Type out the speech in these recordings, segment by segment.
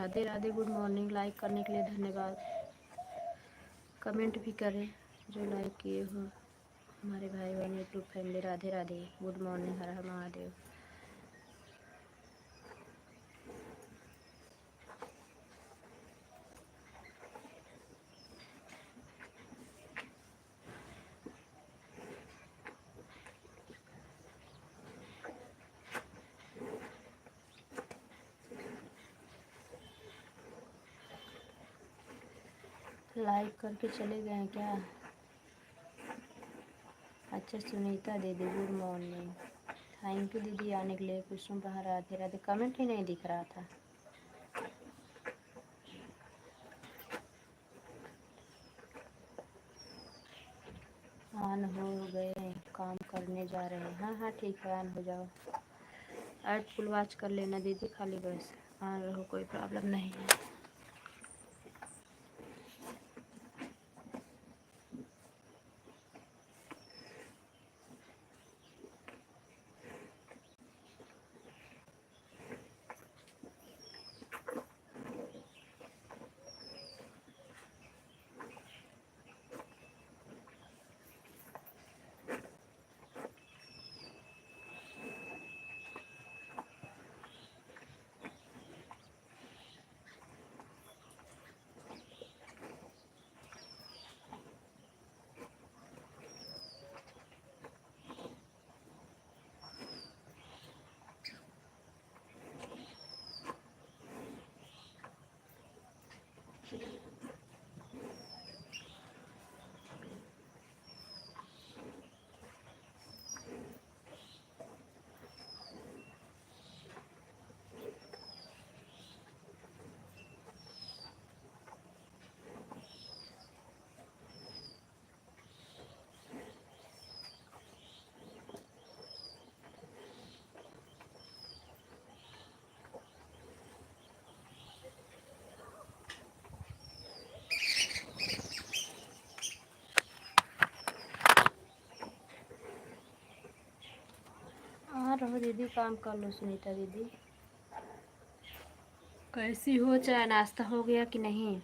Radhe Radhe, good morning. Like करने के लिए धन्यवाद। कमेंट भी करें जो लाइक किए हो। हमारे भाई बहन YouTube family, Radhe Radhe, good morning, हर हर महादेव। लाइक करके चले गए क्या? अच्छा, सुनीता दीदी गुड मॉर्निंग, थैंक यू दीदी आने के लिए। कुसुम कहाँ? राधे राधे, कमेंट ही नहीं दिख रहा था। ऑन हो गए, काम करने जा रहे हैं। हाँ हाँ ठीक है, ऑन हो जाओ। ऐड फुल वॉच कर लेना दीदी, खाली बस ऑन रहो, कोई प्रॉब्लम नहीं है। हाँ रहो दीदी, काम कर लो। सुनीता दीदी कैसी हो? चाय नाश्ता हो गया कि नहीं?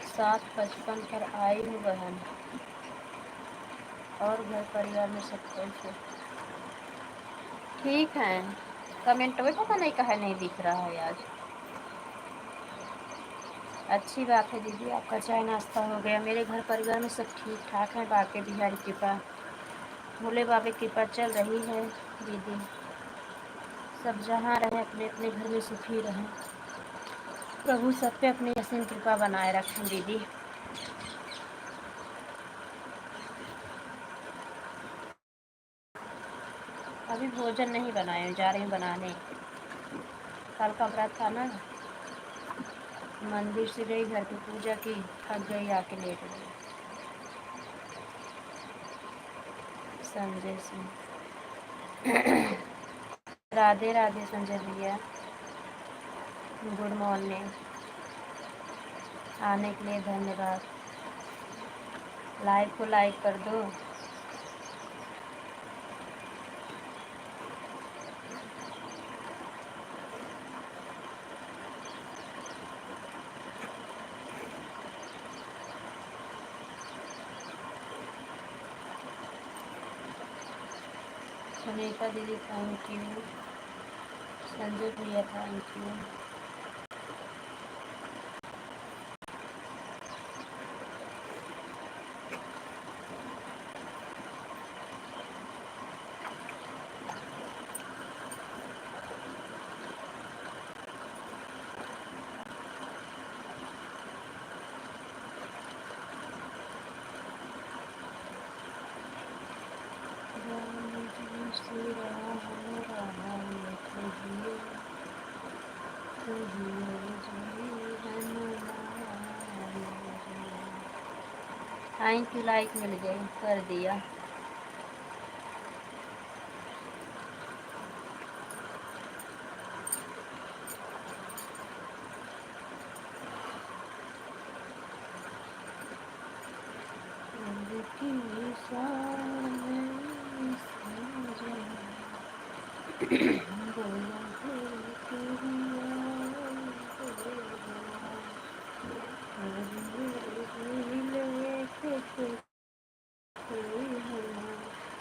7:55 पर आई हूँ बहन। और घर परिवार में सब कैसे? ठीक है। कमेंट में पता नहीं कहा नहीं दिख रहा है आज। अच्छी बात है दीदी, आपका चाय नाश्ता हो गया। मेरे घर परिवार में सब ठीक ठाक है। बाके बिहारी कृपा, भोले बाबा की कृपा चल रही है दीदी। सब जहाँ रहे अपने अपने घर में सुखी रहें। प्रभु सब पे अपनी असीम कृपा बनाए रखें दीदी। अभी भोजन नहीं बनाए, जा रही हूँ बनाने। कल का व्रत था ना, मंदिर से गई, घर पे पूजा की, थक गई, आके लेट गई। संजय सिंह। राधे राधे संजय भैया, गुड मॉर्निंग। आने के लिए धन्यवाद। लाइव को लाइक कर दो। सुनीता दीदी थैंक यू। संजय भैया thank you. Thank you, like मिल गई, कर दिया।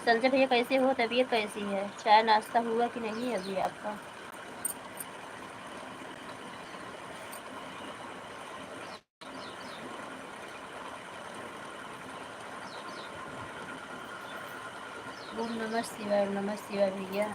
संजय भैया कैसे हो, तबीयत कैसी है? चाय नाश्ता हुआ कि नहीं अभी आपका? ओम नमः शिवाय, ओम नमः शिवाय भैया।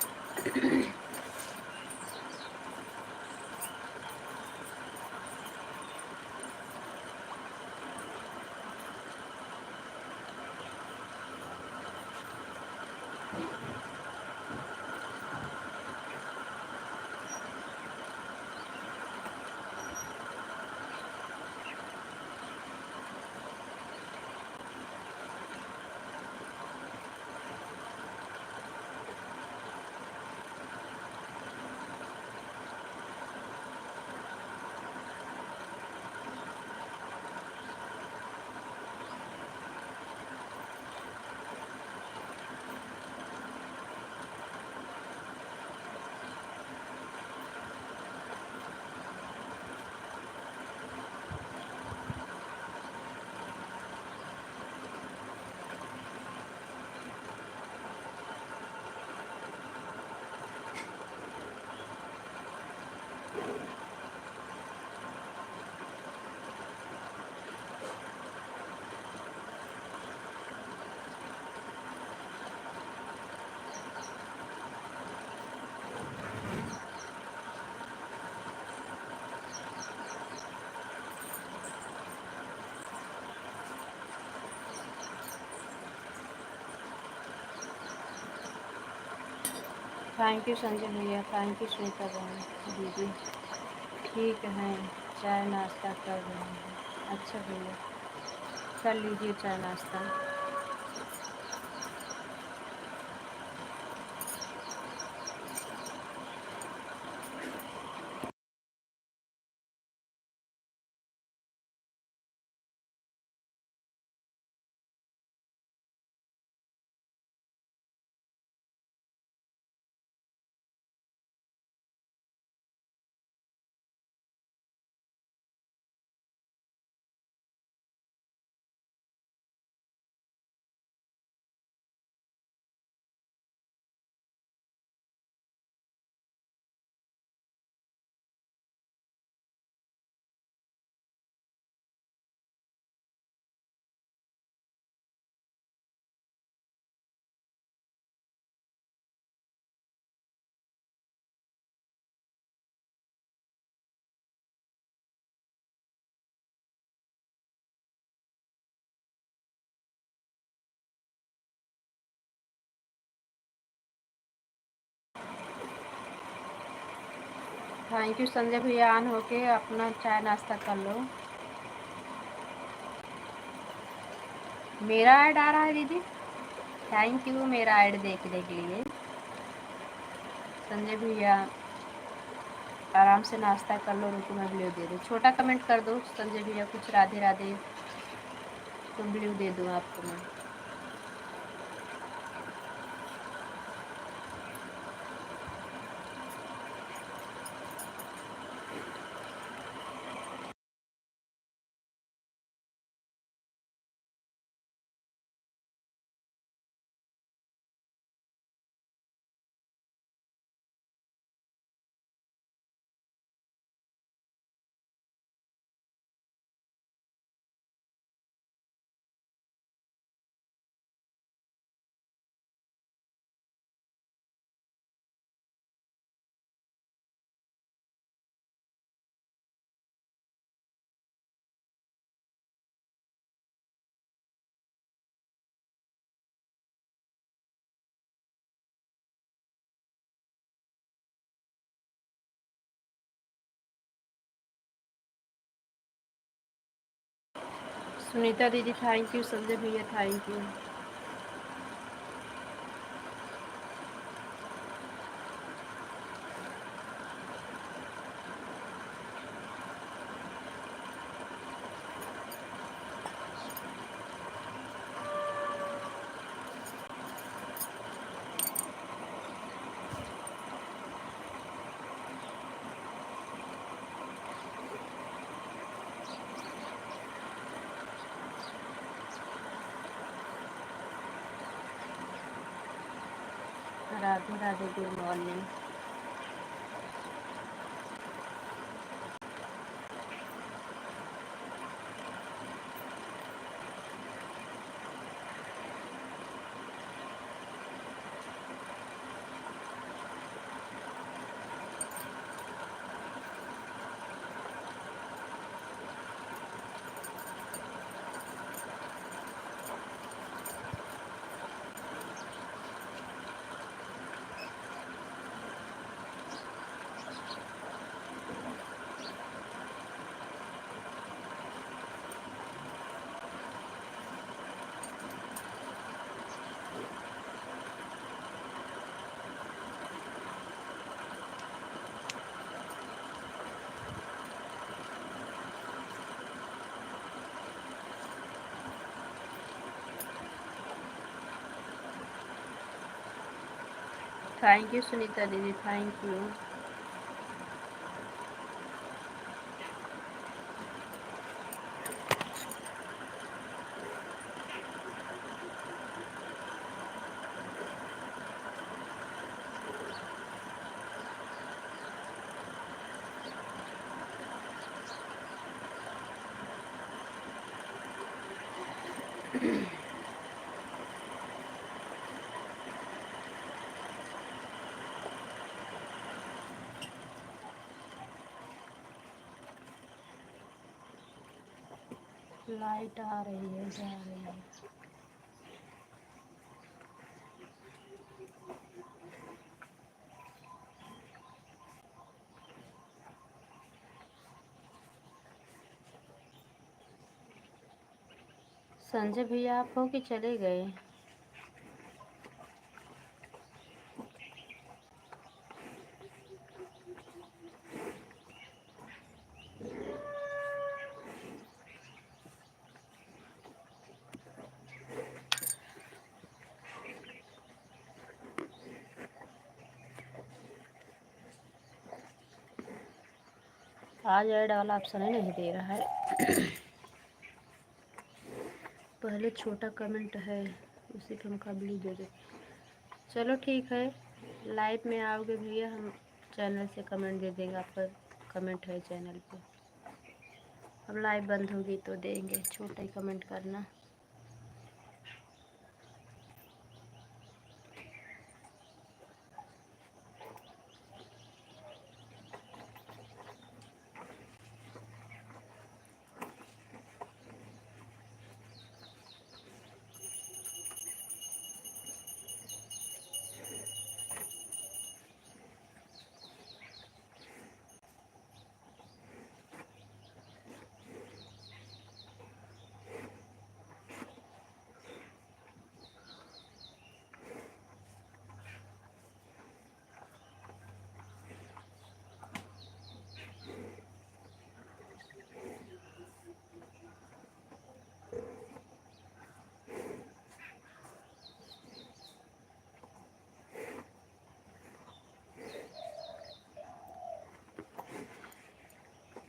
थैंक यू संजय भैया, थैंक यू श्वेता बहन दीदी। ठीक है, चाय नाश्ता कर रहे हैं। अच्छा भैया, कर लीजिए चाय नाश्ता। थैंक यू संजय भैया, ऑन होके अपना चाय नाश्ता कर लो। मेरा ऐड आ रहा है दीदी? थैंक यू मेरा ऐड देखने के लिए। संजय भैया आराम से नाश्ता कर लो, रुको मैं ब्लू दे दूँ। छोटा कमेंट कर दो संजय भैया, कुछ राधे राधे, तो ब्लू दे दूँ आपको मैं। सुनीता दीदी थैंक यू, संजय भैया thank you. Radhe Radhe, good morning. Thank you Sunita दीदी, थैंक यू। लाइट आ रही है, जा रही है। संजय भैया आप हो कि चले गए? आज ऐड वाला ऑप्शन ही नहीं दे रहा है। पहले छोटा कमेंट है, उसी पे हम कबली दे दे। चलो ठीक है, लाइव में आओगे भैया, हम चैनल से कमेंट दे देंगे। आपका कमेंट है चैनल पे, अब लाइव बंद होगी तो देंगे। छोटा ही कमेंट करना।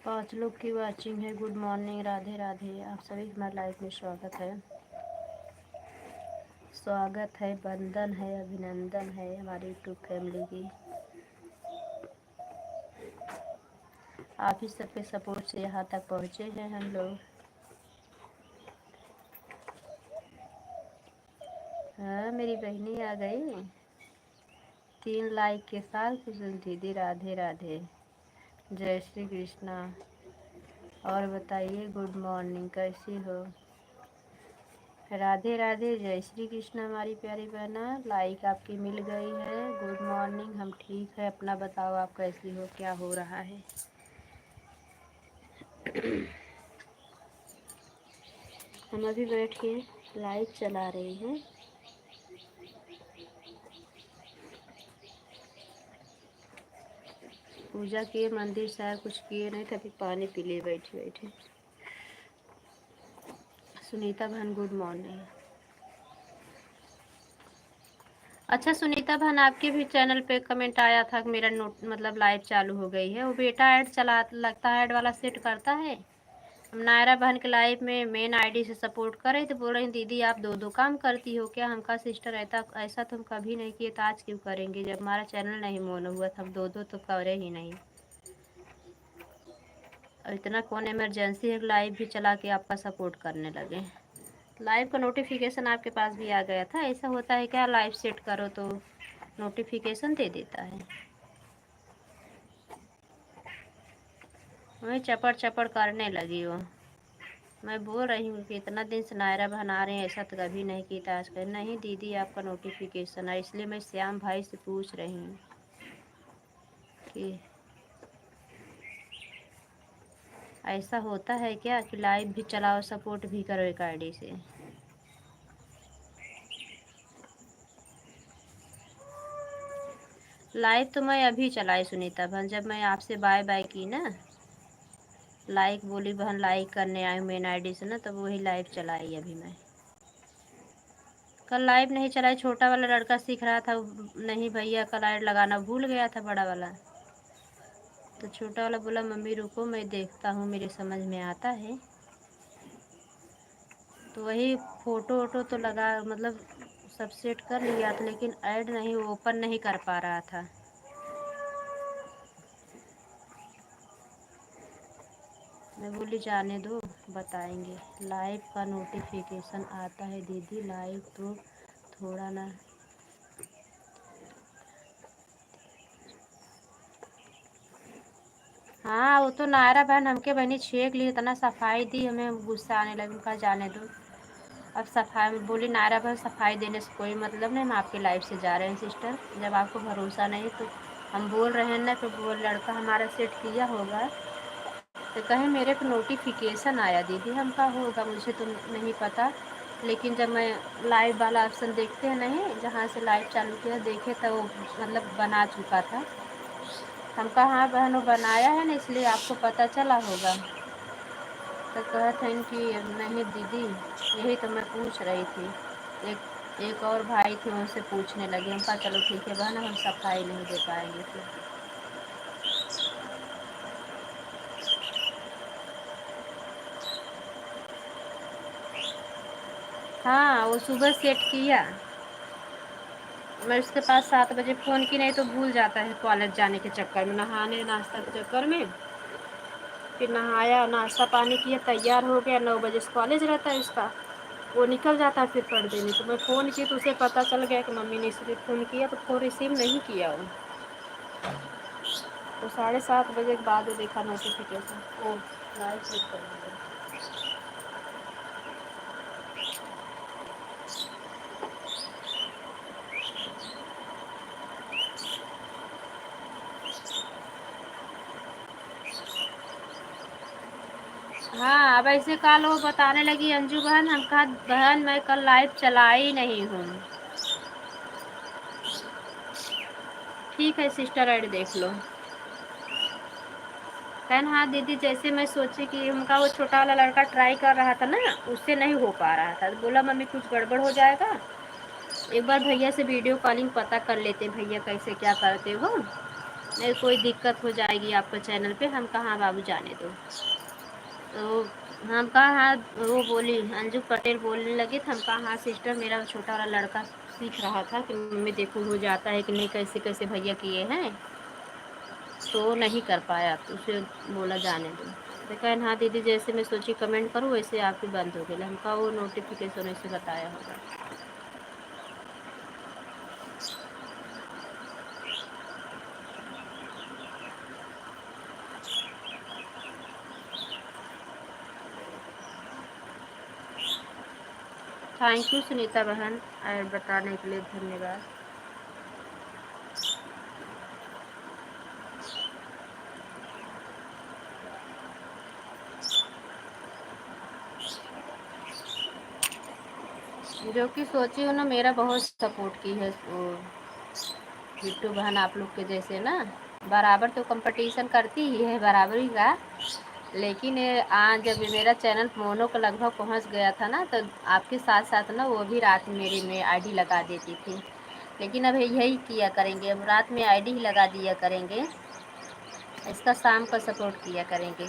5 लोग की वाचिंग है। Good morning, Radhe Radhe. आप सभी हमारे लाइफ में स्वागत है। स्वागत है, वंदन है, अभिनंदन है हमारी यूट्यूब फैमिली की। आप ही सबके सपोर्ट से यहाँ तक पहुँचे हैं हम लोग। हाँ, मेरी बहनी आ गई 3 लाइक के साथ। कुसुम दीदी राधे राधे, जय श्री कृष्णा। और बताइए, गुड मॉर्निंग, कैसी हो? राधे राधे, जय श्री कृष्ण हमारी प्यारी बहना। लाइक आपकी मिल गई है। गुड मॉर्निंग, हम ठीक है। अपना बताओ, आप कैसी हो, क्या हो रहा है? हम अभी बैठ के लाइट चला रहे हैं। पूजा किए, मंदिर से कुछ किए नहीं थे, अभी पानी पी लिए बैठे बैठे। सुनीता बहन, गुड मॉर्निंग। अच्छा सुनीता बहन, आपके भी चैनल पे कमेंट आया था कि मेरा नोट मतलब लाइव चालू हो गई है। वो बेटा ऐड चला लगता है, ऐड वाला सेट करता है। हम नायरा बहन के लाइव में मेन आईडी से सपोर्ट कर रहे थे, बोल रही दीदी आप दो दो काम करती हो क्या? हमका सिस्टर ऐसा ऐसा तो हम कभी नहीं किए, तो आज क्यों करेंगे? जब हमारा चैनल नहीं मोन हुआ था, हम दो दो तो करे ही नहीं। और इतना कौन इमरजेंसी है लाइव भी चला के आपका सपोर्ट करने लगे? लाइव का नोटिफिकेशन आपके पास भी आ गया था। ऐसा होता है क्या, लाइव सेट करो तो नोटिफिकेशन दे देता है? वही चपड़ चपड़ करने लगी वो। मैं बोल रही हूँ कि इतना दिन से नायरा बहन आ रहे हैं, ऐसा तो कभी नहीं की था। आज कल नहीं दीदी, आपका नोटिफिकेशन है, इसलिए मैं श्याम भाई से पूछ रही हूँ कि ऐसा होता है क्या कि लाइव भी चलाओ, सपोर्ट भी करो एक आईडी से? लाइव तो मैं अभी चलाई सुनीता बहन, जब मैं आपसे बाय बाय की ना, लाइक बोली बहन लाइक करने आई मेन आईडी से ना, तब वही लाइव चलाई अभी मैं। कल लाइव नहीं चलाई, छोटा वाला लड़का सीख रहा था। नहीं भैया, कल लाइव लगाना भूल गया था बड़ा वाला। तो छोटा वाला बोला मम्मी रुको मैं देखता हूँ, मेरे समझ में आता है। तो वही फ़ोटो वोटो तो लगा, मतलब सब सेट कर लिया था, लेकिन ऐड नहीं, ओपन नहीं कर पा रहा था। मैं बोली जाने दो, बताएंगे। लाइव का नोटिफिकेशन आता है दीदी, लाइव तो थोड़ा ना। हाँ, वो तो नायरा बहन हमके बहनी छेक ली, इतना सफाई दी, हमें गुस्सा आने लगा। उनका जाने दो, अब सफाई बोली नायरा बहन सफाई देने से कोई मतलब नहीं, हम आपके लाइफ से जा रहे हैं सिस्टर। जब आपको भरोसा नहीं तो हम बोल रहे हैं ना कि वो लड़का हमारा सेट किया होगा, तो कहे मेरे को नोटिफिकेशन आया दीदी। हम कहा होगा, मुझे तो नहीं पता। लेकिन जब मैं लाइव वाला ऑप्शन देखते हैं नहीं, जहाँ से लाइव चालू किया देखे तो वो मतलब बना चुका था। हम कहा हाँ बहन वो बनाया है ना, इसलिए आपको पता चला होगा। तो कहते हैं कि नहीं दीदी, यही तो मैं पूछ रही थी। एक और भाई थे, उनसे पूछने लगे। हम कहा चलो ठीक है बहन, हम सफाई नहीं दे पाएंगे फिर। हाँ, वो सुबह सेट किया। मैं उसके पास 7 बजे फ़ोन की, नहीं तो भूल जाता है कॉलेज जाने के चक्कर में, नहाने नाश्ता के चक्कर में। फिर नहाया, नाश्ता पानी किया, तैयार हो गया, 9 बजे से कॉलेज रहता है उसका। वो निकल जाता है फिर पढ़ने में। तो मैं फ़ोन की तो उसे पता चल गया कि मम्मी ने इसलिए फ़ोन किया, तो फ़ोन रिसीव नहीं किया वो। तो 7:30 बजे के बाद वो देखा नोटिफिकेशन, ओ लाइव चेक कर लिया। हाँ, अब ऐसे कल वो बताने लगी अंजू बहन, हम कहा बहन मैं कल लाइव चलाई नहीं हूँ। ठीक है सिस्टर, ऐड देख लो। कहन हाँ दीदी, जैसे मैं सोची कि उनका वो छोटा वाला लड़का ट्राई कर रहा था ना, उससे नहीं हो पा रहा था, तो बोला मम्मी कुछ गड़बड़ हो जाएगा, एक बार भैया से वीडियो कॉलिंग पता कर लेते, भैया कैसे क्या करते हो। नहीं कोई दिक्कत हो जाएगी आपका चैनल पे, हम कहाँ बाबू जाने दो। तो हम कहा हाँ, वो बोली अंजू पटेल बोलने लगी तो हम कहा हाँ सिस्टर, मेरा छोटा वाला लड़का सीख रहा था कि मम्मी देखो हो जाता है कि नहीं, कैसे कैसे भैया किए हैं, तो नहीं कर पाया, तो उसे बोला जाने दो। तो कहें हाँ दीदी, जैसे मैं सोची कमेंट करूँ वैसे आपकी बंद हो गई। हम कहा वो नोटिफिकेशन ऐसे बताया होगा। थैंक यू सुनीता बहन, बताने के लिए धन्यवाद। जो कि सोची हूँ ना, मेरा बहुत सपोर्ट की है वो बिट्टू बहन, आप लोग के जैसे ना, बराबर तो कंपटीशन करती ही है बराबरी का। लेकिन जब मेरा चैनल मोनो का लगभग पहुंच गया था ना, तो आपके साथ साथ ना वो भी रात में मेरे में आईडी लगा देती थी। लेकिन अब यही किया करेंगे, अब रात में आईडी ही लगा दिया करेंगे, इसका शाम का सपोर्ट किया करेंगे,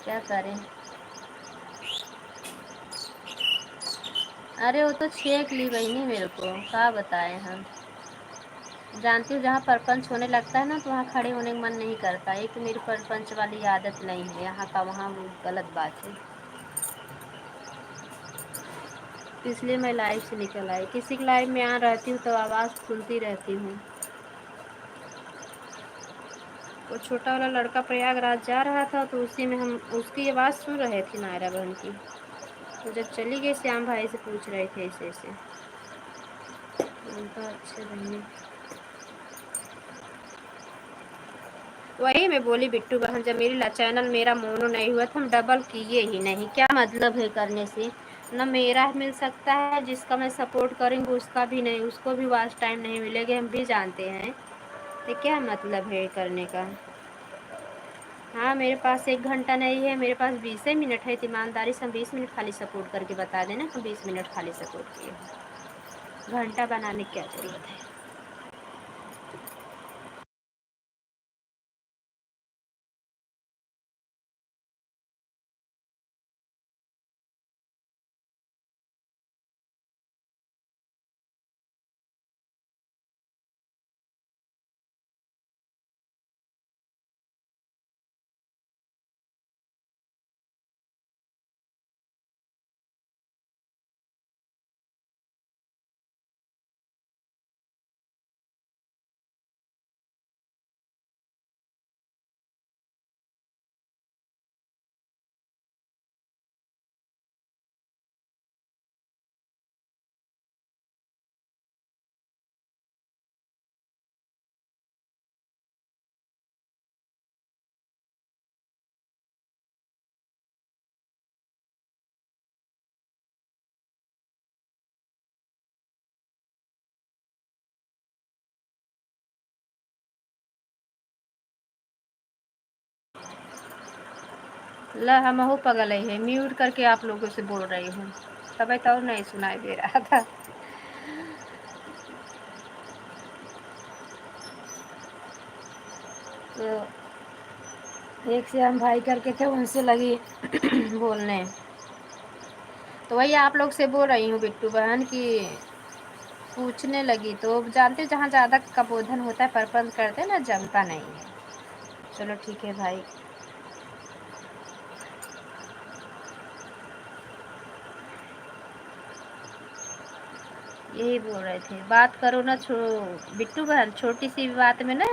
क्या करें। अरे वो तो छेक ली बहनी, मेरे को क्या बताएं हम। जानती हूँ जहाँ परपंच होने लगता है ना, तो वहाँ खड़े होने का मन नहीं करता। एक तो मेरी परपंच वाली आदत नहीं है, यहाँ का वहाँ वो गलत बात है। इसलिए मैं लाइव से निकल आई, किसी की लाइव में आ रहती हूँ तो आवाज़ सुनती रहती हूँ। वो छोटा वाला लड़का प्रयागराज जा रहा था, तो उसी में हम उसकी आवाज़ सुन रहे थे, नायरा बहन की। तो जब चली गई, श्याम भाई से पूछ रहे थे ऐसे ऐसे, उनका अच्छे बहनी। वही मैं बोली बिट्टू बहन, जब मेरी चैनल मेरा मोनो नहीं हुआ तो हम डबल किए ही नहीं, क्या मतलब है करने से। ना मेरा मिल सकता है, जिसका मैं सपोर्ट करूँगी उसका भी नहीं, उसको भी वॉच टाइम नहीं मिलेगी, हम भी जानते हैं। तो क्या मतलब है करने का। हाँ मेरे पास 1 घंटा नहीं है, मेरे पास 20 मिनट है। ईमानदारी से हम 20 मिनट खाली सपोर्ट करके बता देना, हम 20 मिनट खाली सपोर्ट किए। घंटा बनाने की क्या जरूरत है। ला हम पगल है, म्यूट करके आप लोगों से बोल रही हूँ, तभी तो और नहीं सुनाई दे रहा था। तो एक से हम भाई करके थे, उनसे लगी बोलने। तो वही आप लोग से बोल रही हूँ बिट्टू बहन की, पूछने लगी तो जानते, जहाँ ज़्यादा कबोधन होता है, परपंच करते हैं ना, जमता नहीं है। चलो ठीक है भाई। यही बोल रहे थे, बात करो ना बिट्टू बहन, छोटी सी बात में ना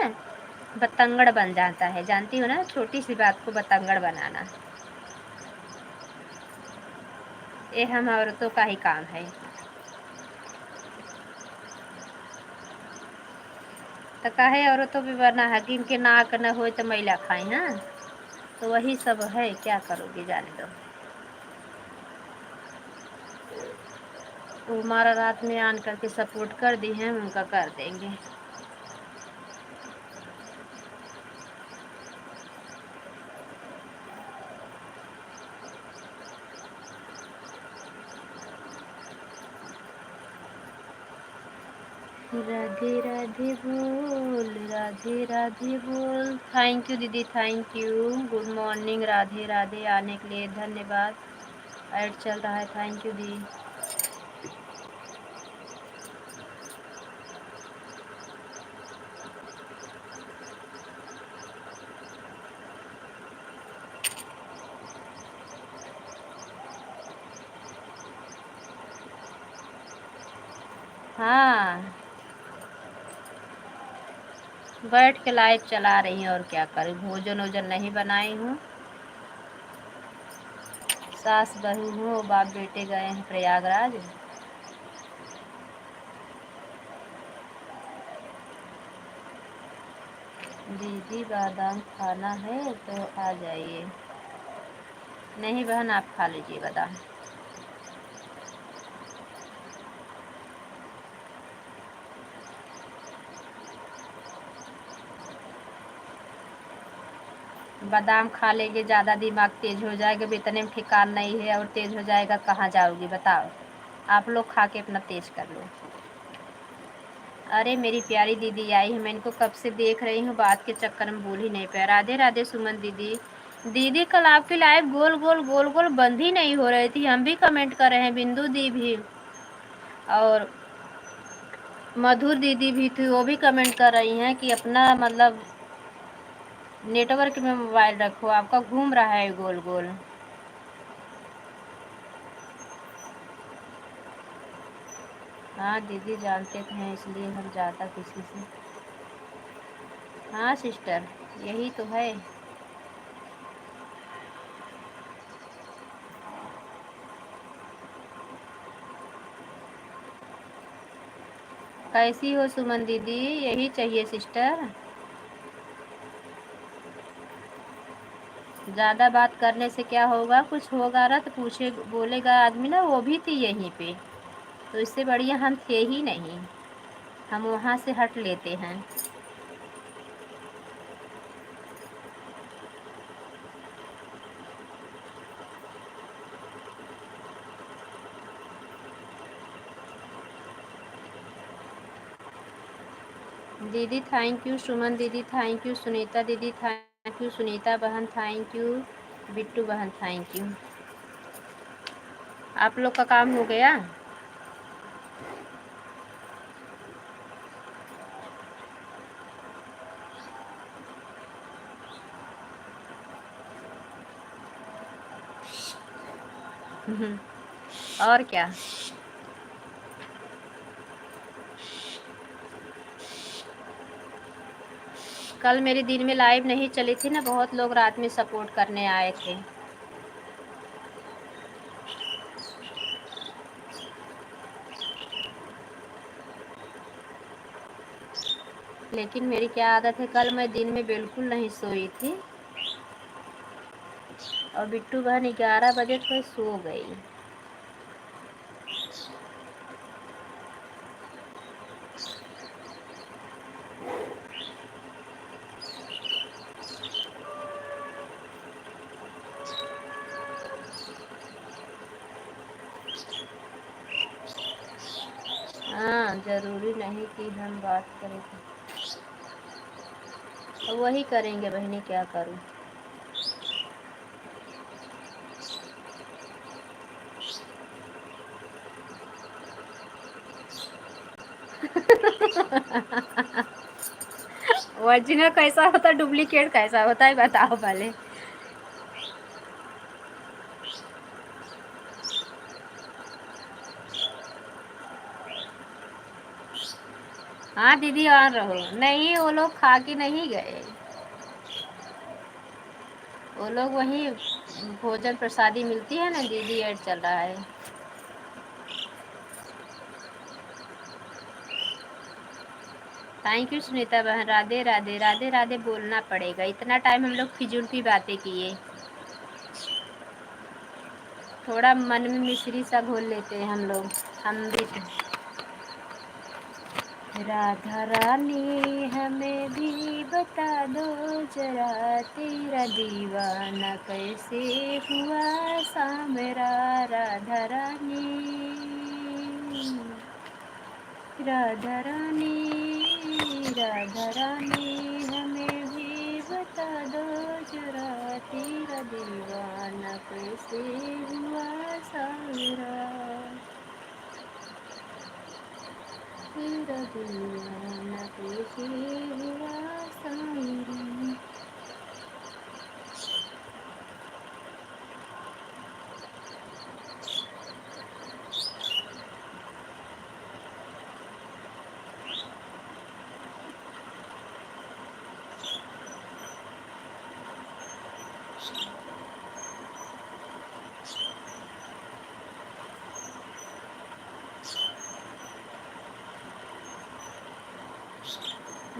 बतंगड़ बन जाता है, जानती हो ना, छोटी सी बात को बतंगड़ बनाना, ये हम औरतों का ही काम है। तो काहे औरतों भी बना है कि इनके नाक न हो तो मैला खाए। हाँ तो वही सब है, क्या करोगे, जाने दो। वो हमारा रात में आन करके सपोर्ट कर दी है, हम उनका कर देंगे। राधे राधे बोल, राधे राधे बोल। थैंक यू दीदी, thank you. Good morning, Radhe Radhe आने के लिए धन्यवाद। ऐड चल रहा है, थैंक यू दी। हाँ, बैठ के लाइव चला रही हूँ और क्या करूँ, भोजन वोजन नहीं बनाई हूँ। सास बहू हूँ, बाप बेटे गए हैं प्रयागराज। दीदी बादाम खाना है तो आ जाइए। नहीं बहन, आप खा लीजिए बादाम। बादाम खा लेंगे, ज़्यादा दिमाग तेज हो जाएगा, इतने में ठिकान नहीं है, और तेज हो जाएगा कहाँ जाओगी बताओ। आप लोग खा के अपना तेज कर लो। अरे मेरी प्यारी दीदी आई है, मैं इनको कब से देख रही हूँ, बात के चक्कर में बोल ही नहीं पाया। राधे राधे सुमन दीदी। दीदी कल आपकी लाइव गोल गोल गोल गोल बंद ही नहीं हो रही थी, हम भी कमेंट कर रहे हैं, बिंदु दी भी और मधुर दीदी भी थी, वो भी कमेंट कर रही हैं कि अपना मतलब नेटवर्क में मोबाइल रखो, आपका घूम रहा है गोल गोल। हाँ दीदी जानते थे हैं, इसलिए हम ज़्यादा किसी से। हाँ सिस्टर, यही तो है। कैसी हो सुमन दीदी, यही चाहिए सिस्टर। ज़्यादा बात करने से क्या होगा, कुछ होगा ना तो पूछे बोलेगा आदमी ना, वो भी थी यहीं पे, तो इससे बढ़िया हम थे ही नहीं, हम वहाँ से हट लेते हैं। दीदी थैंक यू, सुमन दीदी थैंक यू, सुनीता दीदी थैंक यू, सुनीता बहन थैंक यू, बिट्टू बहन थैंक यू। आप लोग का काम हो गया? और क्या। कल मेरे दिन में लाइव नहीं चली थी ना, बहुत लोग रात में सपोर्ट करने आए थे। लेकिन मेरी क्या आदत है, कल मैं दिन में बिल्कुल नहीं सोई थी, और बिट्टू बहन 11 बजे तो सो गई। हाँ ज़रूरी नहीं कि हम बात करें, तो वही करेंगे बहनी, क्या करूँ। ओरिजिनल कैसा होता है, डुप्लीकेट कैसा होता है, बताओ पहले। हाँ दीदी और रहो, नहीं वो लोग खा के नहीं गए, वो लोग वहीं भोजन प्रसादी मिलती है ना दीदी, ऐड चल रहा है। थैंक यू सुनीता बहन, राधे राधे, राधे राधे बोलना पड़ेगा, इतना टाइम हम लोग फिजूल की बातें किए, थोड़ा मन में मिश्री सा घोल लेते हैं हम लोग, हम भी। राधा रानी हमें भी बता दो जरा, तेरा दीवाना कैसे हुआ सा मेरा, राधा रानी राधा रानी हमें भी बता दो जरा, तेरा दीवाना कैसे हुआ सारा, तेरा दीवाना कैसे हुआ सारा।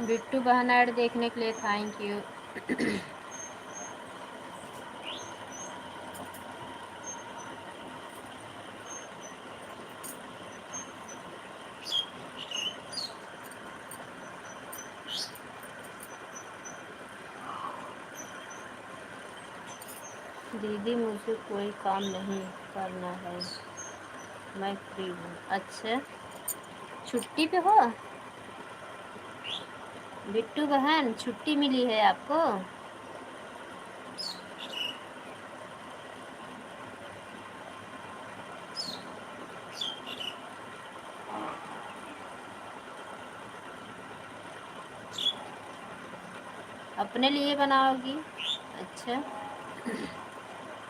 बिट्टू बहन ऐड देखने के लिए थैंक यू। दीदी मुझे कोई काम नहीं करना है, मैं फ्री हूँ। अच्छा, छुट्टी पे हो बिट्टू बहन? छुट्टी मिली है आपको? अपने लिए बनाओगी? अच्छा,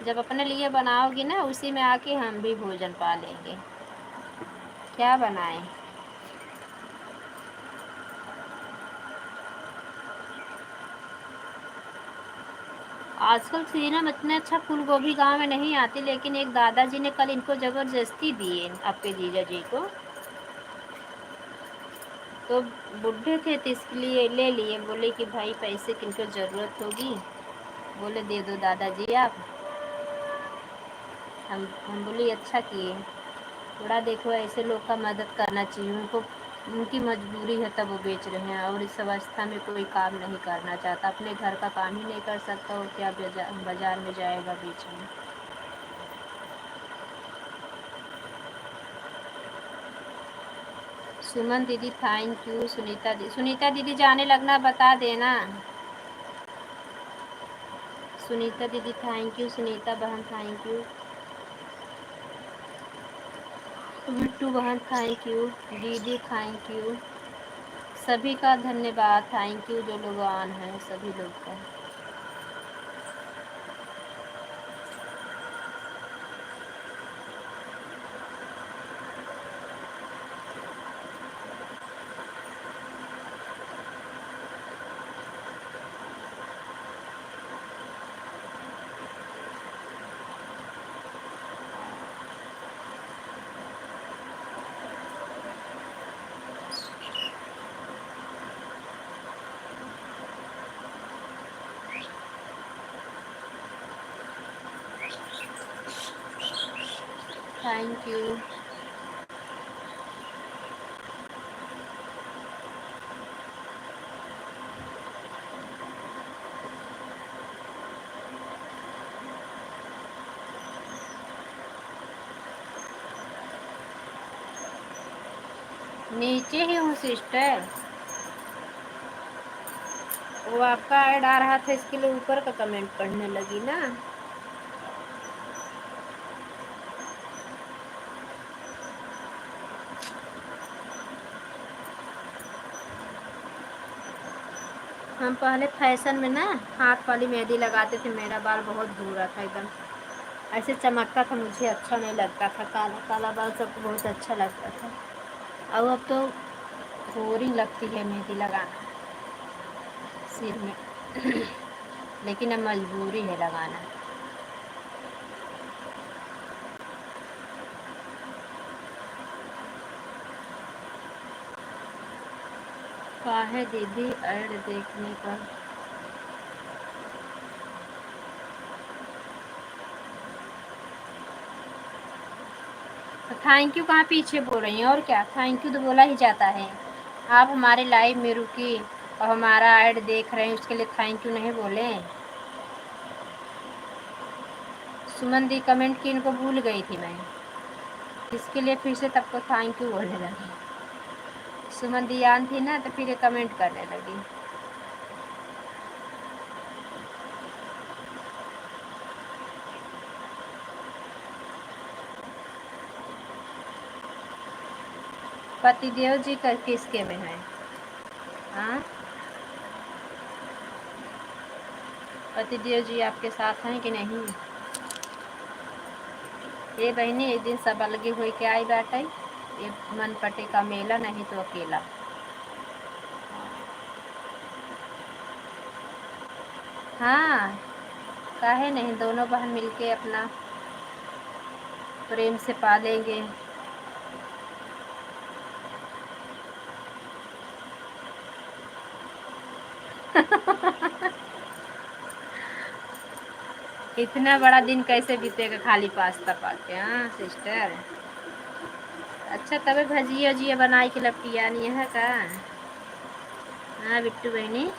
जब अपने लिए बनाओगी ना, उसी में आके हम भी भोजन पा लेंगे। क्या बनाएं? आजकल सीजन में इतने अच्छा फूल गोभी गाँव में नहीं आती, लेकिन एक दादाजी ने कल इनको जबरदस्ती दिए, आपके जीजा जी को। तो बुढ़े थे तो इसके लिए ले लिए, बोले कि भाई पैसे किनको ज़रूरत होगी, बोले दे दो दादाजी आप। हम बोली अच्छा किए, थोड़ा देखो ऐसे लोग का मदद करना चाहिए, उनको उनकी मजबूरी है तब वो बेच रहे हैं, और इस अवस्था में कोई काम नहीं करना चाहता, अपने घर का काम ही नहीं कर सकता और क्या बाजार में जाएगा बेचने। सुमन दीदी थैंक यू। सुनीता दीदी जाने लगना बता देना। सुनीता दीदी थैंक यू। सुनीता बहन थैंक यू। बिट्टू बहन थैंक यू। दीदी थैंक यू। सभी का धन्यवाद, थैंक यू जो लोग ऑन हैं सभी लोग का। Thank you. नीचे ही हूँ सिस्टर, वो आपका ऐड आ रहा था इसके लिए ऊपर का कमेंट पढ़ने लगी ना। हम पहले फैशन में ना हाथ वाली मेहंदी लगाते थे, मेरा बाल बहुत भूरा था, एकदम ऐसे चमकता था, मुझे अच्छा नहीं लगता था, काला काला बाल सबको बहुत अच्छा लगता था। अब तो बोरिंग लगती है मेहंदी लगाना सिर में लेकिन अब मजबूरी है लगाना। काहे दीदी ऐड देखने पर? तो थैंक यू कहाँ पीछे बोल रही हैं? और क्या, थैंक यू तो बोला ही जाता है। आप हमारे लाइव में रुकी और हमारा ऐड देख रहे हैं, उसके लिए थैंक यू नहीं बोले? सुमन दी कमेंट की, इनको भूल गई थी मैं, इसके लिए फिर से तब को थैंक यू बोलने लगी। सुमन दियान थी ना, तो फिर ये कमेंट करने लगी। पतिदेव जी किसके में है? हाँ, पतिदेव जी आपके साथ हैं कि नहीं? ये बहनी एक दिन सब अलगे हो के आई बाटे, ये मन पटे का मेला, नहीं तो अकेला। हाँ, काहे नहीं, दोनों बहन मिलके अपना प्रेम से पालेंगे। इतना बड़ा दिन कैसे बीतेगा खाली पास्ता पाके? हाँ सिस्टर, अच्छा तबे भजिया उजिया बनाई के लपटियानी है का? हाँ बिट्टू बहनी,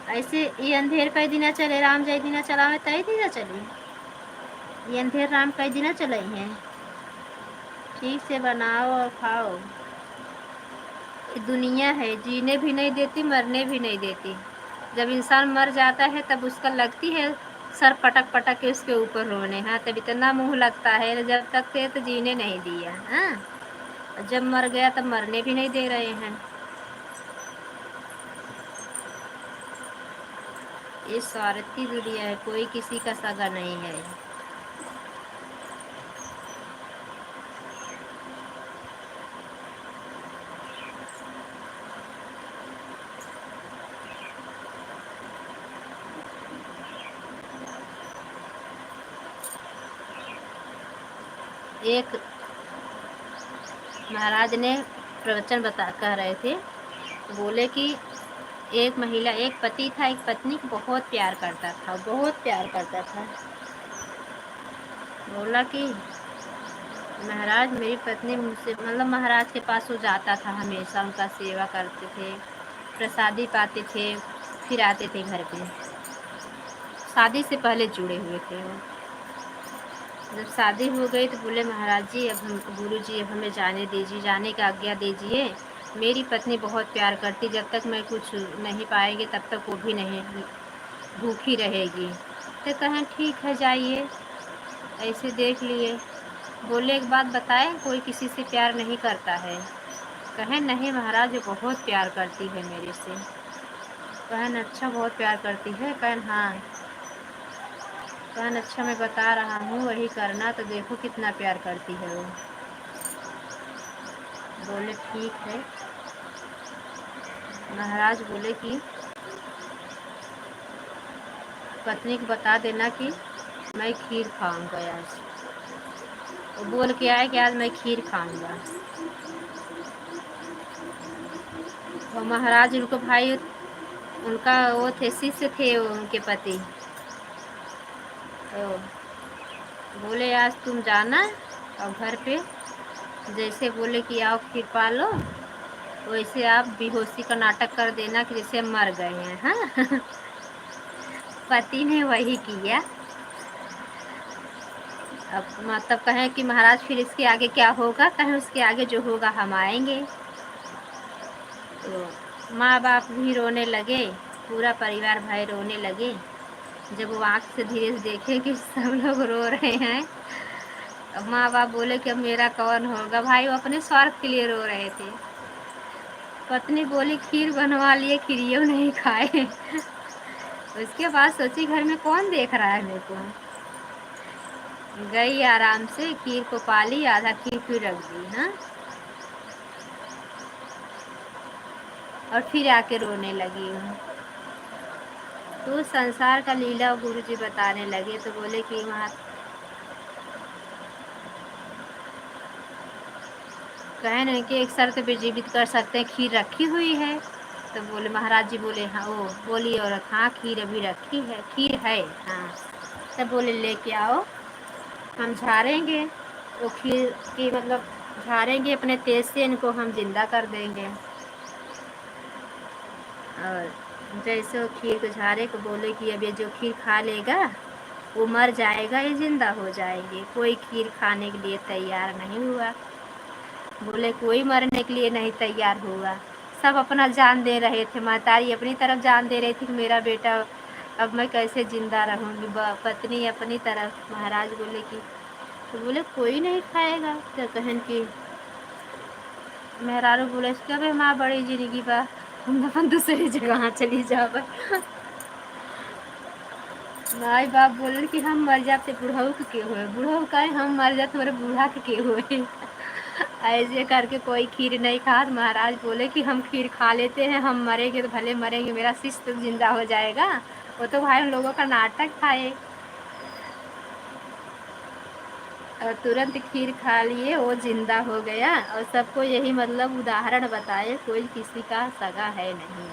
ऐसे ये अंधेर कई दिना चले, राम जय दिना चलावे तई दिना चली, ये अंधेर राम कई दिना चले हैं। ठीक से बनाओ और खाओ। ये दुनिया है, जीने भी नहीं देती, मरने भी नहीं देती। जब इंसान मर जाता है तब उसका लगती है सर पटक पटक के उसके ऊपर रोने। हाँ, तब इतना मुंह लगता है, जब तक थे तो जीने नहीं दिया। हाँ, जब मर गया तब मरने भी नहीं दे रहे हैं। ये स्वार्थी दुनिया है, कोई किसी का सगा नहीं है। एक महाराज ने प्रवचन बता कह रहे थे, बोले कि एक महिला, एक पति था, एक पत्नी को बहुत प्यार करता था, बहुत प्यार करता था। बोला कि महाराज मेरी पत्नी मुझसे, मतलब महाराज के पास वो जाता था हमेशा, उनका सेवा करते थे, प्रसादी पाते थे, फिर आते थे घर पे। शादी से पहले जुड़े हुए थे वो। जब शादी हो गई तो बोले महाराज जी, अब हम, गुरु जी अब हमें जाने दीजिए, जाने का आज्ञा दीजिए। मेरी पत्नी बहुत प्यार करती, जब तक मैं कुछ नहीं पाएंगे तब तक वो भी नहीं भूखी रहेगी। तो कहें ठीक है जाइए, ऐसे देख लिए। बोले एक बात बताएं, कोई किसी से प्यार नहीं करता है? कहें नहीं महाराज, वो बहुत प्यार करती है मेरे से। कहें अच्छा, बहुत प्यार करती है? कहें हाँ। कहें अच्छा, मैं बता रहा हूँ वही करना, तो देखो कितना प्यार करती है वो। बोले ठीक है। महाराज बोले कि पत्नी को बता देना कि मैं खीर खाऊंगा आज। वो बोल के आए कि आज मैं खीर खाऊंगा। वो महाराज उनको भाई, उनका वो थे, शिष्य थे वो उनके पति, तो बोले आज तुम जाना और घर पे जैसे बोले कि आओ खीर पालो, वैसे आप बेहोशी का नाटक कर देना कि जैसे मर गए हैं। हाँ। पति ने वही किया। अब मतलब कहें कि महाराज फिर इसके आगे क्या होगा? कहें उसके आगे जो होगा हम आएंगे। तो माँ बाप भी रोने लगे, पूरा परिवार भाई रोने लगे। जब वो आँख से धीरे से देखे कि सब लोग रो रहे हैं, अब माँ बाप बोले कि अब मेरा कौन होगा? भाई वो अपने स्वार्थ के लिए रो रहे थे। पत्नी बोली खीर बनवा लिए, खीरियो नहीं खाए। उसके बाद सोची घर में कौन देख रहा है मेरे को। गई आराम से, खीर को पाली, आधा खीर फिर रख दी। हाँ, और फिर आके रोने लगी हूँ। तो संसार का लीला गुरु जी बताने लगे, तो बोले कि वहाँ कहे नहीं कि एक शर्त पे जीवित कर सकते हैं, खीर रखी हुई है। तो बोले महाराज जी, बोले हाँ, वो बोली औरत हाँ खीर अभी रखी है, खीर है। हाँ, तब बोले लेके आओ, हम झाड़ेंगे वो खीर की, मतलब झाड़ेंगे अपने तेज से, इनको हम जिंदा कर देंगे। और जैसे वो खीर को झाड़े को बोले कि अब ये जो खीर खा लेगा वो मर जाएगा, ये जिंदा हो जाएंगे। कोई खीर खाने के लिए तैयार नहीं हुआ। बोले कोई मरने के लिए नहीं तैयार हुआ, सब अपना जान दे रहे थे। महतारी अपनी तरफ जान दे रही थी कि मेरा बेटा अब मैं कैसे जिंदा रहूँगी। पत्नी अपनी तरफ। महाराज बोले कि तो बोले कोई नहीं खाएगा। तो कहन की मेहरारू बोले इसके भाई माँ बड़ी जिंदगी बा, हम अपन दूसरी जगह चली जाब। माई बाप बोले कि हम मर जाते बुढ़ऊ के हुए, बुढ़ऊ का हम मर जाते हमारे बूढ़ा के हुए। ऐसे करके कोई खीर नहीं खा। महाराज बोले कि हम खीर खा लेते हैं, हम मरेंगे तो भले मरेंगे, मेरा शिष्य तो जिंदा हो जाएगा। वो तो भाई उन लोगों का नाटक था ये। और तुरंत खीर खा लिए, वो जिंदा हो गया। और सबको यही मतलब उदाहरण बताए, कोई किसी का सगा है नहीं।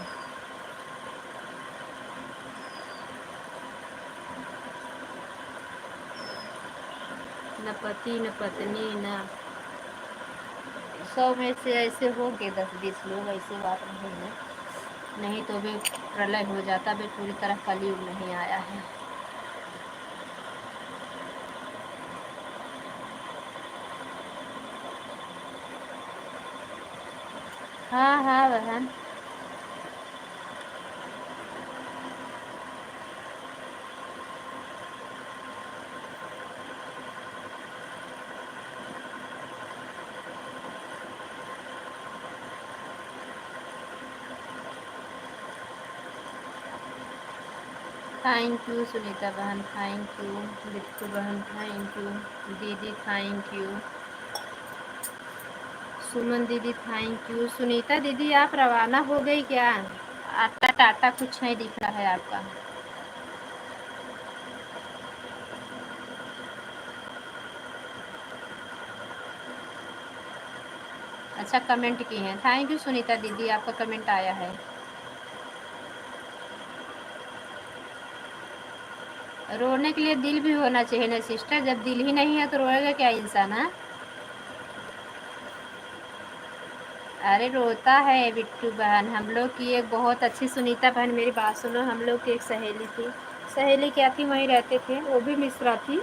न पति न पत्नी न 100 में से ऐसे हो गए 10-20 लोग, ऐसे बात नहीं है। नहीं तो भी प्रलय हो जाता, भी पूरी तरह कलयुग नहीं आया है। हाँ हाँ बहन। थैंक यू सुनीता बहन, थैंक यू बिट्टू बहन, थैंक यू दीदी, थैंक यू सुमन दीदी, थैंक यू। सुनीता दीदी आप रवाना हो गई क्या? आपका टाटा कुछ नहीं दिख रहा है आपका। अच्छा कमेंट की हैं, थैंक यू सुनीता दीदी, आपका कमेंट आया है। रोने के लिए दिल भी होना चाहिए ना सिस्टर, जब दिल ही नहीं है तो रोएगा क्या इंसान? है अरे रोता है बिट्टू बहन। हम लोग की एक बहुत अच्छी, सुनीता बहन मेरी बात सुनो, हम लोग की एक सहेली थी। सहेली क्या थी, वहीं रहते थे, वो भी मिश्रा थी।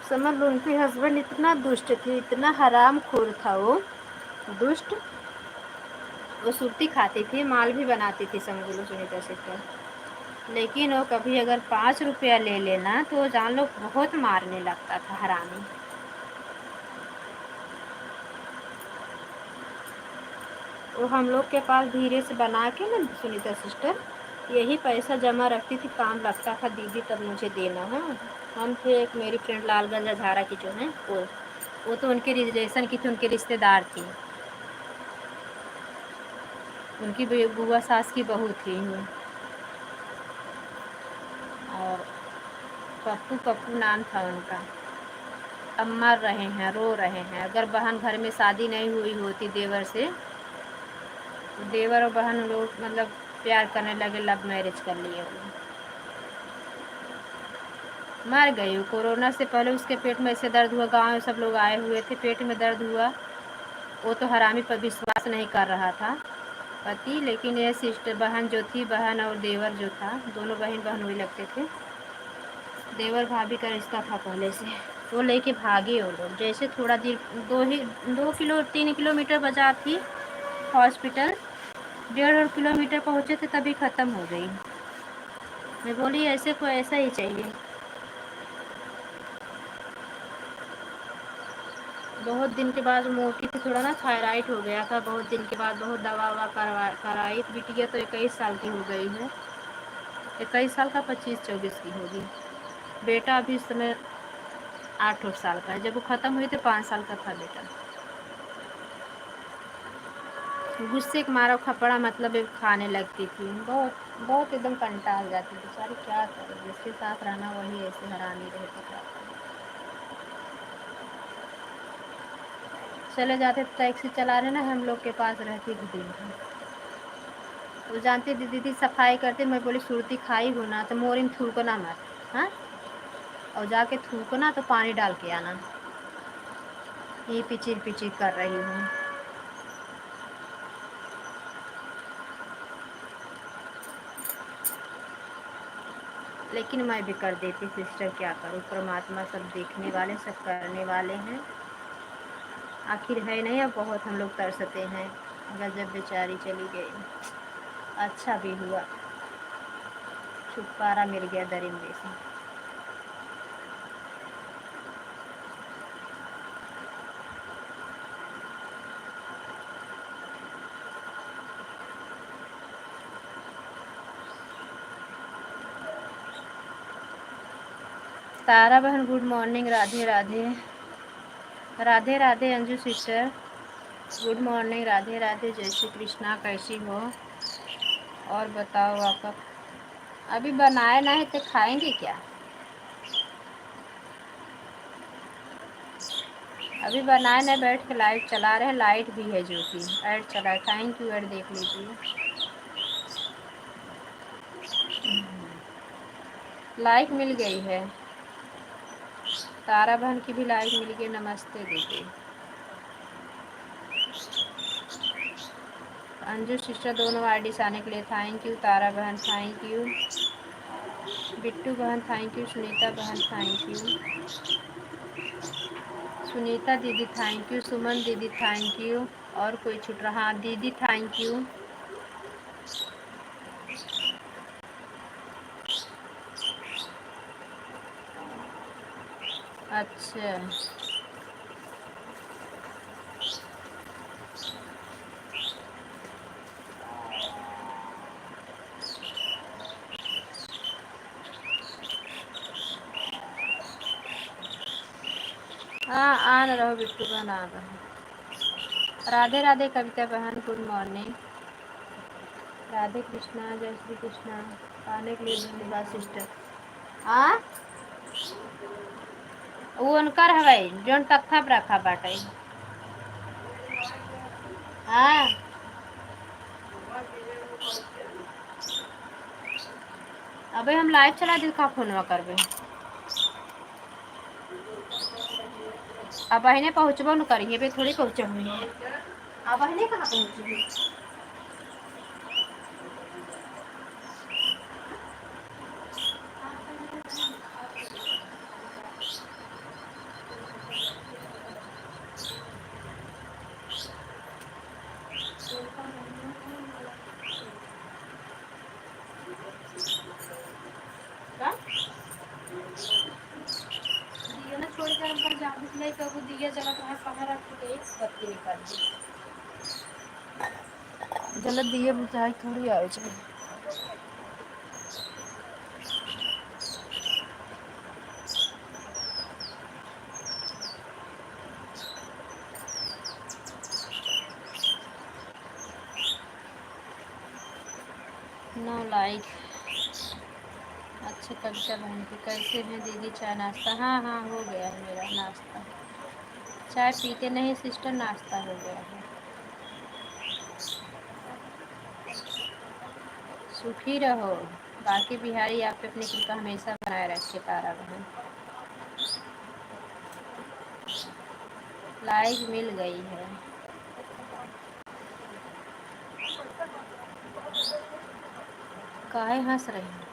समझ लो उनके हस्बैंड इतना दुष्ट थे, इतना हराम खोर था वो दुष्ट। वो सुर्ती खाती थी, माल भी बनाती थी, समझ लो सुनीता सिस्टर। लेकिन वो कभी अगर 5 रुपया ले लेना तो जान लो बहुत मारने लगता था, हरामी। वो हम लोग के पास धीरे से बना के ना सुनीता सिस्टर, यही पैसा जमा रखती थी, काम लगता था दीदी तब मुझे देना। हाँ हम थे, एक मेरी फ्रेंड लालगंज अझारा की जो है वो तो उनके रिलेशन की थी, उनके रिश्तेदार थी, उनकी बुआ सास की बहू थी वो। और पप्पू पप्पू नाम था उनका। अब मर रहे हैं, रो रहे हैं। अगर बहन घर में शादी नहीं हुई होती देवर से, देवर और बहन लोग मतलब प्यार करने लगे, लव मैरिज कर लिए वो। मर गई वो कोरोना से पहले, उसके पेट में ऐसे दर्द हुआ, गांव में सब लोग आए हुए थे, पेट में दर्द हुआ। वो तो हरामी पर विश्वास नहीं कर रहा था पति, लेकिन ये सिस्टर बहन जो थी, बहन और देवर जो था, दोनों बहन बहन वही लगते थे। देवर भाभी का रिश्ता था पहले से। वो लेके भागे वो लोग, जैसे थोड़ा देर 2-3 किलोमीटर बाजार थी हॉस्पिटल, 1.5 किलोमीटर पहुँचे थे तभी ख़त्म हो गई। मैं बोली ऐसे को ऐसा ही चाहिए। बहुत दिन के बाद मोटी थी, थोड़ा ना थायराइड हो गया था, बहुत दिन के बाद बहुत दवा ववा कराई। बिटिया तो 21 साल की हो गई है, 21 साल का, 25-24 की होगी। बेटा अभी इस समय 8 साल का है, जब वो ख़त्म हुई तो 5 साल का था बेटा। गुस्से के मारा खपड़ा मतलब खाने लगती थी, बहुत बहुत एकदम कंटाल जाती थी बेचारी। क्या करे, जिसके साथ रहना वही ऐसे हरामी रहे तो क्या करे। चले जाते टैक्सी चला रहे ना, हम लोग के पास रहती थी दिन भर। वो जानती थी दीदी सफाई करते, मैं बोली सुरती खाई हो ना तो मोरिन थूकना मत, हाँ, और जाके थूकना तो पानी डाल के आना, ये पिचिर पिचिर कर रही हूँ। लेकिन मैं भी कर देती सिस्टर, क्या करूँ, परमात्मा सब देखने वाले, सब करने वाले हैं। आखिर है नहीं, अब बहुत हम लोग तरसते हैं। गजब बेचारी चली गई। अच्छा भी हुआ, छुटकारा मिल गया दरिंदे से। तारा बहन good morning. Radhe Radhe. Radhe Radhe Anju sister, good morning. Radhe Radhe, जय श्री कृष्णा। कैसी हो और बताओ आपका। अभी बनाए ना है तो खाएंगे क्या? अभी बनाए ना, बैठ के लाइट चला रहे हैं। लाइट भी है जो कि ऐड चला है। थैंक यू, ऐड देख लीजिए। लाइक मिल गई है। तारा बहन की भी लाइक मिल गई। नमस्ते दीदी। अंजू सिस्टर दोनों आईडी से आने के लिए थैंक यू। तारा बहन थैंक यू। बिट्टू बहन थैंक यू। सुनीता बहन थैंक यू। सुनीता दीदी थैंक यू। सुमन दीदी थैंक यू। और कोई छूट रहा? हाँ, दीदी थैंक यू। अच्छा, हाँ आ न रहो बिट्टू बहन, आ रहो। राधे राधे कविता बहन, गुड मॉर्निंग। राधे कृष्णा, जय श्री कृष्णा। आने के लिए धन्यवाद सिस्टर। हाँ, वो उनकर हवाई जोन तख्ता पर रखा बाटे। हाँ, अबे हम लाइव चला दी का फोनवा करबे। अब अहिने पहुँचबो न करिए, बे थोड़ी पहुँचब। अब अहिने कहाँ पहुँची? दिया ना छोड़ कर हम पर जा नहीं, तो वो दिया जला तो है कहाँ रख के बत्ती निकाल दी। जला दिए बुझाई थोड़ी आवे छै। Know like. अच्छे कविता बहन की कैसे हैं दीदी? चाय नाश्ता? हाँ हाँ, हो गया है मेरा नाश्ता। चाय पीते नहीं सिस्टर, नाश्ता हो गया है। सुखी रहो। बाकी बिहारी आप पे अपनी कृपा हमेशा बनाए रखे। तारा बहन लाइक मिल गई है। काहे हंस रही हैं?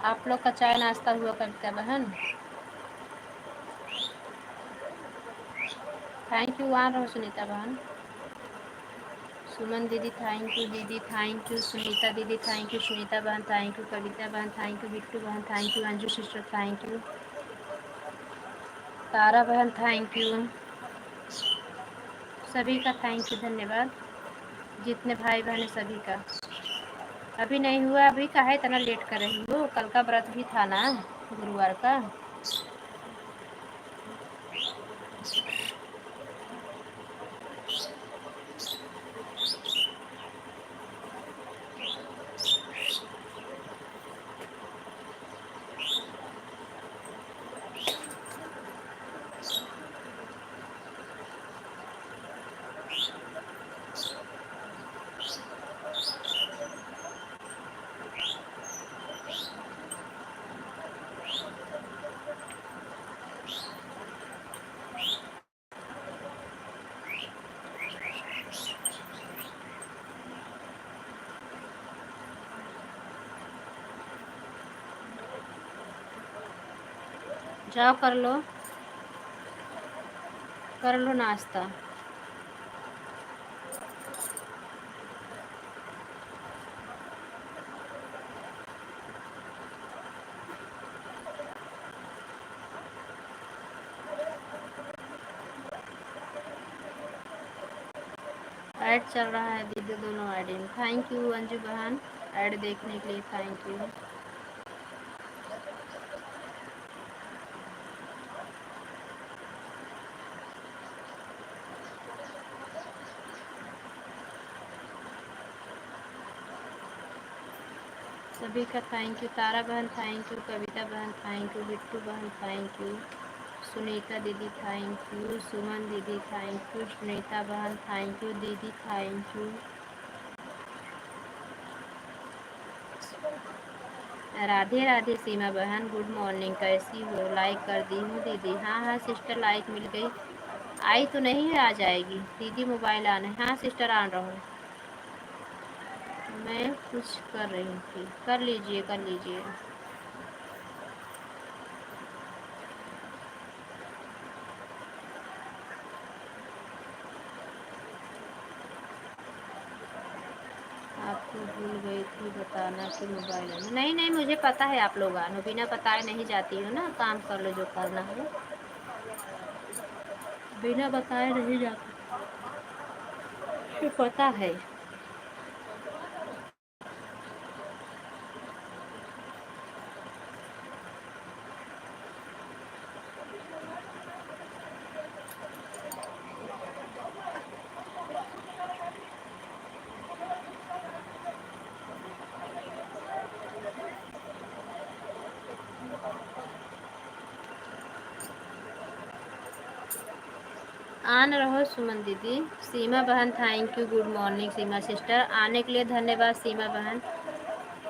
आप लोग का चाय नाश्ता हुआ कविता बहन? Thank you. आ रहो सुनीता बहन। सुमन दीदी थैंक यू। दीदी थैंक यू। सुनीता दीदी थैंक यू। सुनीता बहन थैंक यू। कविता बहन थैंक यू। बिट्टू बहन thank you. Anju sister thank you. Tara बहन थैंक यू। सभी का थैंक यू, धन्यवाद। जितने भाई बहन सभी का। अभी नहीं हुआ। अभी काहे इतना लेट कर रही हो? कल का व्रत भी था ना, गुरुवार का। जाओ कर लो नाश्ता। ऐड चल रहा है दीदी दोनों आईडी में। थैंक यू अंजू बहन, ऐड देखने के लिए थैंक यू। सभी का थैंक यू। तारा बहन थैंक यू, कविता बहन थैंक यू, बिट्टू बहन थैंक यू, सुनीता दीदी थैंक यू, सुमन दीदी थैंक यू, सुनीता बहन थैंक यू, दीदी थैंक यू। राधे राधे सीमा बहन, गुड मॉर्निंग, कैसी हो? लाइक कर दी हूँ दीदी। हाँ हाँ सिस्टर, लाइक मिल गई। आई तो नहीं है, आ जाएगी दीदी। मोबाइल ऑन है। हाँ सिस्टर ऑन रहो। मैं कुछ कर रही थी। कर लीजिए कर लीजिए। आपको भूल गई थी बताना कि मोबाइल है। नहीं नहीं, मुझे पता है आप लोग आनो, बिना बताए नहीं जाती हो ना। काम कर लो जो करना है, बिना बताए नहीं जाती, ये पता है। आन रहो सुमन दीदी। सीमा बहन thank you, good morning Seema sister. आने के लिए धन्यवाद सीमा बहन।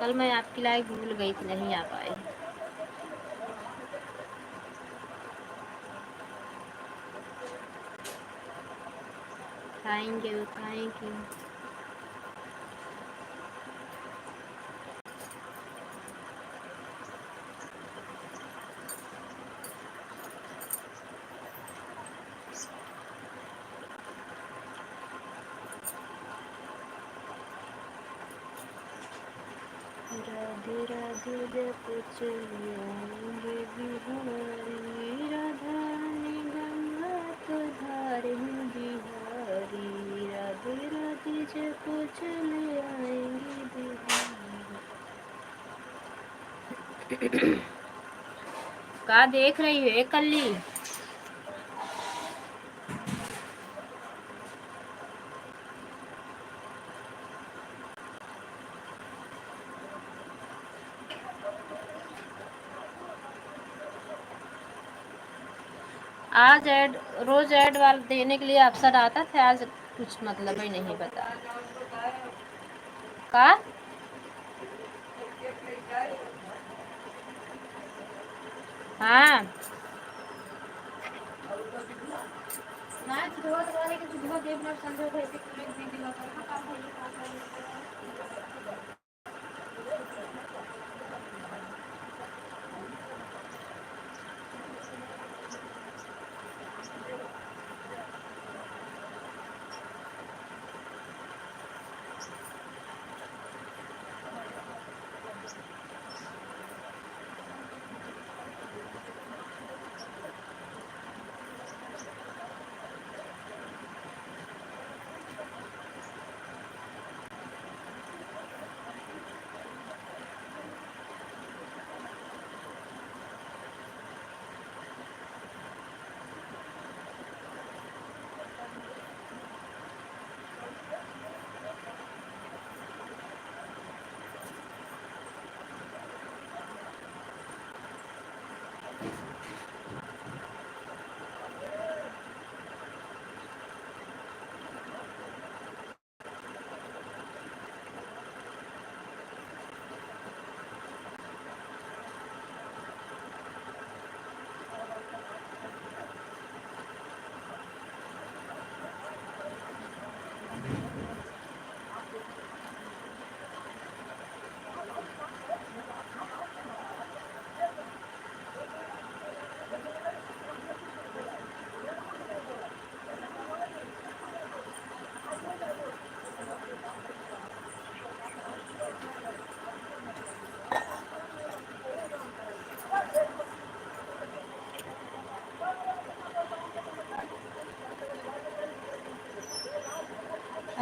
कल मैं आपकी लाइक भूल गई थी, नहीं आ पाई। Thank you thank you. Radhe Radhe जप चले आएंगे बिहारी, राधा ने गंगा तो धारे हैं बिहारी, राधे राधे जप चले आएंगे बिहारी। का देख रही है कल्ली? आज ऐड, रोज ऐड वाल देने के लिए अवसर आता था, आज कुछ मतलब ही नहीं बता का। हाँ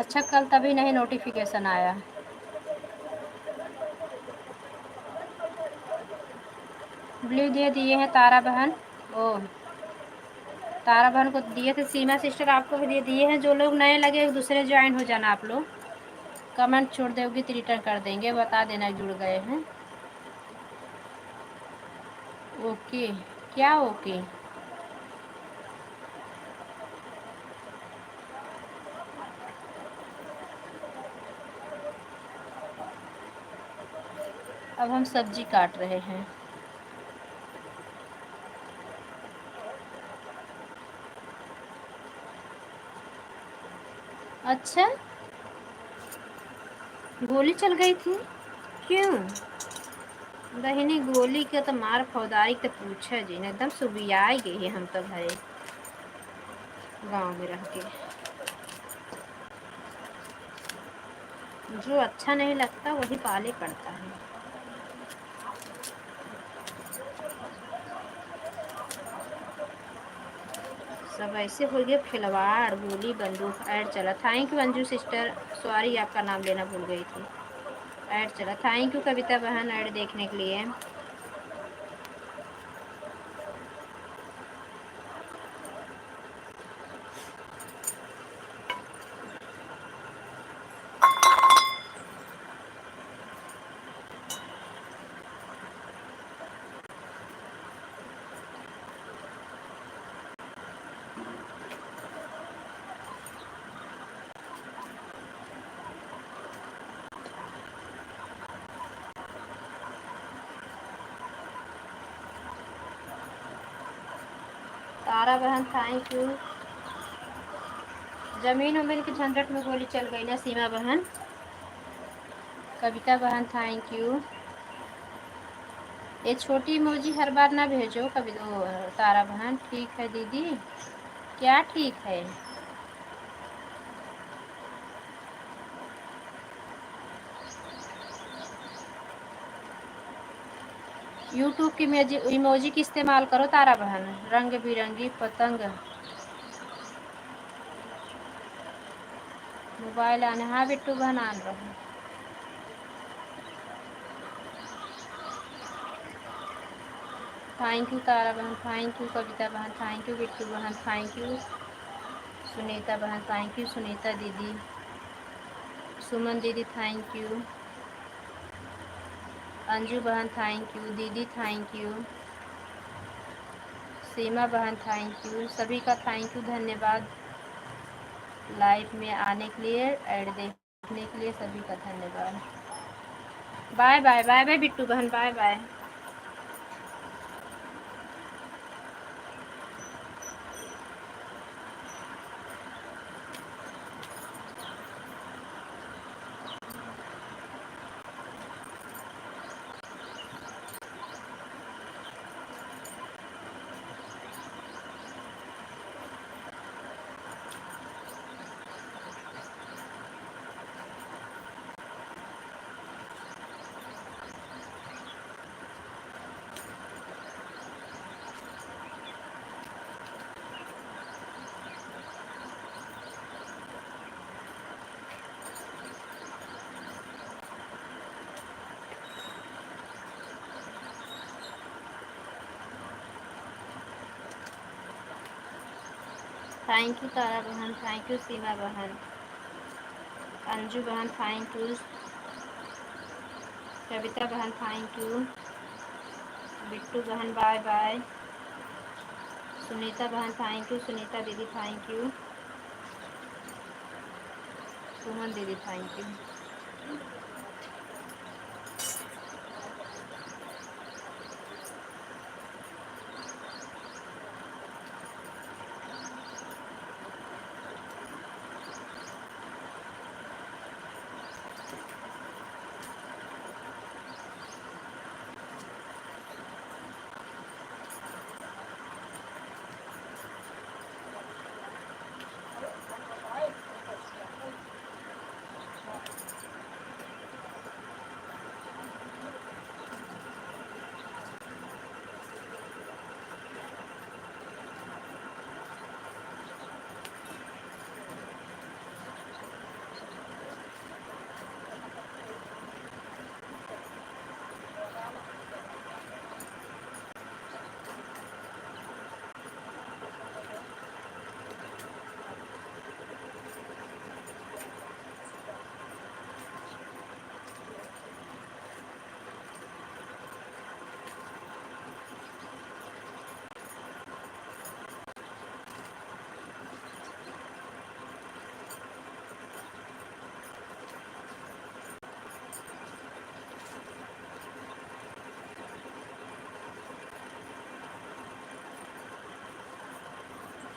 अच्छा, कल तभी नहीं नोटिफिकेशन आया। ब्लू दे दिए हैं तारा बहन। ओ, तारा बहन को दिए थे, सीमा सिस्टर आपको भी दे दिए हैं। जो लोग नए लगे दूसरे ज्वाइन हो जाना आप लोग। कमेंट छोड़ दोगे तो रिटर्न कर देंगे, बता देना जुड़ गए हैं। ओके, क्या ओके? अब हम सब्जी काट रहे हैं। अच्छा, गोली चल गई थी? क्यों? बहिनी गोली के तो मार फौदारी तो पूछे जी ने, एकदम सुबियाई गई है हम तो घरे गांव में रह के। जो अच्छा नहीं लगता वही पाले पड़ता है। सब ऐसे हो गए खिलवाड़, गोली बंदूक। ऐड चला। Thank you Anju sister, sorry आपका नाम लेना भूल गई थी। ऐड चला। थैंक यू कविता बहन ऐड देखने के लिए। तारा बहन थैंक यू। जमीन उमीन की झंझट में गोली चल गई ना सीमा बहन। कविता बहन थैंक यू। ये छोटी इमोजी हर बार ना भेजो कभी। तारा बहन ठीक है दीदी। क्या ठीक है? यूट्यूब की इमोजी की इस्तेमाल करो तारा बहन, रंग बिरंगी पतंग। मोबाइल आने। हाँ बिट्टू बहन आन रहा। थैंक यू तारा बहन, थैंक यू कविता बहन, थैंक यू बिट्टू बहन, थैंक यू सुनीता बहन, थैंक यू सुनीता दीदी, सुमन दीदी थैंक यू, अंजू बहन थैंक यू, दीदी थैंक यू, सीमा बहन थैंक यू। सभी का थैंक यू, धन्यवाद लाइव में आने के लिए, ऐड देखने के लिए सभी का धन्यवाद। Bye bye, bye bye Bittu बहन, bye bye. Thank you Tara बहन, थैंक यू सीमा बहन, अंजू बहन थैंक यू, कविता बहन थैंक यू, बिट्टू बहन बाय बाय, सुनीता बहन थैंक यू, सुनीता दीदी थैंक यू, सुमन दीदी थैंक यू।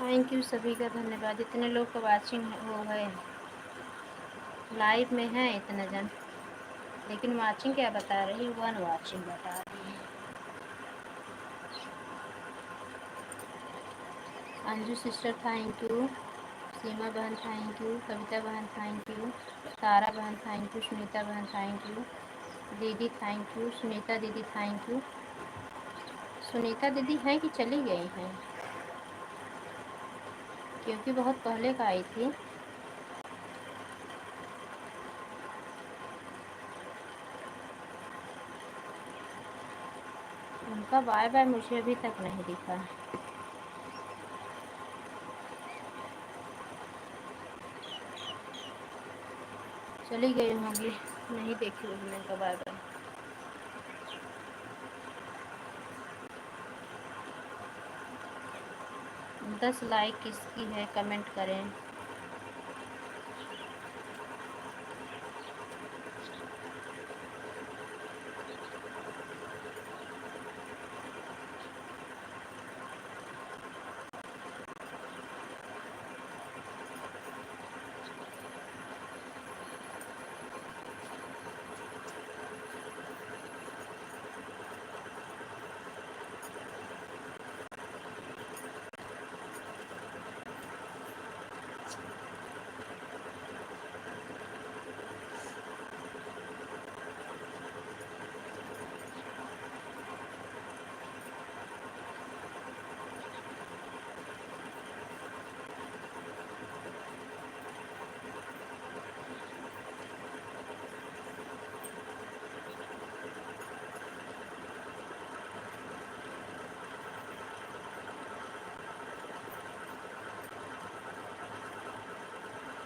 थैंक यू सभी का धन्यवाद। इतने लोग का वाचिंग हो गए, लाइव में है इतने जन, लेकिन वाचिंग क्या बता रही, 1 वाचिंग बता रही है। Anju sister thank you, Seema बहन थैंक यू, कविता बहन थैंक यू, तारा बहन थैंक यू, सुनीता बहन थैंक यू, दीदी थैंक यू, सुनीता दीदी थैंक यू। सुनीता दीदी हैं कि चली गई हैं, क्योंकि बहुत पहले का आई थी। उनका बाय बाय मुझे अभी तक नहीं दिखा। चली गई होंगी, नहीं देखी होगी उनका बाय बाय। दस लाइक किसकी है कमेंट करें।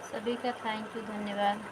सभी का थैंक यू धन्यवाद।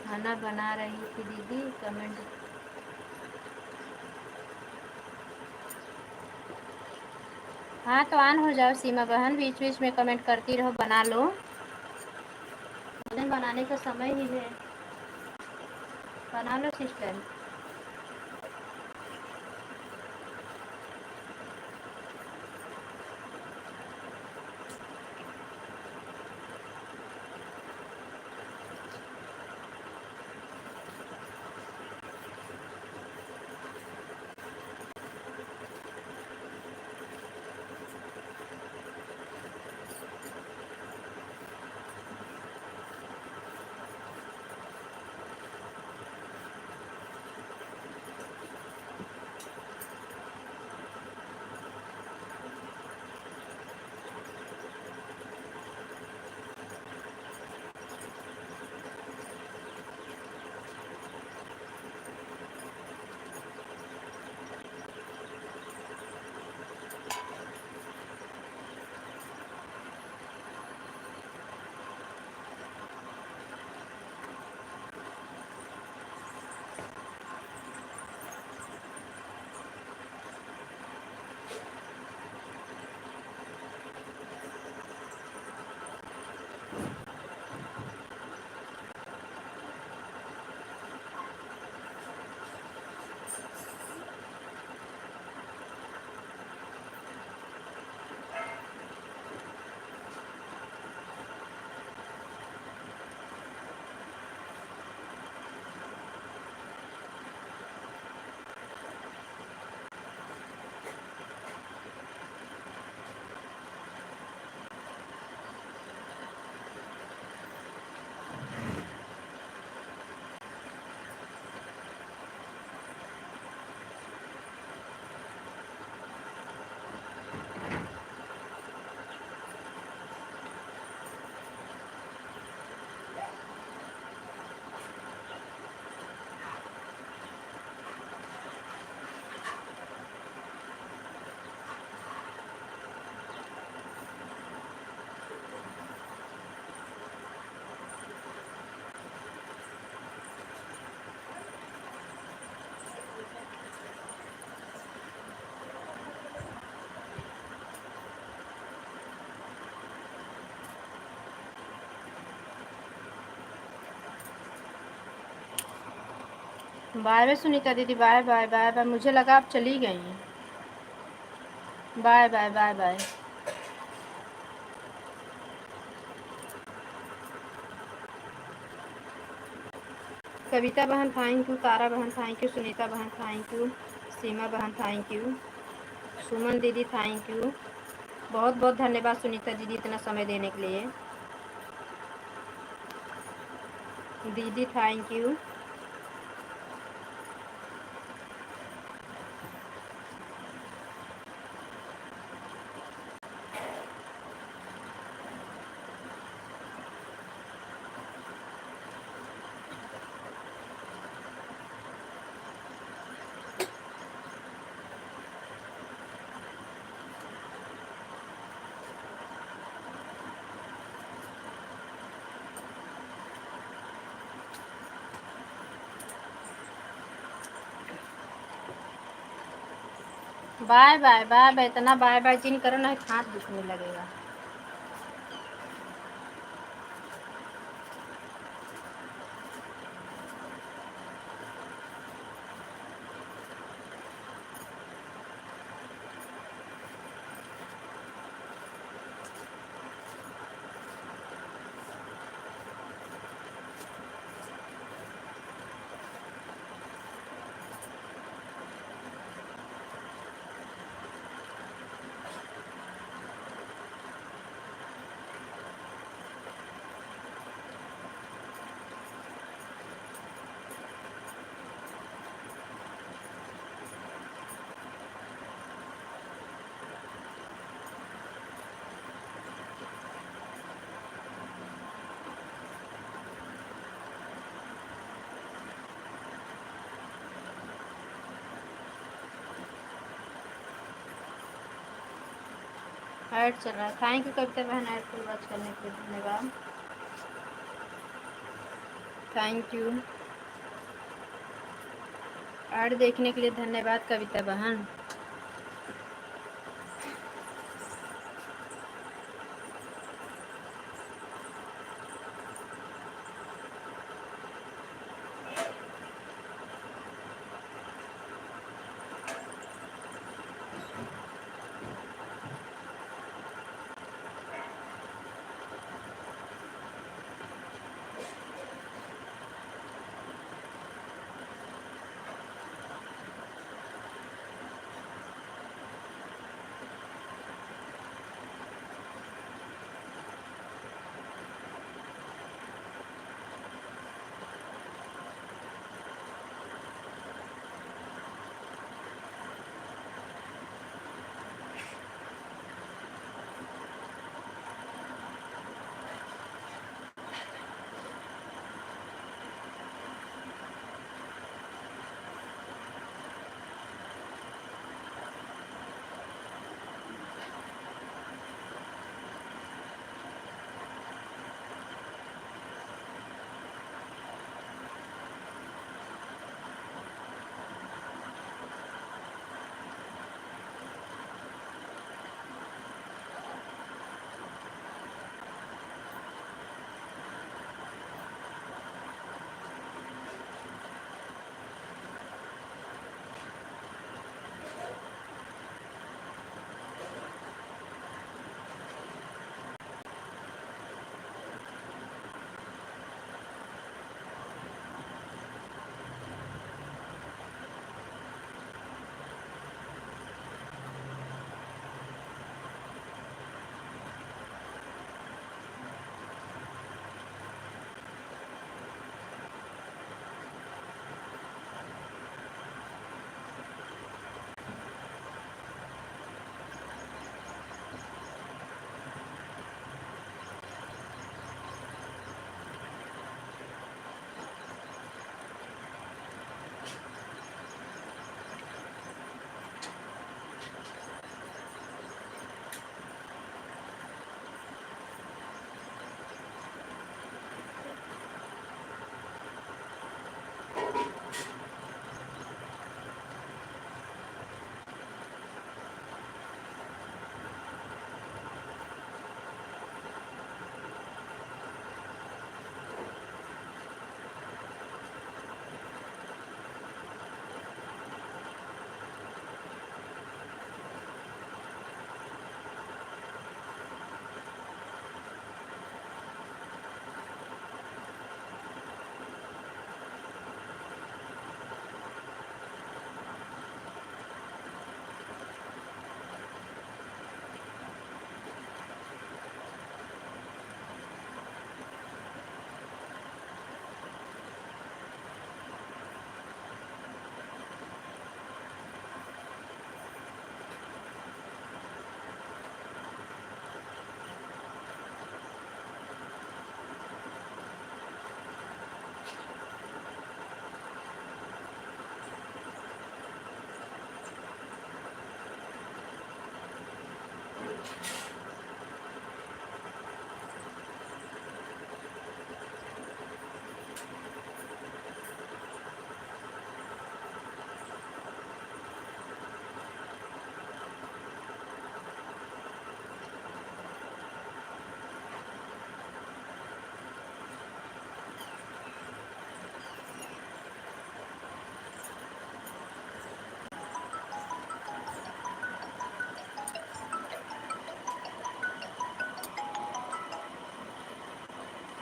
खाना बना रही थी दीदी, कमेंट। हाँ तो ऑन हो जाओ सीमा बहन, बीच बीच में कमेंट करती रहो, बना लो, भोजन बनाने का समय ही है, बना लो सिस्टर। बाय बाय सुनीता दीदी, बाय बाय बाय बाय। मुझे लगा आप चली गई हैं। Bye bye bye bye. Kavita बहन थैंक यू, तारा बहन थैंक यू, सुनीता बहन थैंक यू, सीमा बहन थैंक यू, सुमन दीदी थैंक यू। बहुत बहुत धन्यवाद सुनीता दीदी इतना समय देने के लिए। दीदी thank you. Bye bye bye bye. इतना बाय बाय जिन करो ना हाथ दुखने लगेगा। ऐड चल रहा है। थैंक यू कविता बहन, ऐड को वॉच करने के लिए धन्यवाद। Thank you. ऐड देखने के लिए धन्यवाद कविता बहन।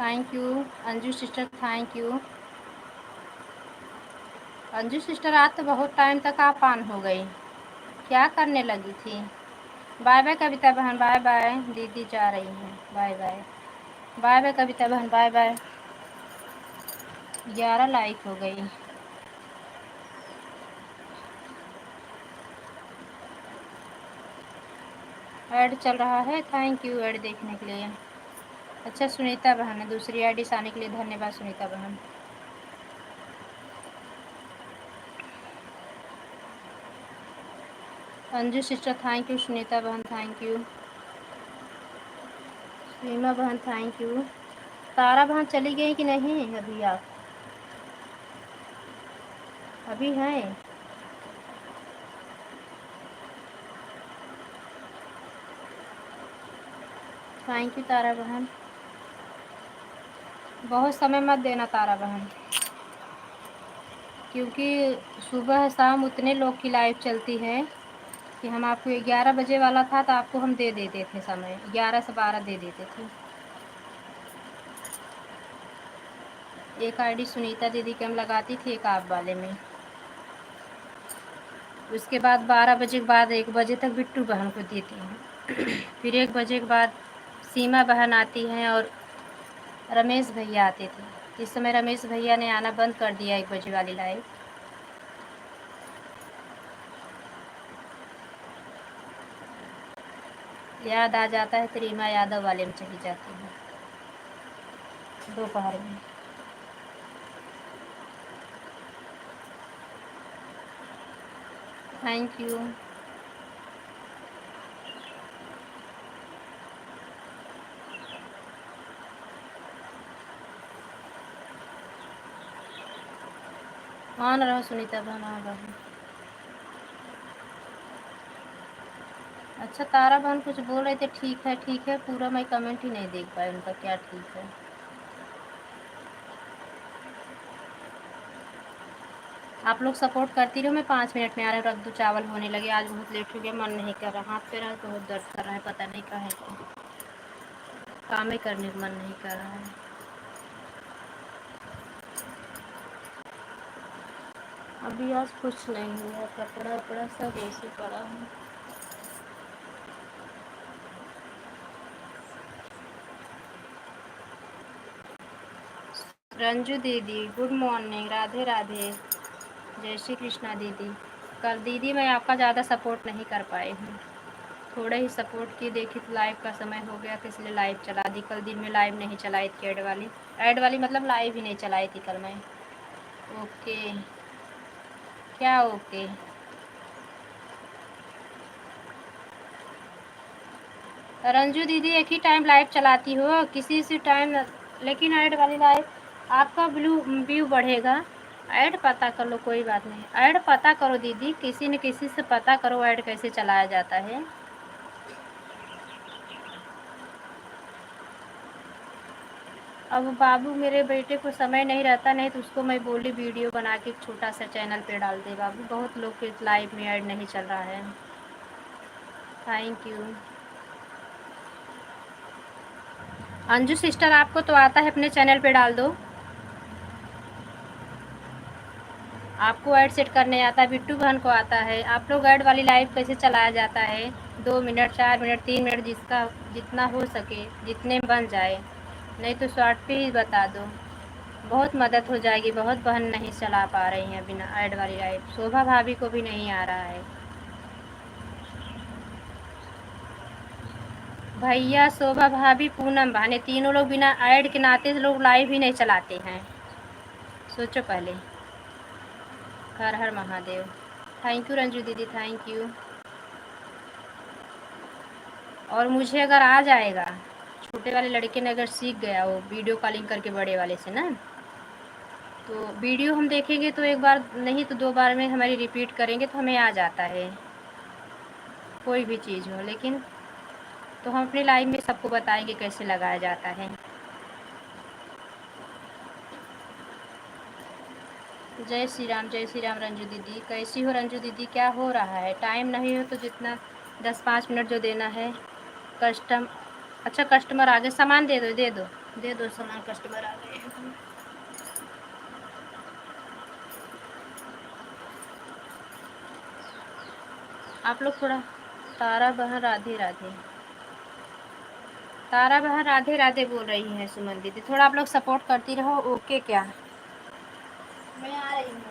Thank you Anju sister, thank you. Anju sister आज तो बहुत टाइम तक आप ऑन हो गई, क्या करने लगी थी? बाय बाय कविता बहन, बाय बाय। दीदी जा रही हैं, bye bye. Bye bye Kavita बहन, बाय बाय। 11 लाइक हो गई। ऐड चल रहा है, थैंक यू ऐड देखने के लिए। अच्छा सुनीता बहन है, दूसरी आईडी से आने के लिए धन्यवाद सुनीता बहन। Anju sister thank you, Sunita बहन थैंक यू, सीमा बहन थैंक यू। तारा बहन चली गई कि नहीं अभी? आप अभी हैं? थैंक यू तारा बहन। बहुत समय मत देना तारा बहन, क्योंकि सुबह शाम उतने लोग की लाइव चलती है कि हम आपको 11 बजे वाला था तो आपको हम दे देते थे समय, 11 से 12 दे देते थे। एक आईडी सुनीता दीदी के हम लगाती थी, एक आप वाले में। उसके बाद 12 बजे के बाद 1 बजे तक बिट्टू बहन को देती हैं। फिर 1 बजे के बाद सीमा बहन आती हैं और रमेश भैया आते थे। इस समय रमेश भैया ने आना बंद कर दिया 1 बजे वाली लाइव। याद आ जाता है तो रीमा यादव वाले में चली जाती है दोपहर में। Thank you. ऑन रहो सुनीता बहन, ऑन रहो। अच्छा तारा बहन कुछ बोल रहे थे, ठीक है, पूरा मैं कमेंट ही नहीं देख पाई उनका, क्या ठीक है। आप लोग सपोर्ट करती रहो, मैं 5 मिनट में आ रहा हूँ। रख दो, चावल होने लगे, आज बहुत लेट हो गया, मन नहीं कर रहा, हाथ पैर बहुत दर्द कर रहा है, पता नहीं क्या है, काम ही करने का मन नहीं कर रहा है। अभी आज कुछ नहीं हुआ, कपड़ा वपड़ा सब ऐसे पड़ा है। रंजू दीदी गुड मॉर्निंग, राधे राधे, जय श्री कृष्णा दीदी। कल दीदी मैं आपका ज़्यादा सपोर्ट नहीं कर पाई हूँ, थोड़े ही सपोर्ट की, देखी तो लाइव का समय हो गया तो इसलिए लाइव चला दी। कल दिन में लाइव नहीं चलाई थी, ऐड वाली मतलब लाइव ही नहीं चलाई थी कल मैं। ओके, क्या ओके? रंजू दीदी एक ही टाइम लाइव चलाती हो, किसी से टाइम, लेकिन ऐड वाली लाइव आपका व्यू बढ़ेगा। ऐड पता कर लो, कोई बात नहीं, ऐड पता करो दीदी, किसी न किसी से पता करो ऐड कैसे चलाया जाता है। अब बाबू मेरे बेटे को समय नहीं रहता, नहीं तो उसको मैं बोली वीडियो बना के छोटा सा चैनल पे डाल दे। बाबू बहुत लोग के लाइव में ऐड नहीं चल रहा है। थैंक यू अंजू सिस्टर, आपको तो आता है, अपने चैनल पे डाल दो। आपको ऐड सेट करने आता है, बिट्टू बहन को आता है। आप लोग ऐड वाली लाइव कैसे चलाया जाता है, 2 मिनट 4 मिनट 3 मिनट, जिसका जितना हो सके, जितने बन जाए, नहीं तो शॉर्ट पे ही बता दो, बहुत मदद हो जाएगी। बहुत बहन नहीं चला पा रही हैं बिना ऐड वाली लाइव, शोभा भाभी को भी नहीं आ रहा है। भैया, शोभा भाभी, पूनम बहने, तीनों लोग बिना ऐड के नाते लोग लाइव ही नहीं चलाते हैं, सोचो पहले। हर हर महादेव। थैंक यू रंजू दीदी, थैंक यू। और मुझे अगर आ जाएगा, छोटे वाले लड़के ने अगर सीख गया वो वीडियो कॉलिंग करके बड़े वाले से ना, तो वीडियो हम देखेंगे तो एक बार नहीं तो 2 बार में हमारी रिपीट करेंगे तो हमें आ जाता है, कोई भी चीज़ हो। लेकिन तो हम अपनी लाइव में सबको बताएंगे कैसे लगाया जाता है। जय श्री राम रंजू दीदी, कैसी हो रंजू दीदी? क्या हो रहा है? टाइम नहीं हो तो जितना 10-5 मिनट जो देना है। कस्टम अच्छा कस्टमर आगे, सामान दे दो, दे दो। दे दो सामान, कस्टमर आ गए हैं। आप लोग थोड़ा, तारा बहन राधे राधे, तारा बहन राधे राधे बोल रही है सुमन दीदी, थोड़ा आप लोग सपोर्ट करती रहो। ओके क्या? मैं आ रही हूँ।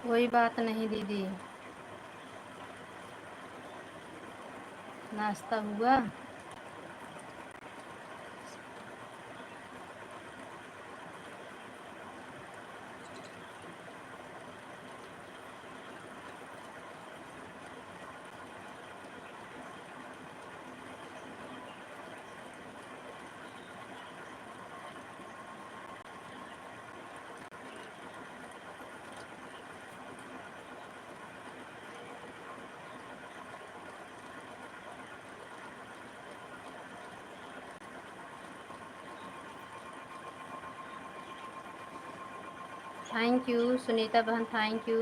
कोई बात नहीं दीदी। नाश्ता हुआ? थैंक यू सुनीता बहन, थैंक यू।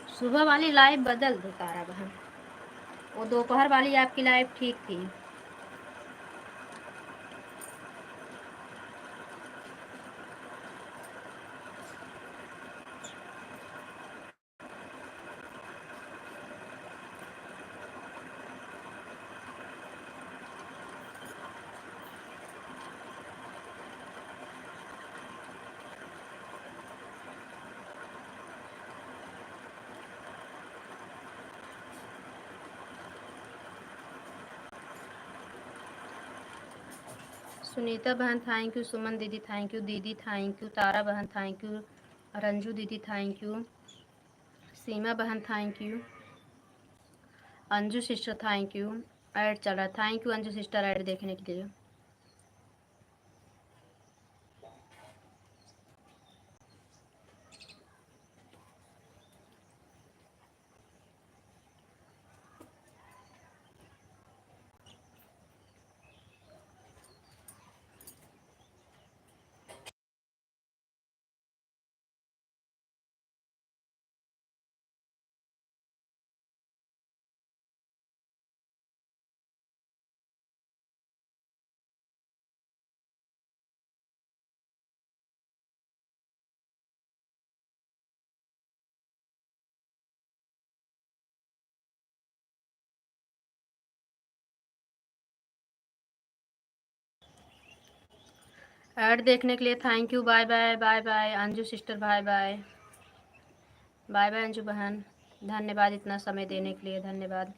सुबह वाली लाइव बदल दो तारा बहन, वो दोपहर वाली आपकी लाइव ठीक थी। सुनीता बहन थैंक यू, सुमन दीदी थैंक यू, दीदी थैंक यू, तारा बहन थैंक यू, रंजू दीदी थैंक यू, सीमा बहन thank you, Anju sister thank you. Ad चल रहा है, thank you Anju sister ad देखने के लिए। ऐड देखने के लिए thank you. Bye bye, bye bye Anju sister, bye bye, bye bye Anju बहन, धन्यवाद इतना समय देने के लिए, धन्यवाद।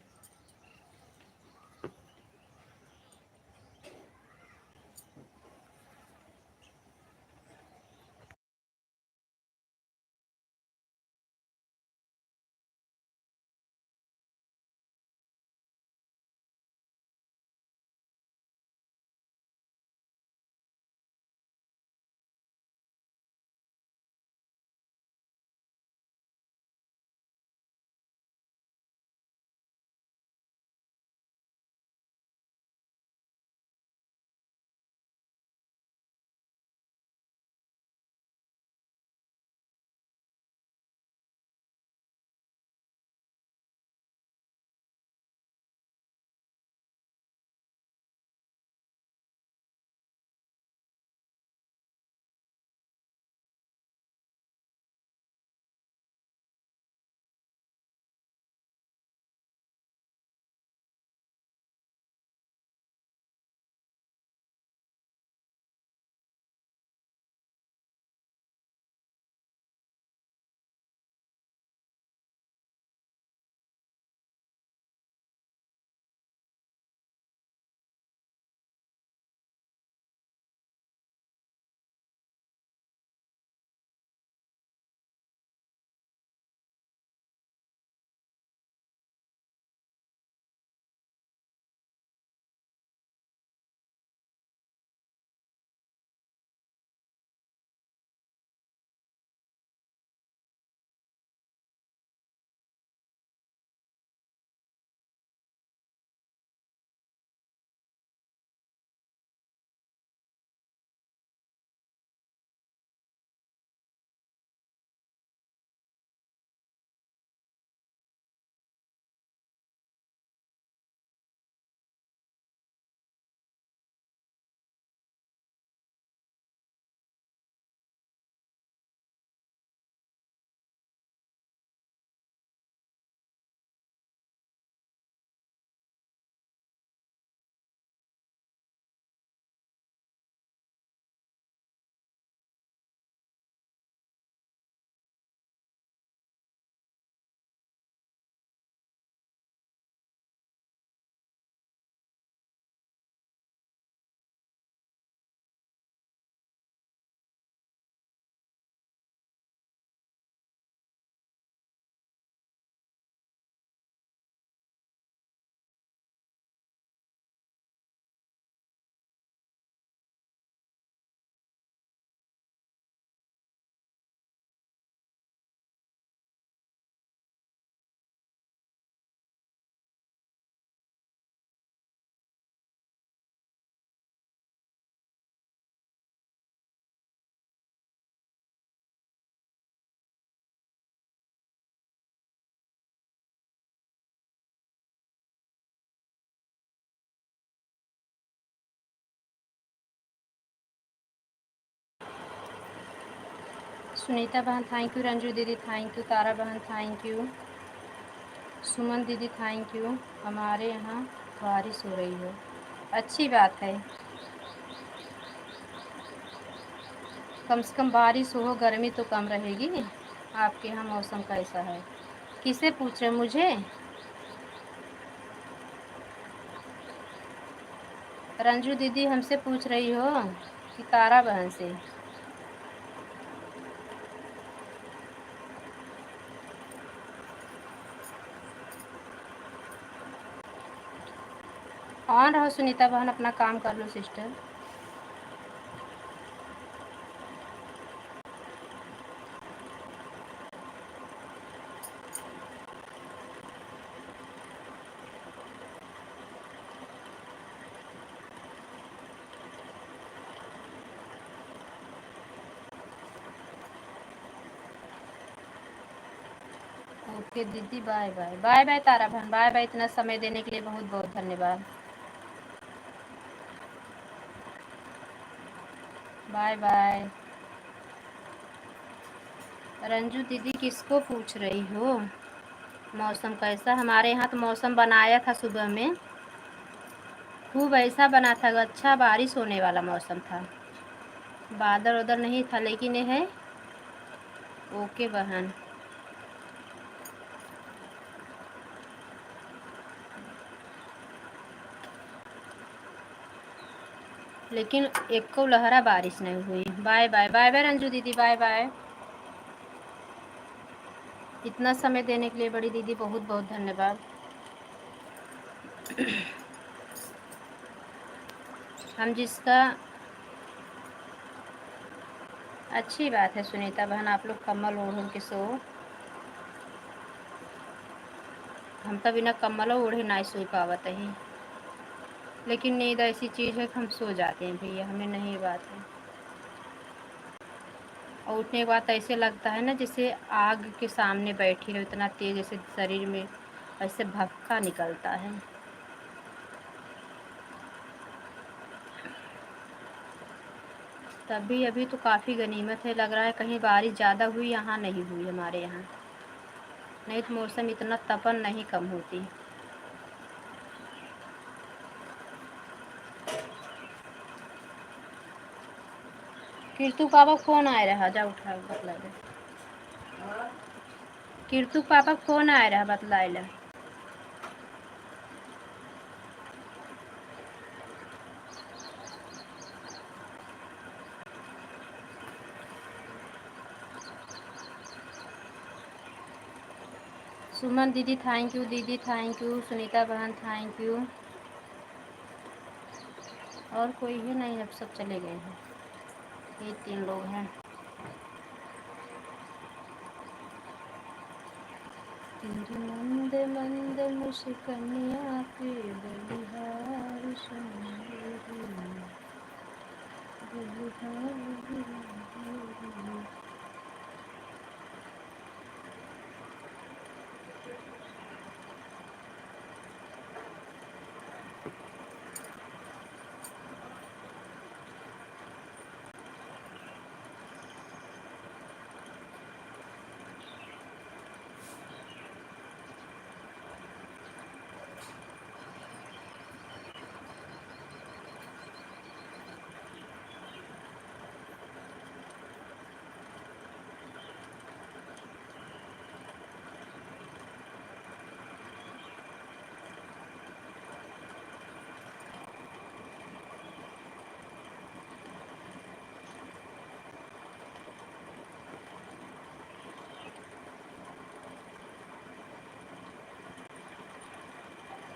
सुनीता बहन थैंक यू, रंजू दीदी थैंक यू, तारा बहन थैंक यू, सुमन दीदी थैंक यू। हमारे यहाँ बारिश हो रही है, अच्छी बात है। कम से कम बारिश हो, गर्मी तो कम रहेगी। आपके यहाँ मौसम कैसा है? किसे पूछ रहे, मुझे? रंजू दीदी हमसे पूछ रही हो कि तारा बहन से? ऑन रहो सुनीता बहन, अपना काम कर लो सिस्टर। ओके दीदी, बाय बाय। बाय बाय तारा बहन, बाय बाय। इतना समय देने के लिए बहुत बहुत धन्यवाद। Bye bye. रंजू दीदी किसको पूछ रही हो? मौसम कैसा? हमारे यहाँ तो मौसम बनाया था, सुबह में खूब ऐसा बना था, अच्छा बारिश होने वाला मौसम था। बादल उधर नहीं था, लेकिन ये है। ओके बहन। लेकिन एक को लहरा बारिश नहीं हुई। Bye bye. Bye bye Ranju दीदी, बाय बाय। इतना समय देने के लिए बड़ी दीदी बहुत बहुत धन्यवाद। हम जिसका अच्छी बात है सुनीता बहन, आप लोग कम्बल ओढ़ के सो। हम तो बिना कम्बल ओढ़े ना सो पावत है। लेकिन नींद ऐसी चीज़ है कि हम सो जाते हैं भैया, हमें नहीं बात है। और उठने के बाद ऐसे लगता है ना जैसे आग के सामने बैठी रहो, इतना तेज जैसे शरीर में ऐसे भक्का निकलता है। तभी अभी तो काफ़ी गनीमत है, लग रहा है कहीं बारिश ज़्यादा हुई, यहाँ नहीं हुई हमारे यहाँ। नहीं तो मौसम इतना तपन नहीं कम होती। कीर्तु पापा फोन आए रहा, जा उठा बतला दे। कीर्तु पापा फोन आए रहा, बतलाए ला। सुमन दीदी थैंक यू, दीदी थैंक यू, सुनीता बहन थैंक यू। और कोई है नहीं, अब सब चले गए हैं, ये 3 लोग हैं। तेरी मंद मंद मुस्कनिया पे बलिहार सुंदरी, बलिहार।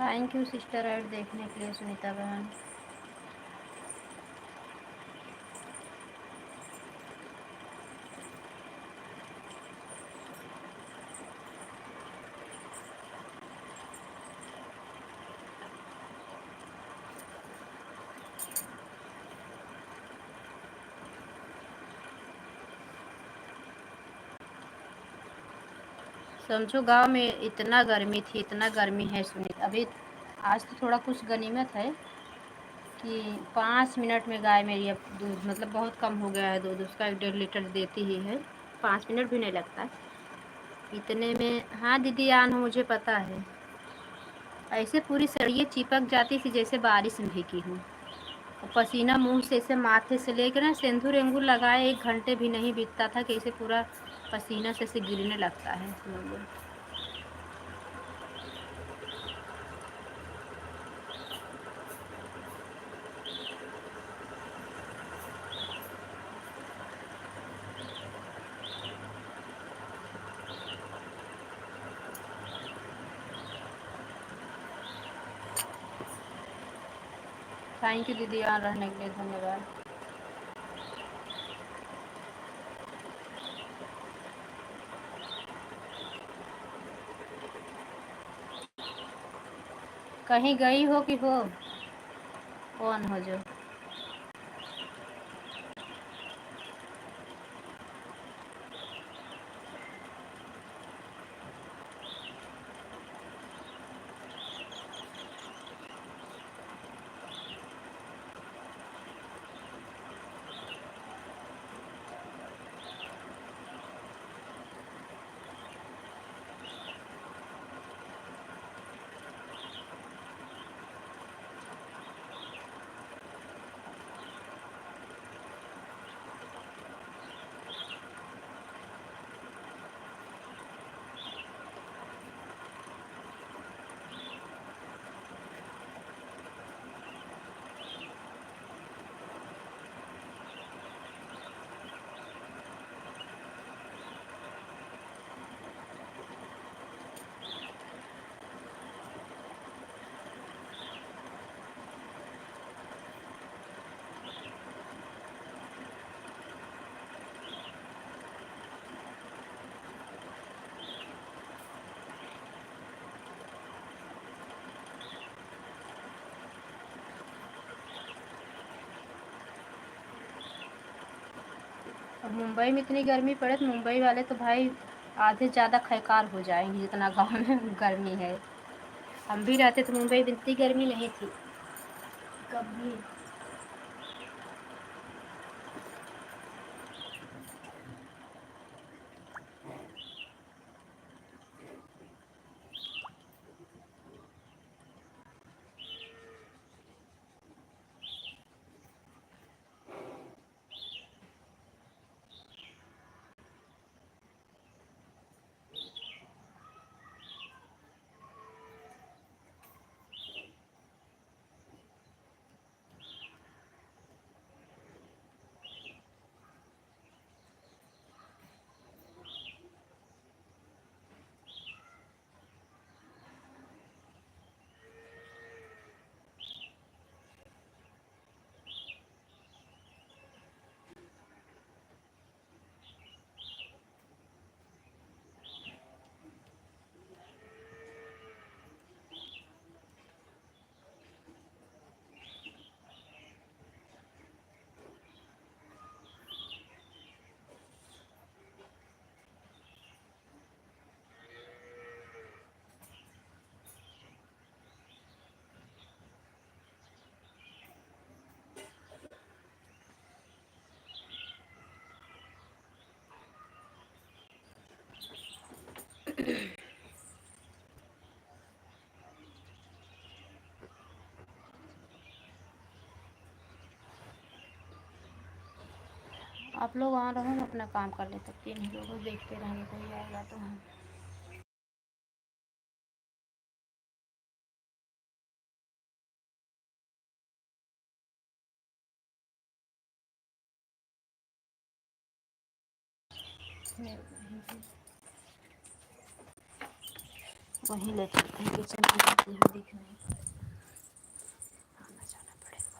थैंक यू सिस्टर ऐड देखने के लिए सुनीता बहन। समझो गांव में इतना गर्मी थी, इतना गर्मी है सुनीता। अभी आज तो थोड़ा कुछ गनीमत है कि 5 मिनट में गाय मेरी अब दूध, मतलब बहुत कम हो गया है दूध उसका, 1.5 लीटर देती ही है। 5 मिनट भी नहीं लगता इतने में। हाँ दीदी आन हो, मुझे पता है। ऐसे पूरी सड़िए चिपक जाती थी जैसे बारिश में भीगी हूँ। और पसीना मुंह से ऐसे माथे से लेकर ना सिंदूर वेंदूर लगाए 1 घंटे भी नहीं बीतता था कि ऐसे पूरा पसीना से गिरने लगता है लोगों। थैंक यू दीदी, यहाँ रहने के लिए धन्यवाद। कहीं गई हो कि हो? कौन हो जो? और मुंबई में इतनी गर्मी पड़े तो मुंबई वाले तो भाई आधे ज़्यादा खैकार हो जाएंगे जितना गांव में गर्मी है। हम भी रहते तो मुंबई में इतनी गर्मी नहीं थी कभी। आप लोग वहाँ रहो, मैं अपना काम कर लेते, 3 ही लोग देखते रहेंगे, कोई आएगा तो हम। वहीं ले चलते हैं किचन में, यहाँ दिख नहीं आना जाना पड़ेगा।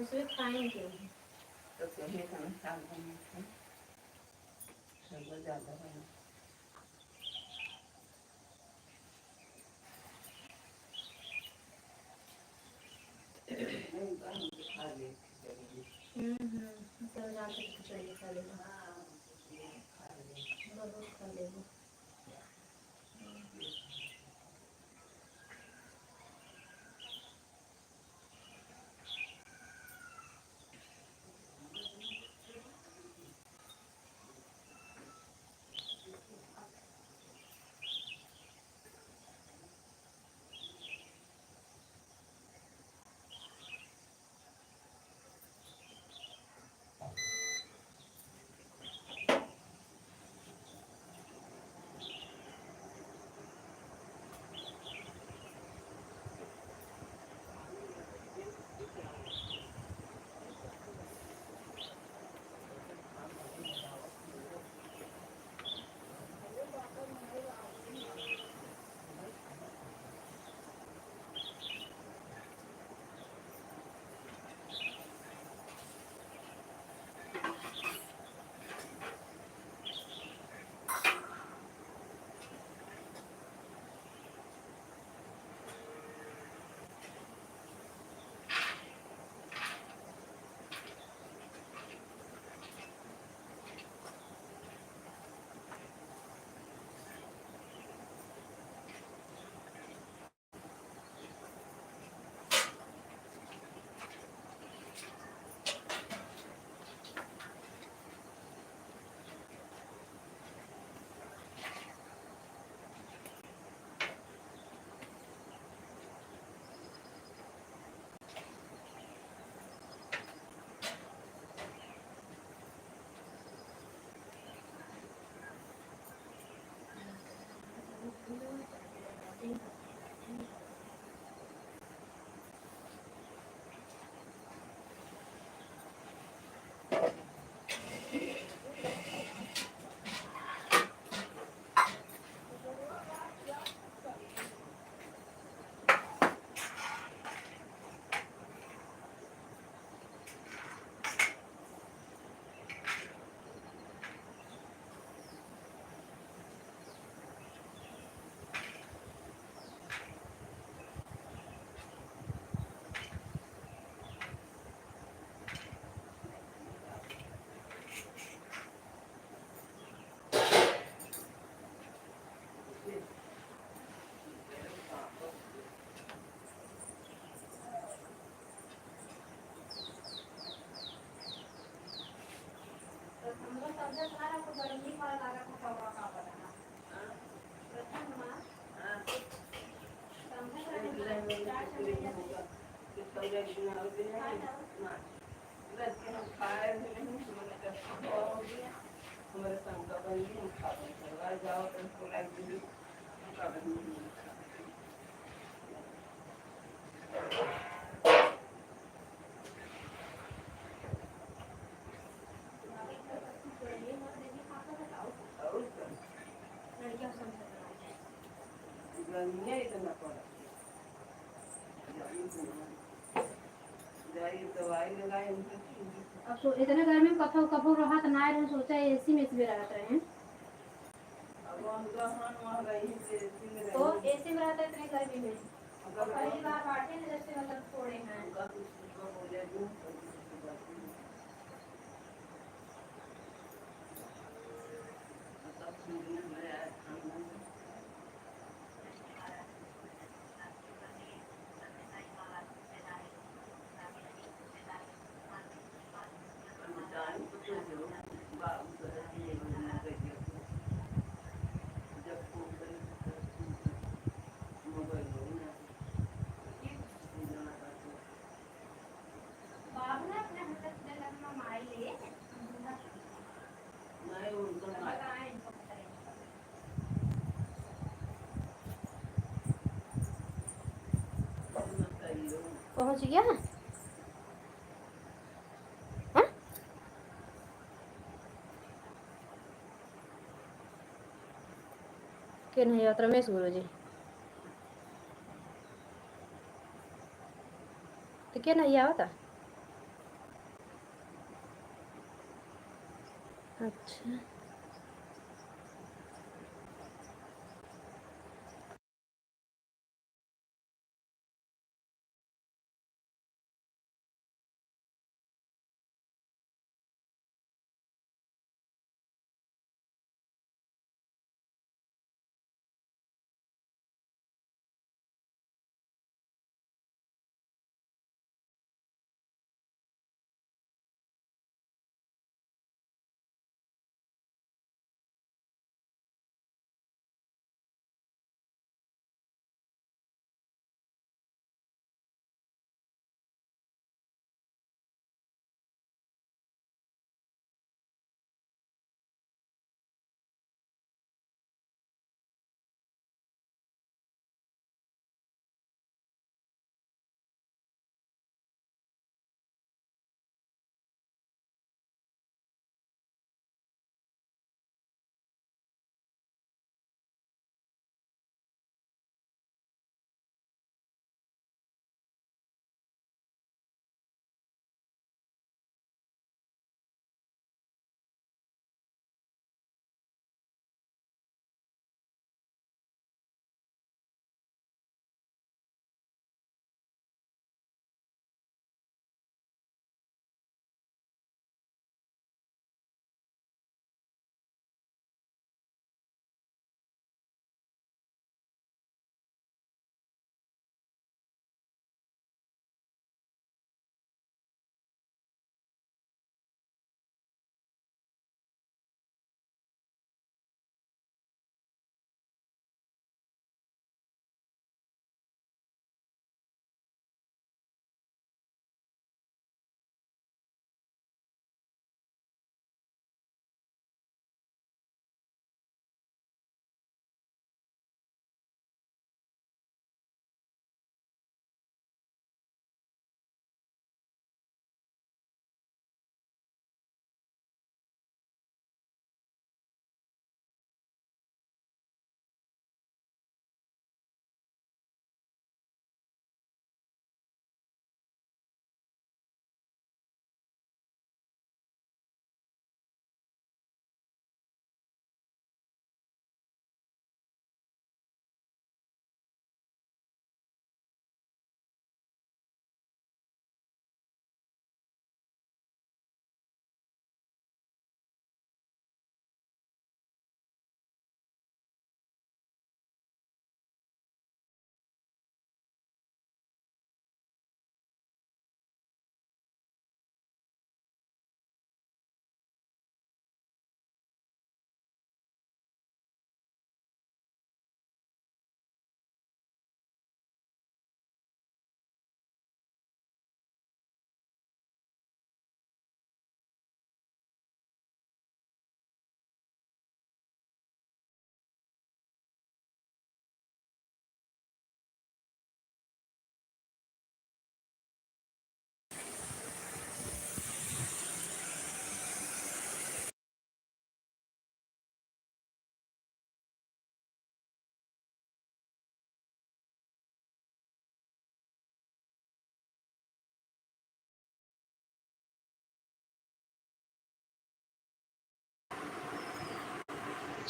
उसमें खाएंगे तो कहीं खाना खा लेंगे सब ज़्यादा बना नहीं तो हम खा लेते तो जाके खिचड़ी खा लेगा बहुत खा लेगा हमारे संग का बन गया हम खा लेंगे जाओ तो लाइक दीजिए खा लेंगे गर्मी इतना पड़ा दवाई लगाए अब तो इतने गर्मी में कफो कफो रहा तो ना रहे सोचा एसी में भी रहत रहे हैं अब हम गहन वहाँ रही थे तो एसी में रहता इतने गर्मी में पहली बार बाटे ने जैसे मतलब थोड़े हैं पहुंच गया हाँ? के नहीं यात्रा में गुरु जी तो क्या नहीं आवता अच्छा।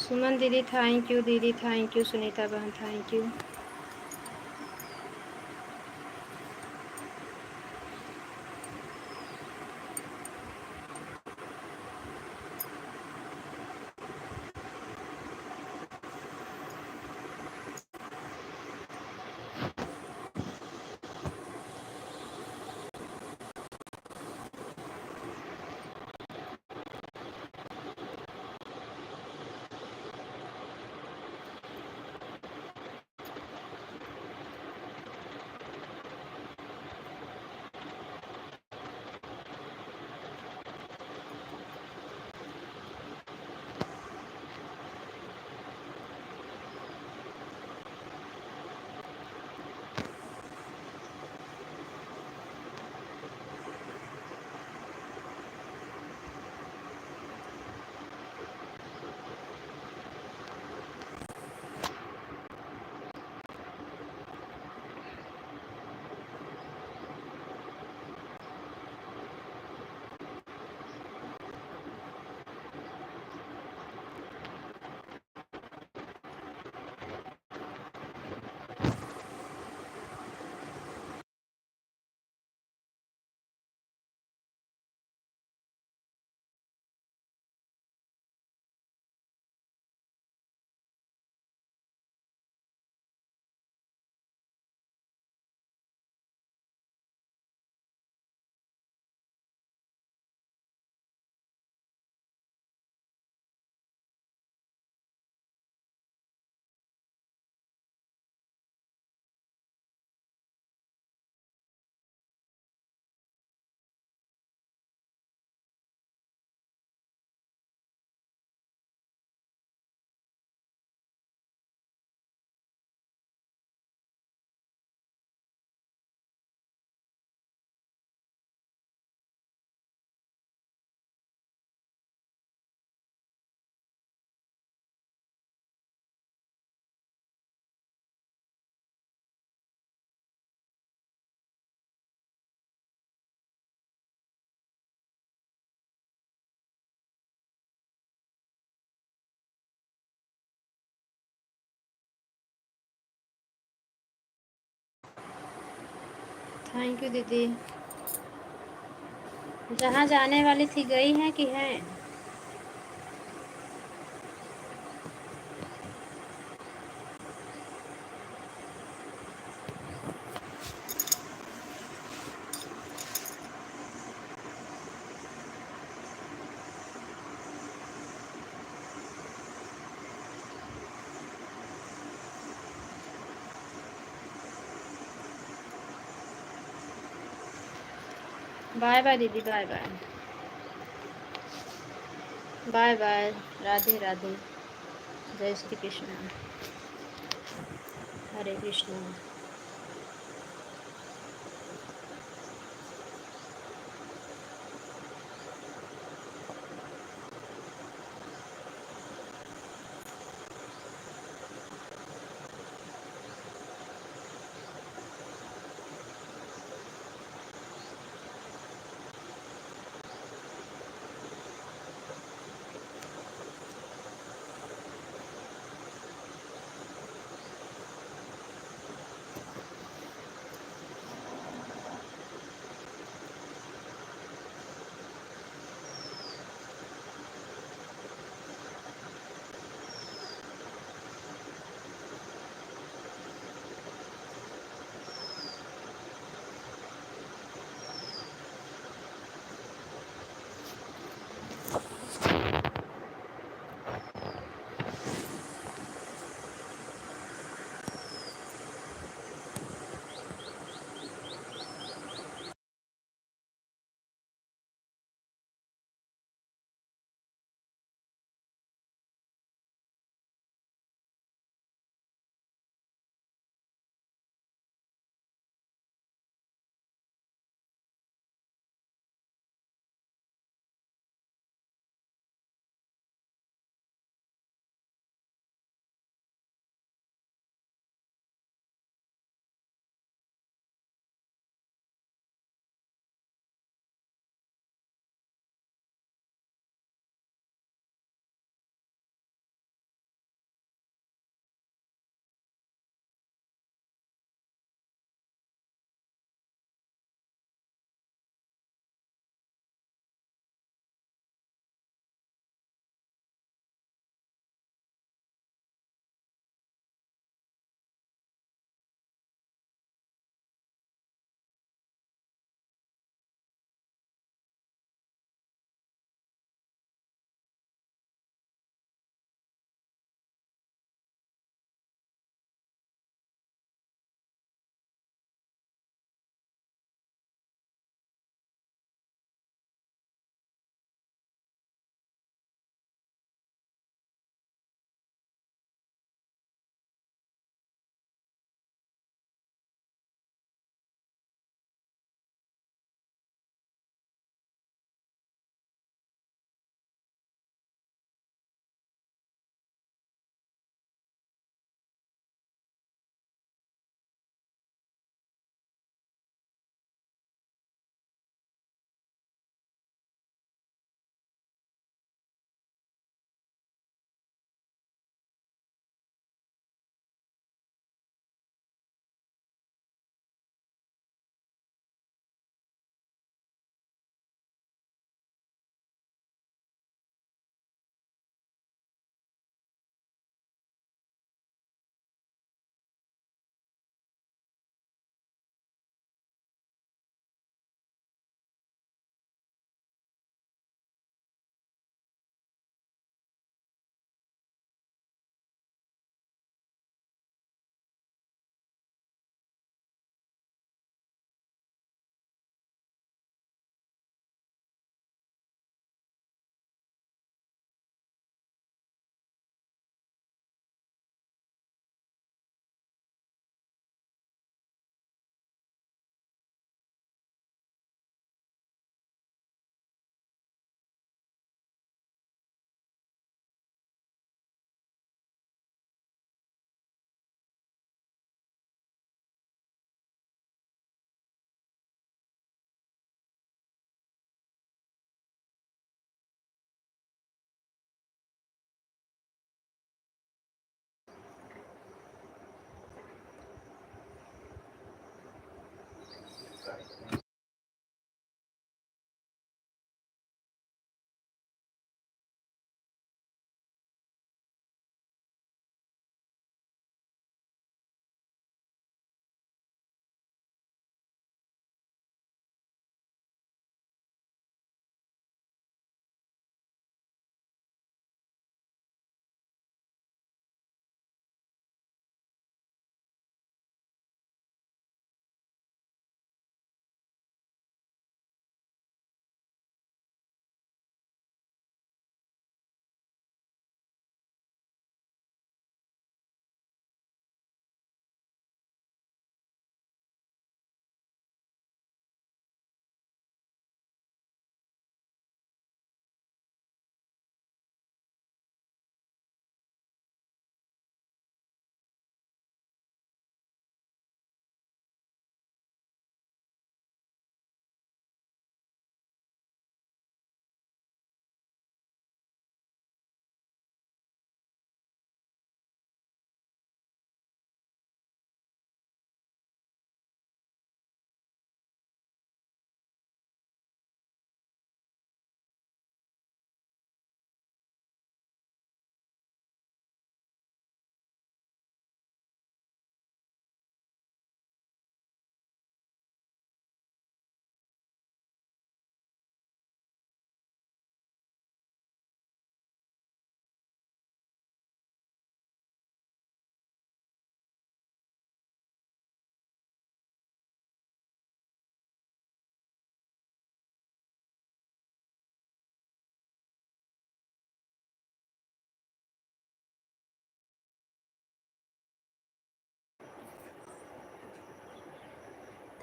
सुमन दीदी थैंक यू, दीदी थैंक यू, सुनीता बहन थैंक यू। थैंक यू दीदी। जहाँ जाने वाली थी गई हैं कि हैं? बाय बाय दीदी, bye bye. Bye bye. Radhe Radhe. जय श्री कृष्ण। हरे कृष्ण।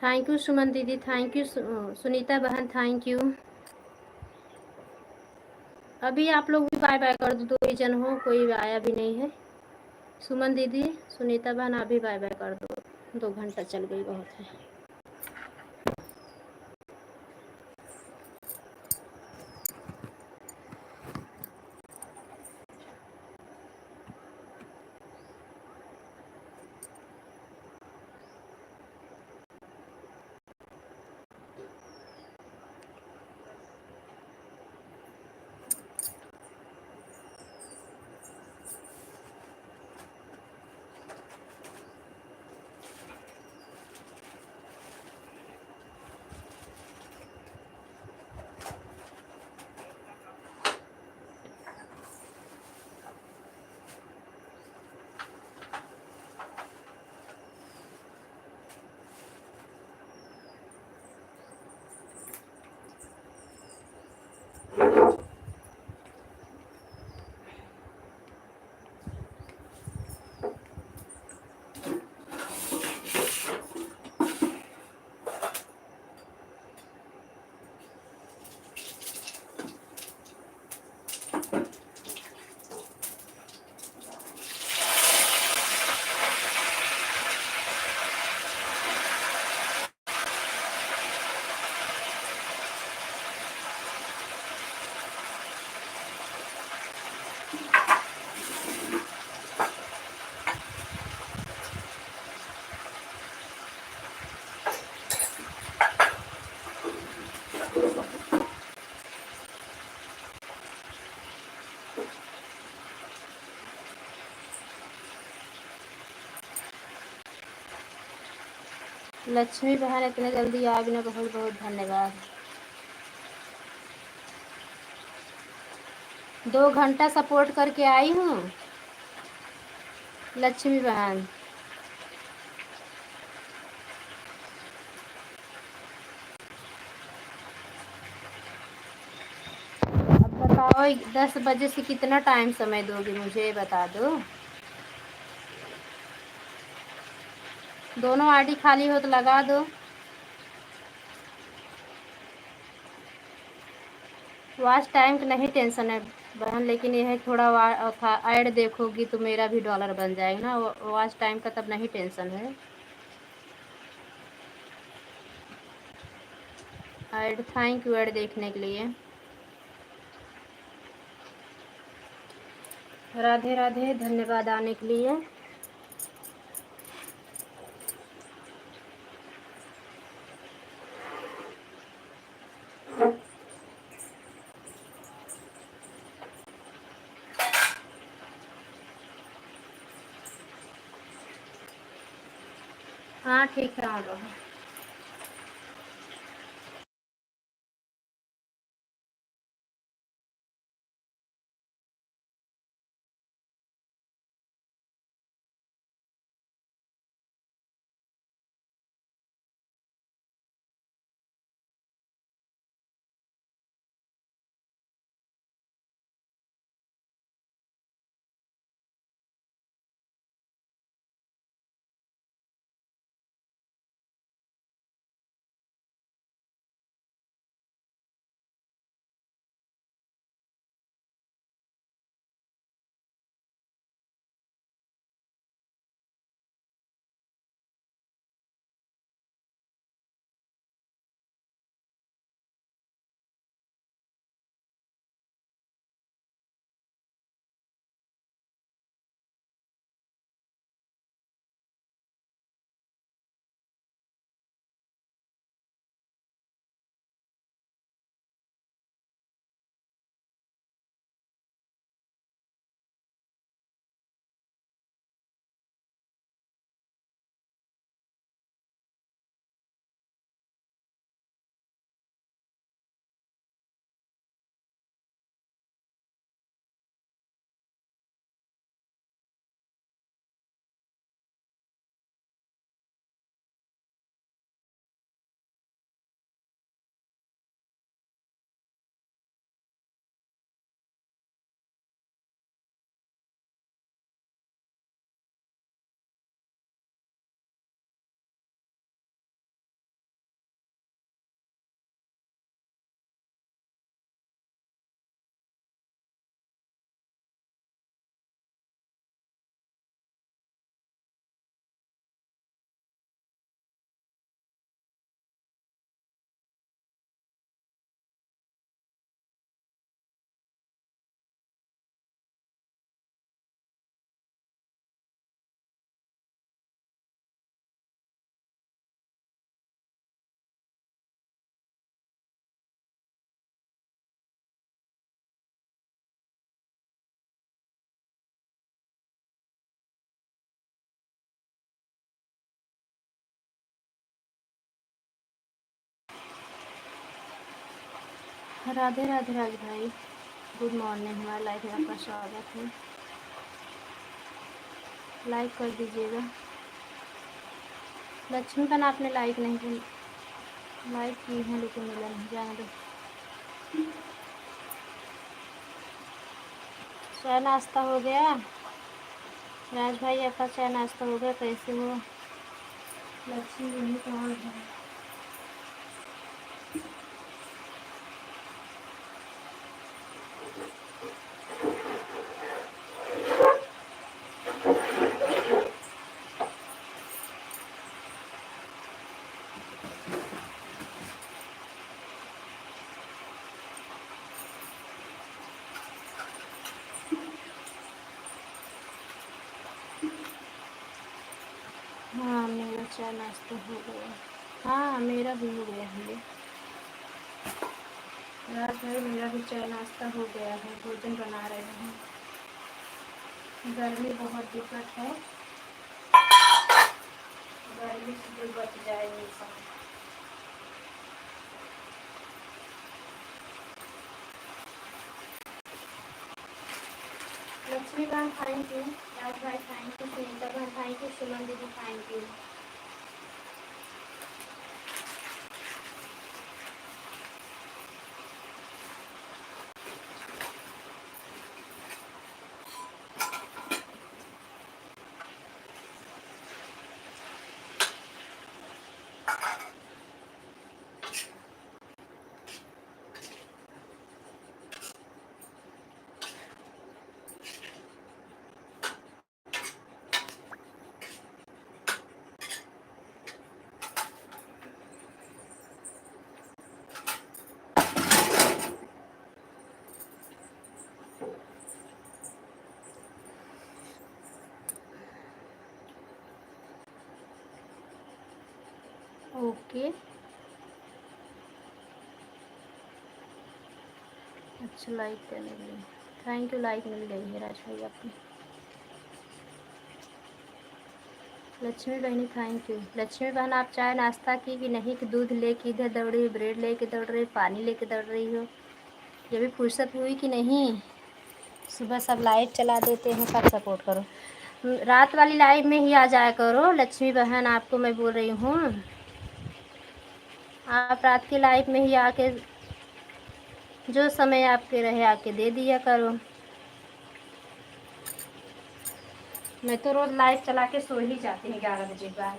थैंक यू सुमन दीदी, थैंक यू सुनीता बहन, थैंक यू। अभी आप लोग भी बाय बाय कर दो, 2 ही जन हो, कोई आया भी नहीं है। सुमन दीदी, सुनीता बहन, आप भी बाय बाय कर दो, 2 घंटा चल गई, बहुत है। लक्ष्मी बहन इतने जल्दी आ भी ना, बहुत बहुत धन्यवाद। 2 घंटा सपोर्ट करके आई हूँ लक्ष्मी बहन। अब बताओ 10 बजे से कितना टाइम समय दोगे मुझे, ये बता दो। दोनों आईडी खाली हो तो लगा दो। वॉच टाइम का नहीं टेंशन है बहन, लेकिन यह है थोड़ा ऐड देखोगी तो मेरा भी डॉलर बन जाएगा ना, वॉच टाइम का तब नहीं टेंशन है। ऐड, थैंक यू ऐड देखने के लिए। राधे राधे, धन्यवाद आने के लिए। हाँ ठीक है, आ जाओ। राधे राधे राज भाई, गुड मॉर्निंग। हमारे लाइफ में आपका स्वागत है। लाइक कर दीजिएगा। लक्ष्मीपन आपने लाइक नहीं की, लाइक की है लेकिन मिला नहीं, जाने दो। चाय नाश्ता हो गया? राज भाई आपका चाय नाश्ता हो गया? कैसे हो? लक्ष्मी नहीं कहाँ है? हाँ मेरा चाय नाश्ता हो गया। हाँ मेरा भी हो गया है। रात भाई मेरा भी चाय नाश्ता हो गया है, भोजन बना रहे हैं। गर्मी बहुत दिक्कत है, गर्मी से कोई बच जाए इंसान। लक्ष्मी बहन थैंक यू, राज भाई थैंक यू, सुनीता बहन थैंक यू, सुमन दीदी थैंक यू। ओके, अच्छा लाइक करने के लिए थैंक यू। लाइक मिल गई है राज भाई आपकी। लक्ष्मी बहनी थैंक यू। लक्ष्मी बहन आप चाय नाश्ता की कि नहीं, कि दूध लेके इधर दौड़ रही, ब्रेड लेके दौड़ रही, पानी लेके दौड़ रही हो? ये भी फुर्सत हुई कि नहीं? सुबह सब लाइट चला देते हैं, सब सपोर्ट करो। रात वाली लाइव में ही आ जाया करो लक्ष्मी बहन, आपको मैं बोल रही हूँ। आप रात की लाइव में ही आके जो समय आपके रहे आके दे दिया करो। मैं तो रोज़ लाइव चला के सो ही जाती हूँ 11 बजे बाद।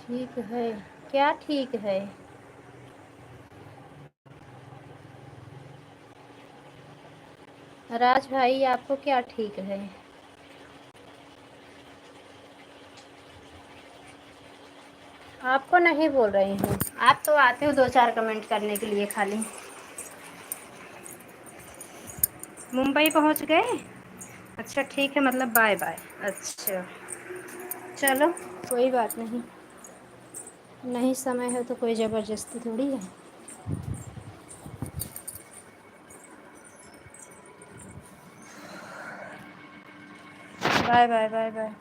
ठीक है, क्या ठीक है? राज भाई आपको क्या ठीक है? आपको नहीं बोल रही हूँ, आप तो आते हो 2-4 कमेंट करने के लिए खाली। मुंबई पहुँच गए? अच्छा ठीक है, मतलब बाय बाय। अच्छा चलो कोई बात नहीं, नहीं समय है तो कोई ज़बरदस्ती थोड़ी है। Bye bye bye bye.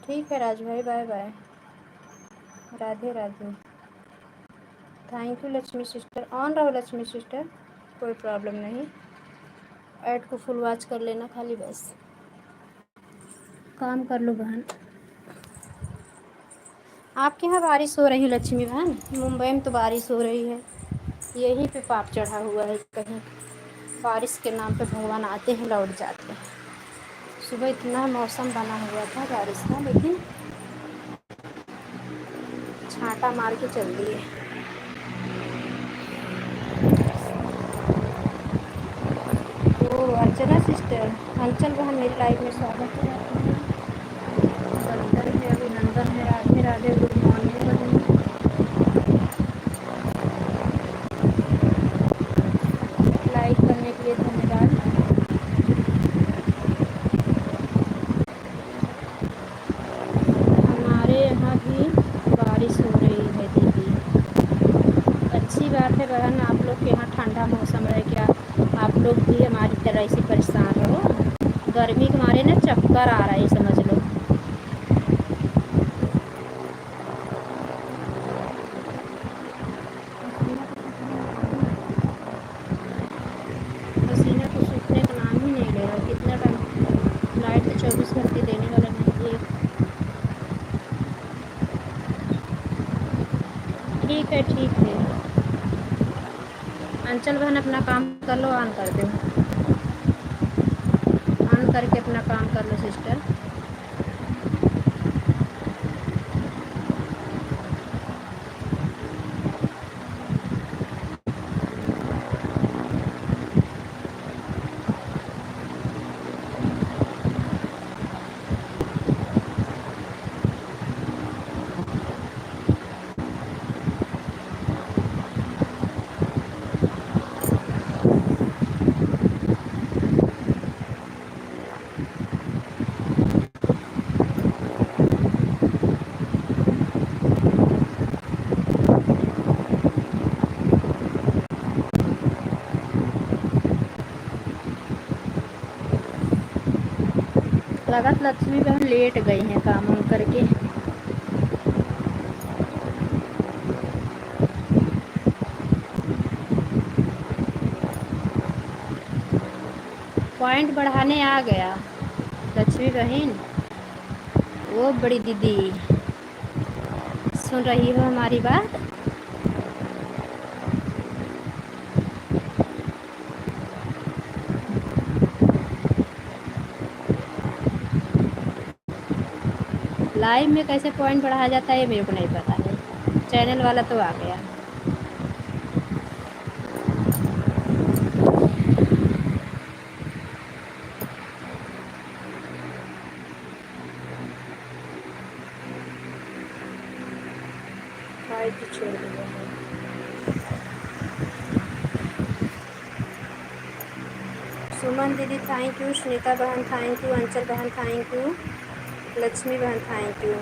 ठीक है राज भाई, bye bye, Radhe Radhe. Thank you Lakshmi sister. On रहो लक्ष्मी सिस्टर, कोई प्रॉब्लम नहीं। ऐड को फुल वॉच कर लेना खाली, बस काम कर लो बहन। आपके यहाँ बारिश हो रही है लक्ष्मी बहन? मुंबई में तो बारिश हो रही है, यहीं पे पाप चढ़ा हुआ है कहीं। बारिश के नाम पे भगवान आते हैं लौट जाते हैं। सुबह इतना मौसम बना हुआ था बारिश का, लेकिन छांटा मार के चल दिए। ओ अर्चना सिस्टर, अंचल बहन मेरी लाइफ में स्वागत है आपका। वंदन है, अभिनंदन है, राधे राधे, गुड मॉर्निंग बहन। लाइक करने के लिए धन्यवाद। हमारे यहाँ भी बारिश हो रही है दीदी। अच्छी बात है बहन, आप लोग के यहाँ ठंडा मौसम है क्या? आप लोग भी हमारी तरह ऐसे परेशान रहो। गर्मी के मारे ना चक्कर आ रहा है समझ लो। पसीना तो सूखने का नाम ही नहीं ले रहा। कितना टाइम, लाइट तो 24 घंटे देने वाला नहीं है। ठीक है ठीक है, अंचल बहन अपना काम कर लो, ऑन कर दो, ऑन करके अपना काम कर लो सिस्टर। लगत लक्ष्मी बहन लेट गई हैं काम वाम करके। पॉइंट बढ़ाने आ गया लक्ष्मी बहन। वो बड़ी दीदी, सुन रही हो हमारी बात? लाइव में कैसे पॉइंट बढ़ाया जाता है ये मेरे को नहीं पता है, चैनल वाला तो आ गया। तो छोड़ दिया है। सुमन दीदी थैंक यू, सुनीता बहन थैंक यू, अंचल बहन थैंक यू, लक्ष्मी बहन थैंक यू।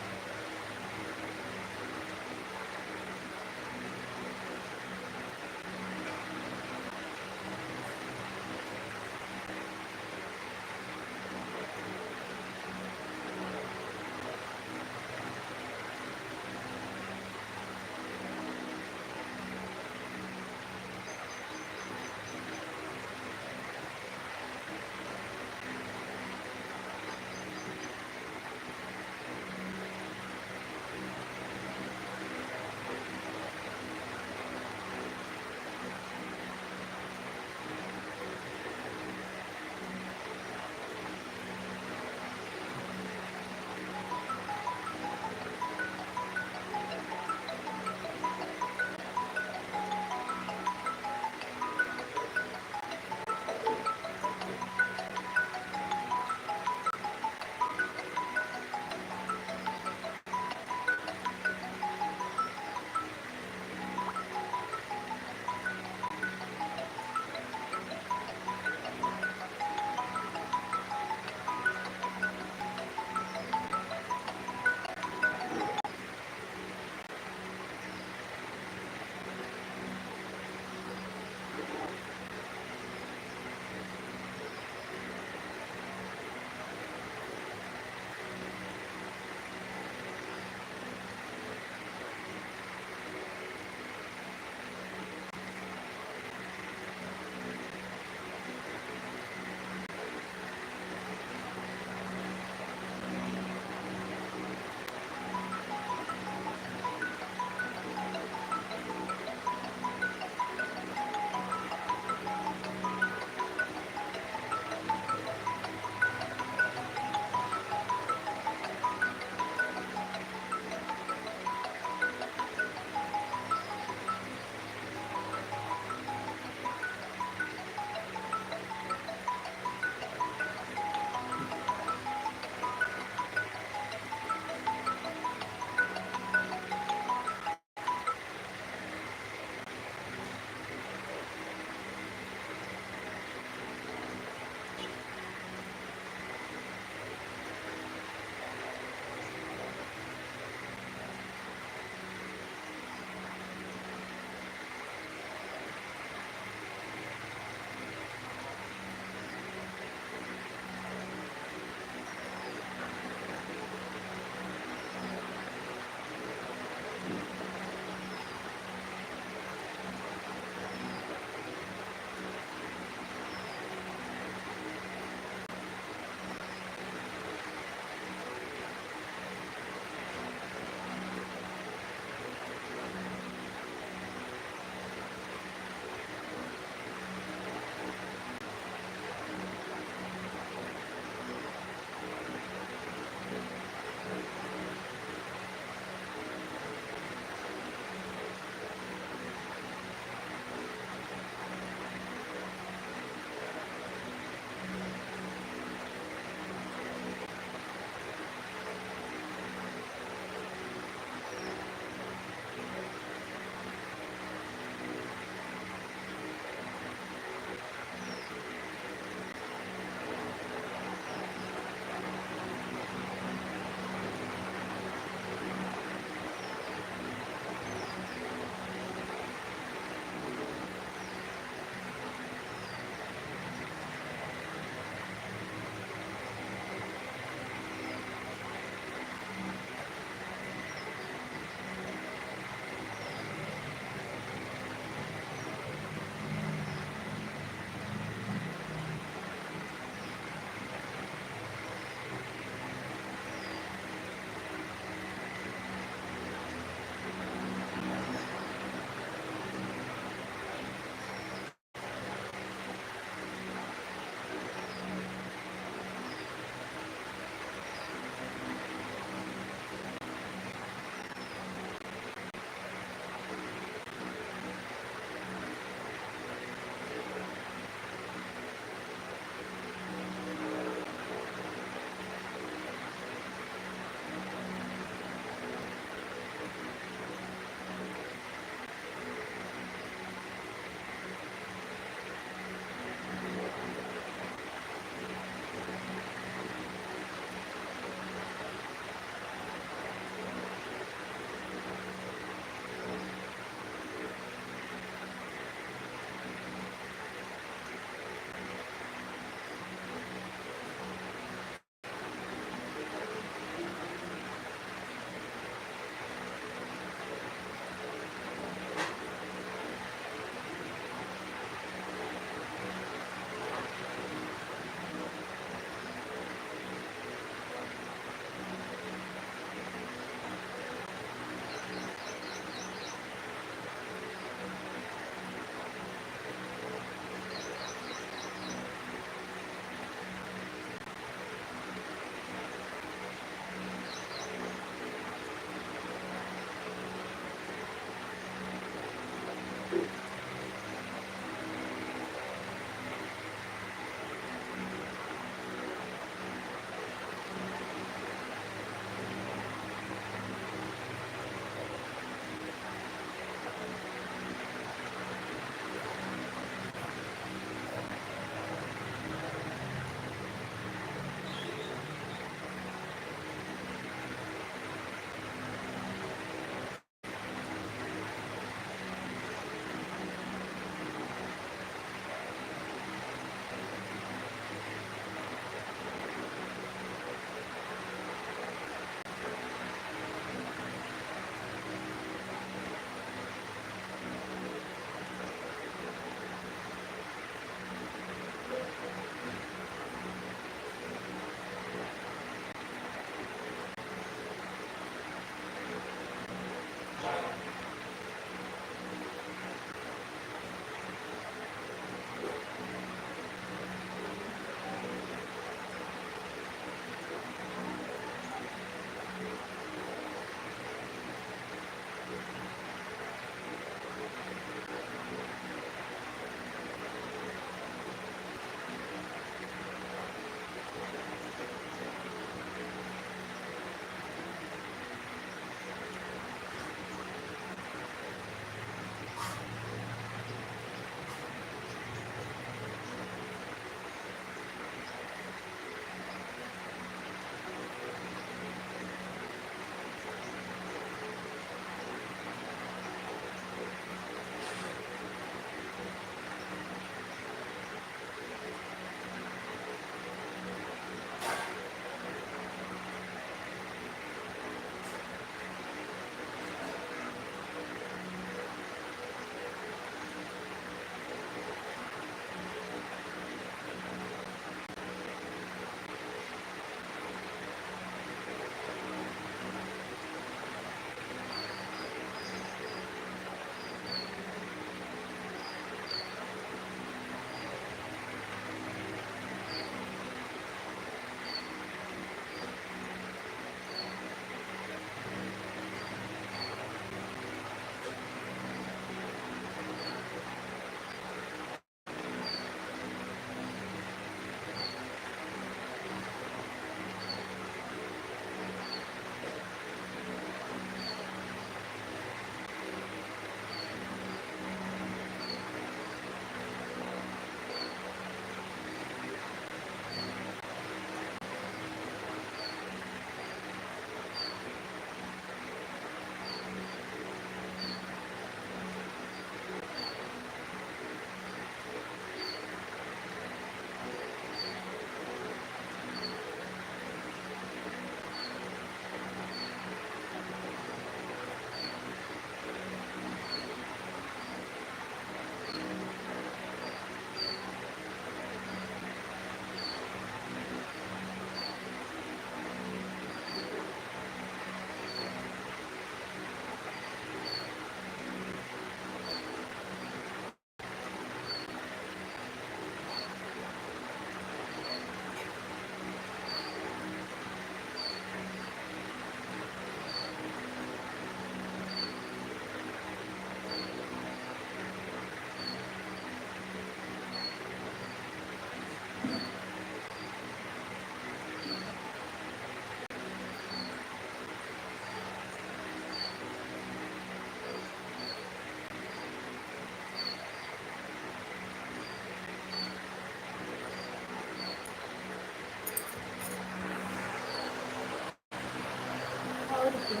और क्या।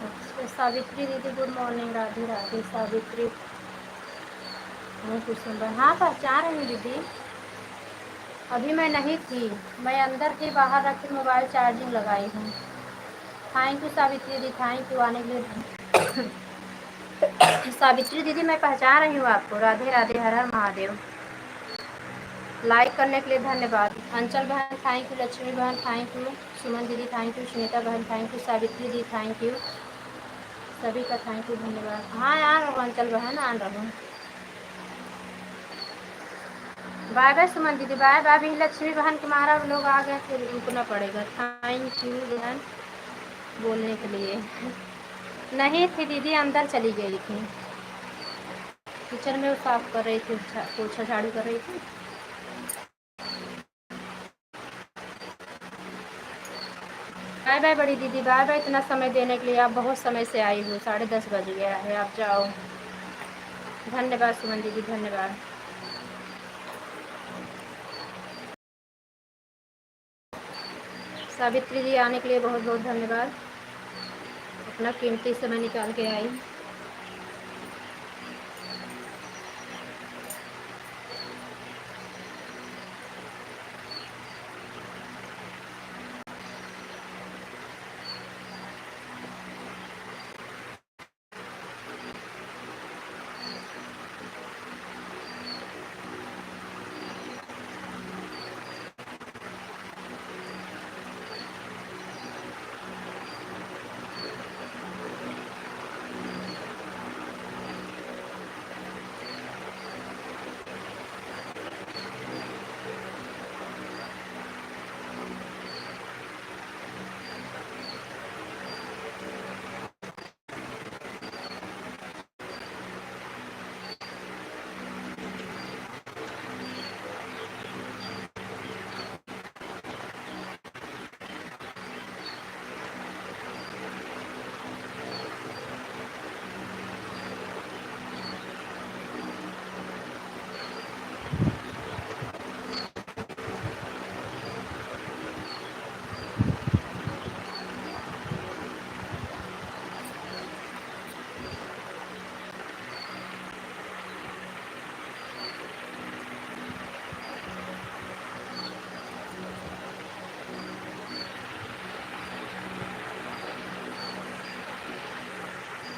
अच्छा, सावित्री दीदी गुड मॉर्निंग। राधे राधे सावित्री। कुछ सुन। हाँ पहचान रही हूँ दीदी। अभी मैं नहीं थी, मैं अंदर थी, बाहर रख के मोबाइल चार्जिंग लगाई हूँ। थैंक यू सावित्री दीदी, थैंक यू आने के लिए। सावित्री दीदी मैं पहचान रही हूँ आपको। राधे राधे, हर हर महादेव। लाइक करने के लिए धन्यवाद। अंचल बहन थैंक यू, लक्ष्मी बहन थैंक यू, सुमन दीदी थैंक यू, सुनीता बहन थैंक यू, सावित्री दीदी थैंक यू, सभी का थैंक यू धन्यवाद। हाँ आ रहा हूँ अंचल बहन, आ रहा हूँ। बाय बाय सुमन दीदी, बाय बाय। अभी लक्ष्मी बहन के महाराज लोग आ गए फिर रुकना पड़ेगा। थैंक यू बहन बोलने के लिए। नहीं थी दीदी, अंदर चली गई थी, किचन में वो साफ कर रही थी, पोछा झाड़ू कर रही थी। बाय बाय बड़ी दीदी, बाय बाय। इतना समय देने के लिए, आप बहुत समय से आई हो, 10:30 बज गया है, आप जाओ। धन्यवाद सुमन दीदी, धन्यवाद। सावित्री जी आने के लिए बहुत बहुत धन्यवाद, अपना कीमती समय निकाल के आई।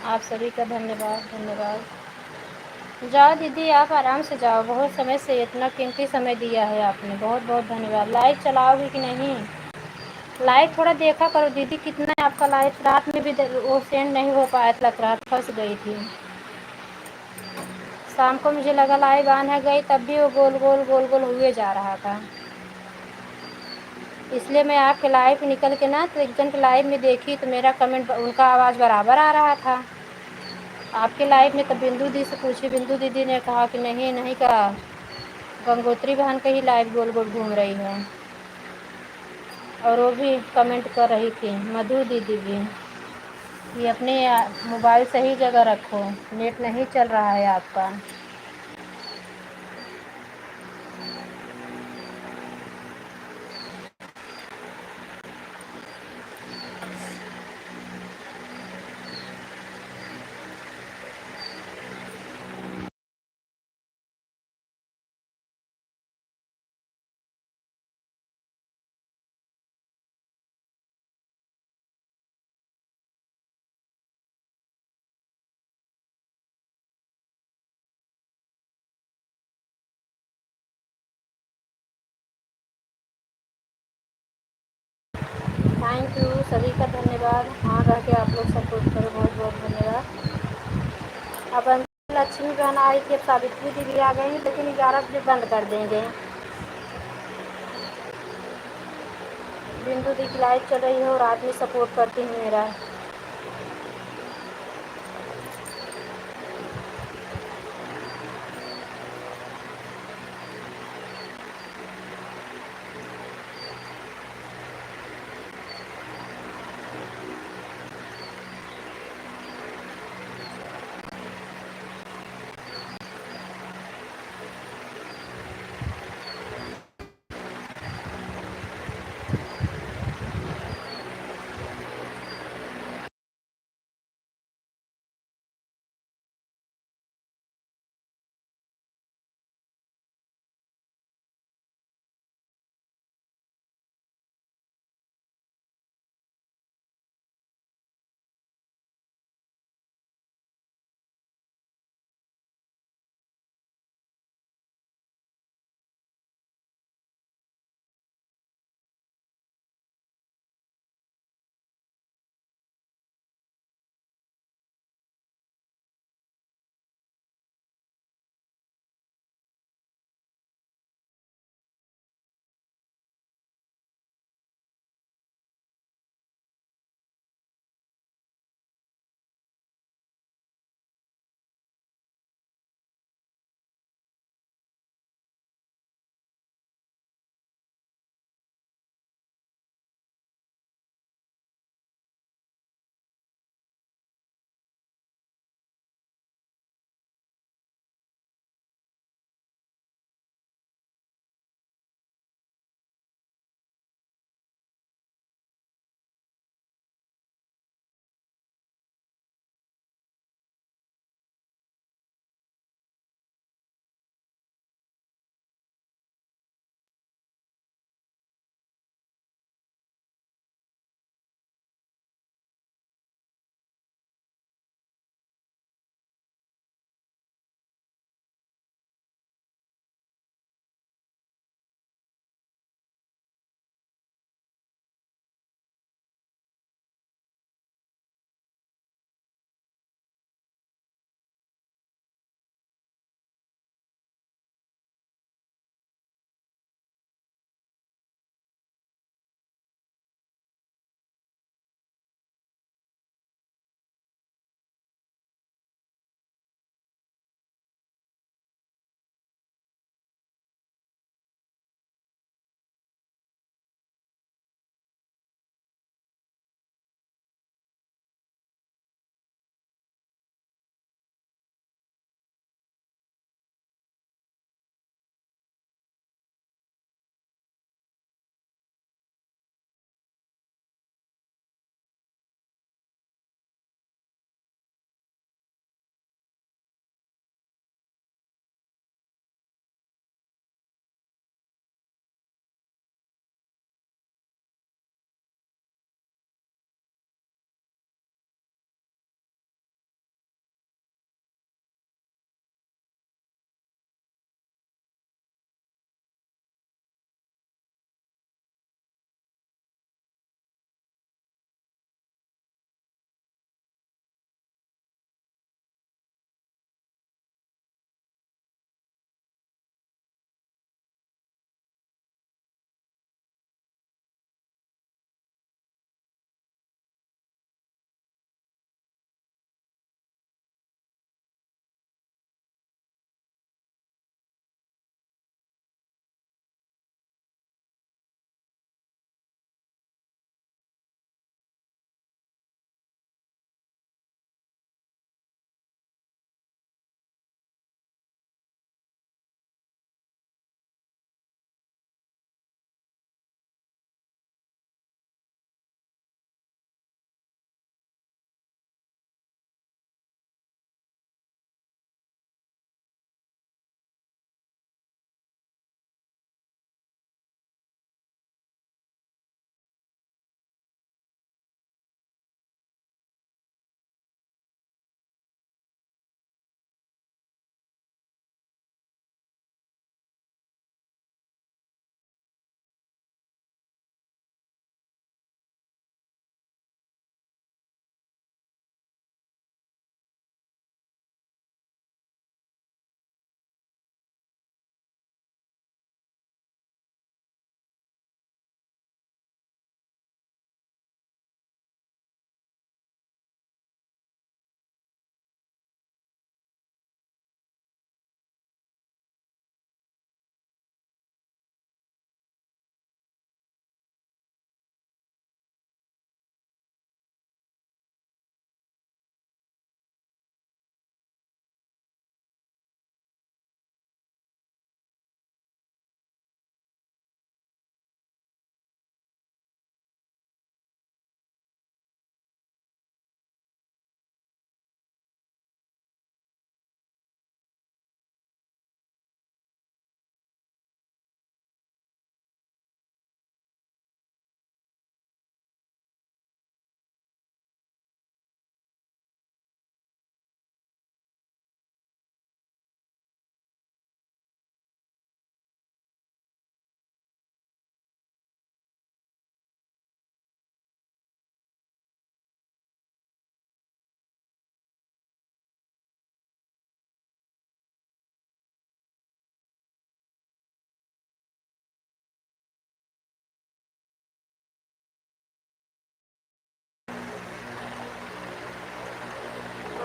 आप सभी का धन्यवाद धन्यवाद। जाओ दीदी, आप आराम से जाओ, बहुत समय से इतना कीमती समय दिया है आपने, बहुत बहुत धन्यवाद। लाइट चलाओगे कि नहीं? लाइट थोड़ा देखा करो दीदी, कितना है आपका लाइट। रात में भी वो सेंड नहीं हो पाया था, रात फंस गई थी। शाम को मुझे लगा लाइव ऑन है, गई तब भी वो गोल गोल गोल गोल हुए जा रहा था। इसलिए मैं आपके लाइव निकल के ना, तो एक जन के लाइव में देखी तो मेरा कमेंट, उनका आवाज़ बराबर आ रहा था आपके लाइव में। तो बिंदु दीदी से पूछी, बिंदु दीदी ने कहा कि नहीं नहीं का गंगोत्री बहन का ही लाइव गोल गोल घूम रही है। और वो भी कमेंट कर रही थी, मधु दीदी भी, कि अपने मोबाइल सही जगह रखो, नेट नहीं चल रहा है आपका। थैंक यू, सभी का धन्यवाद। हाँ रह के आप लोग सपोर्ट करो, बहुत बहुत धन्यवाद। अब लक्ष्मी बहन आई थी, अब सावित्री दीदी आ गई, लेकिन 11 बजे बंद कर देंगे। बिंदु दी की लाइट चल रही है और आदमी सपोर्ट करती हैं मेरा।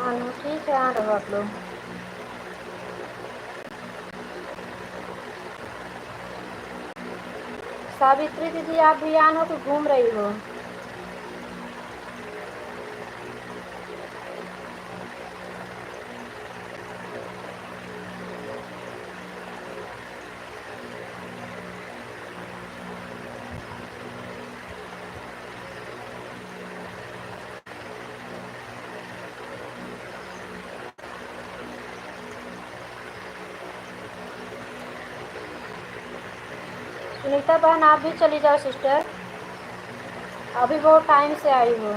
अनु ठीक है, आ रहो आप लोग। सावित्री दीदी आप भी आन हो कि घूम रही हो? सुनीता बहन आप भी चली जाओ सिस्टर, अभी बहुत टाइम से आई हो।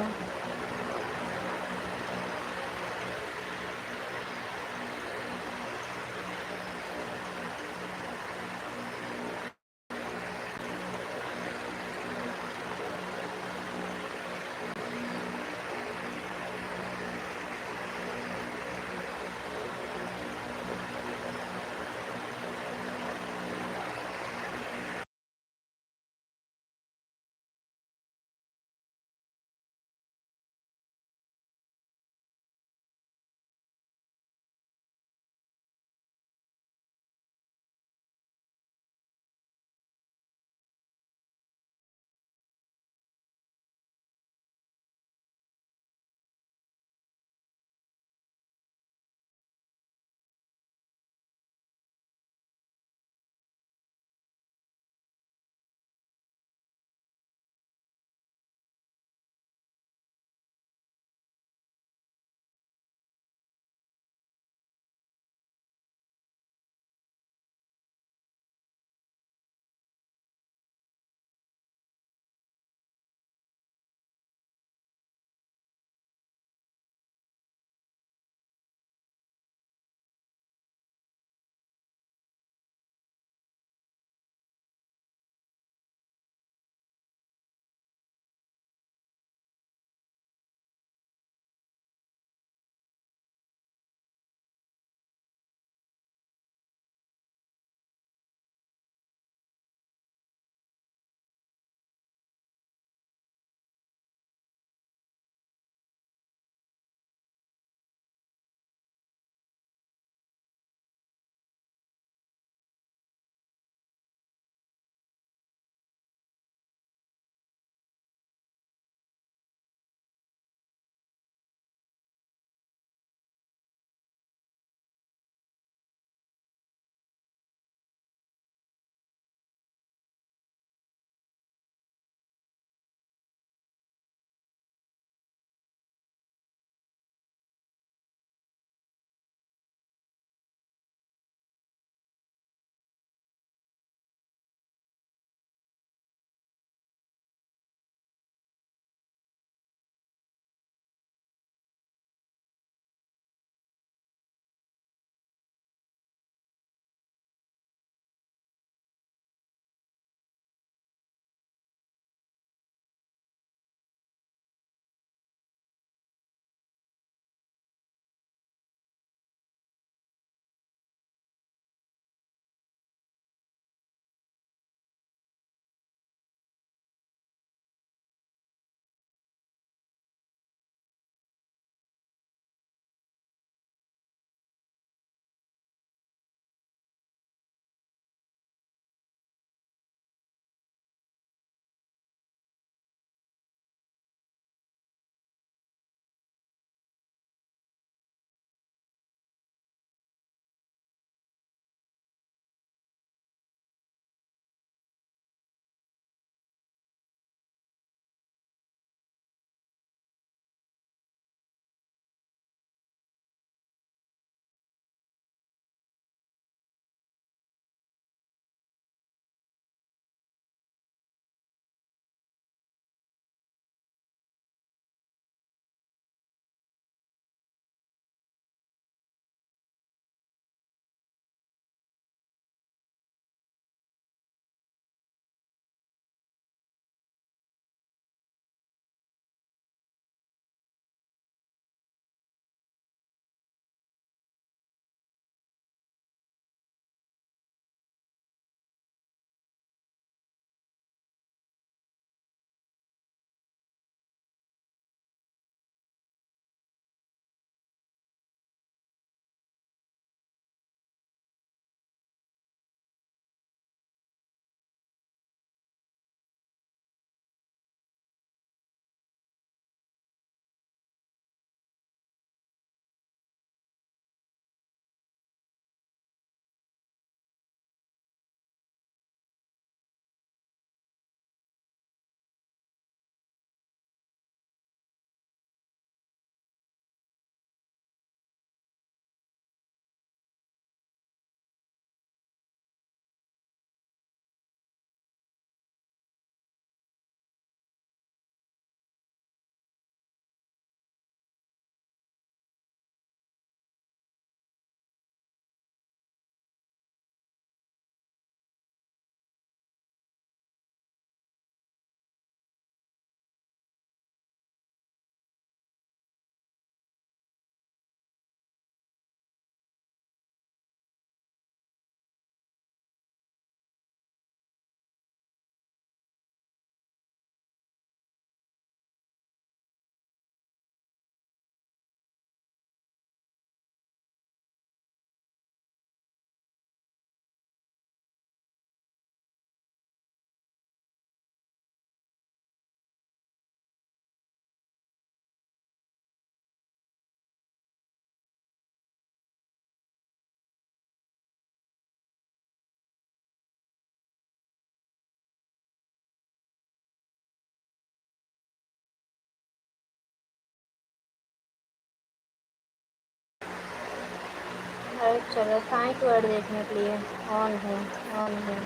लाइट चल रहा है। थैंक यू ऐड देखने के लिए। ऑन है, ऑन है,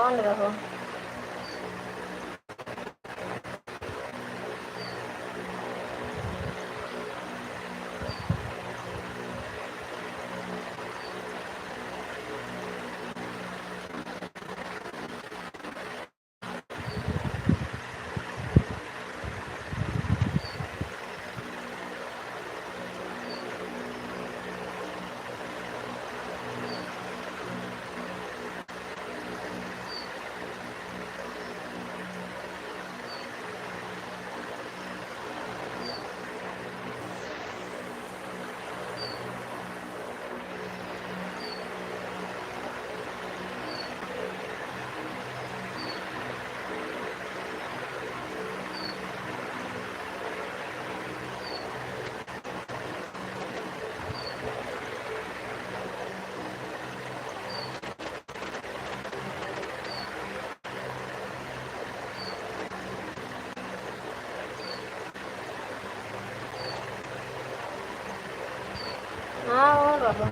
ऑन रहो। हाँ, ऑन रहो।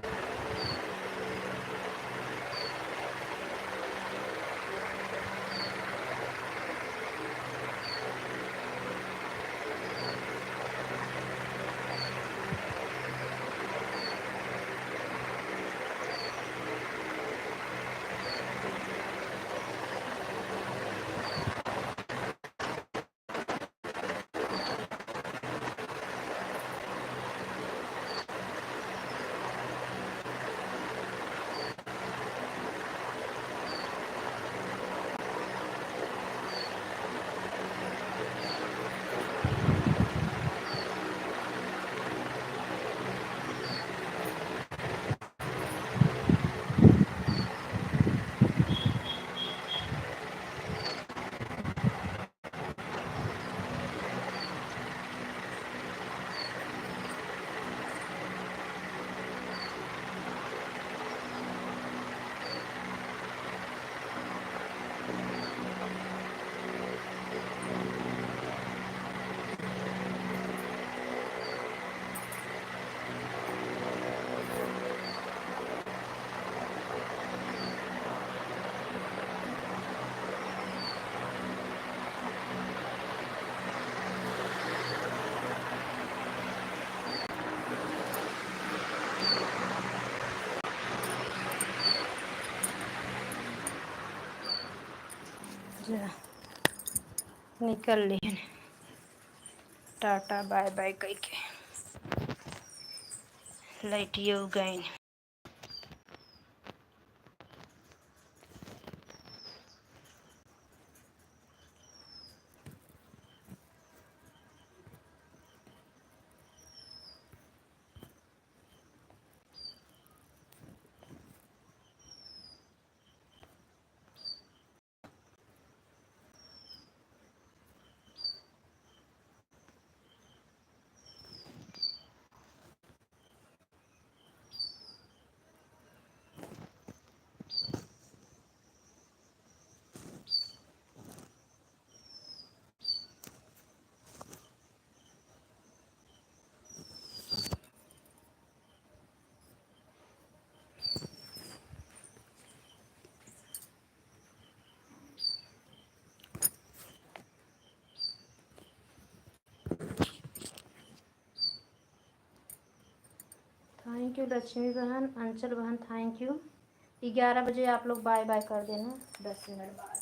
जरा निकल लिए। टाटा बाय बाय कह के लाइटिए गई। थैंक यू लक्ष्मी बहन, अंचल बहन, थैंक यू। 11 बजे आप लोग बाय बाय कर देना, 10 मिनट बाद।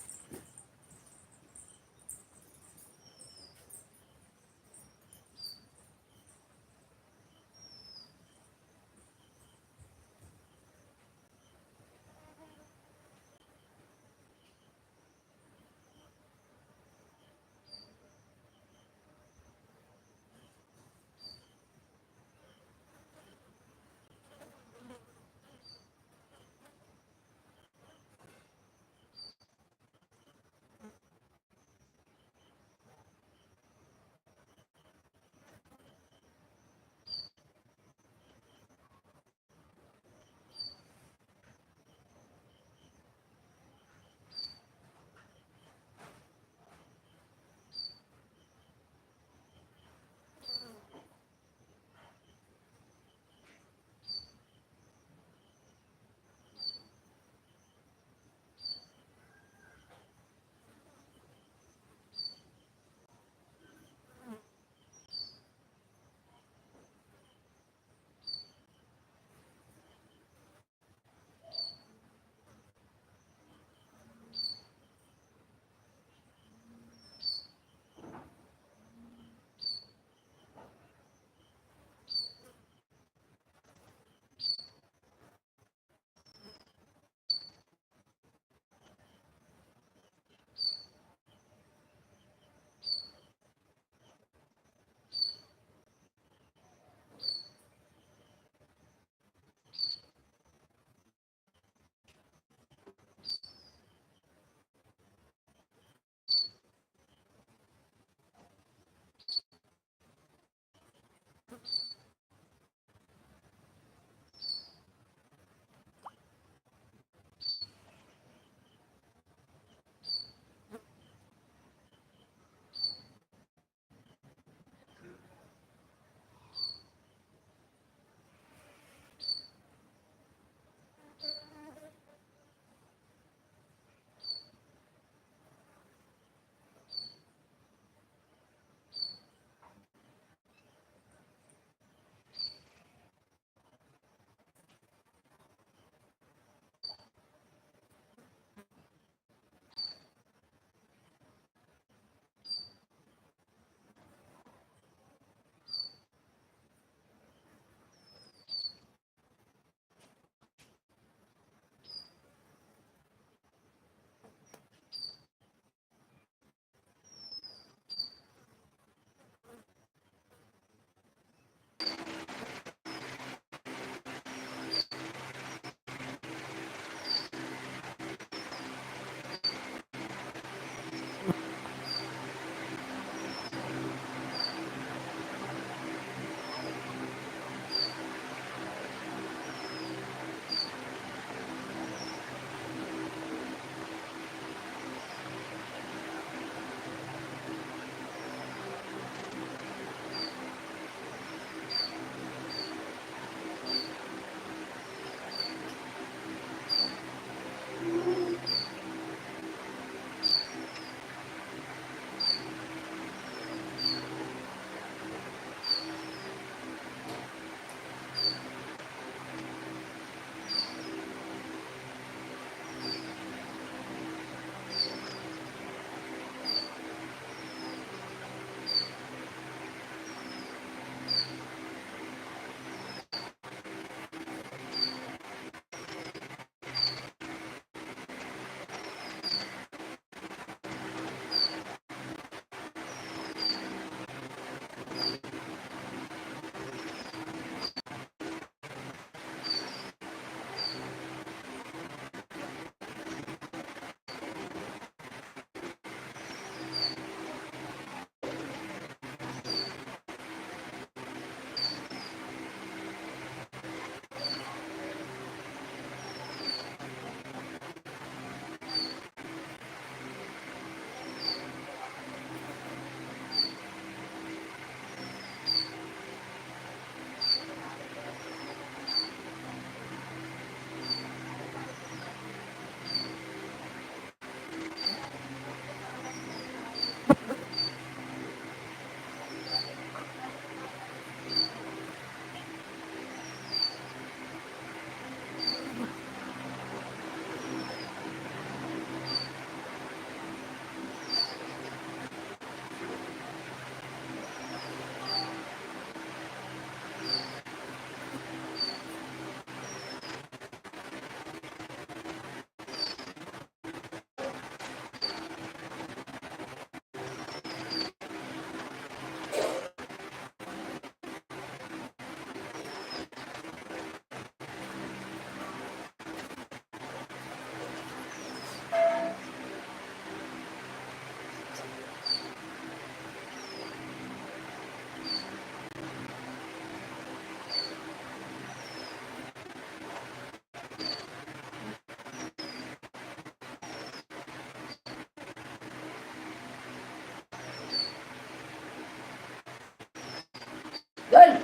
चल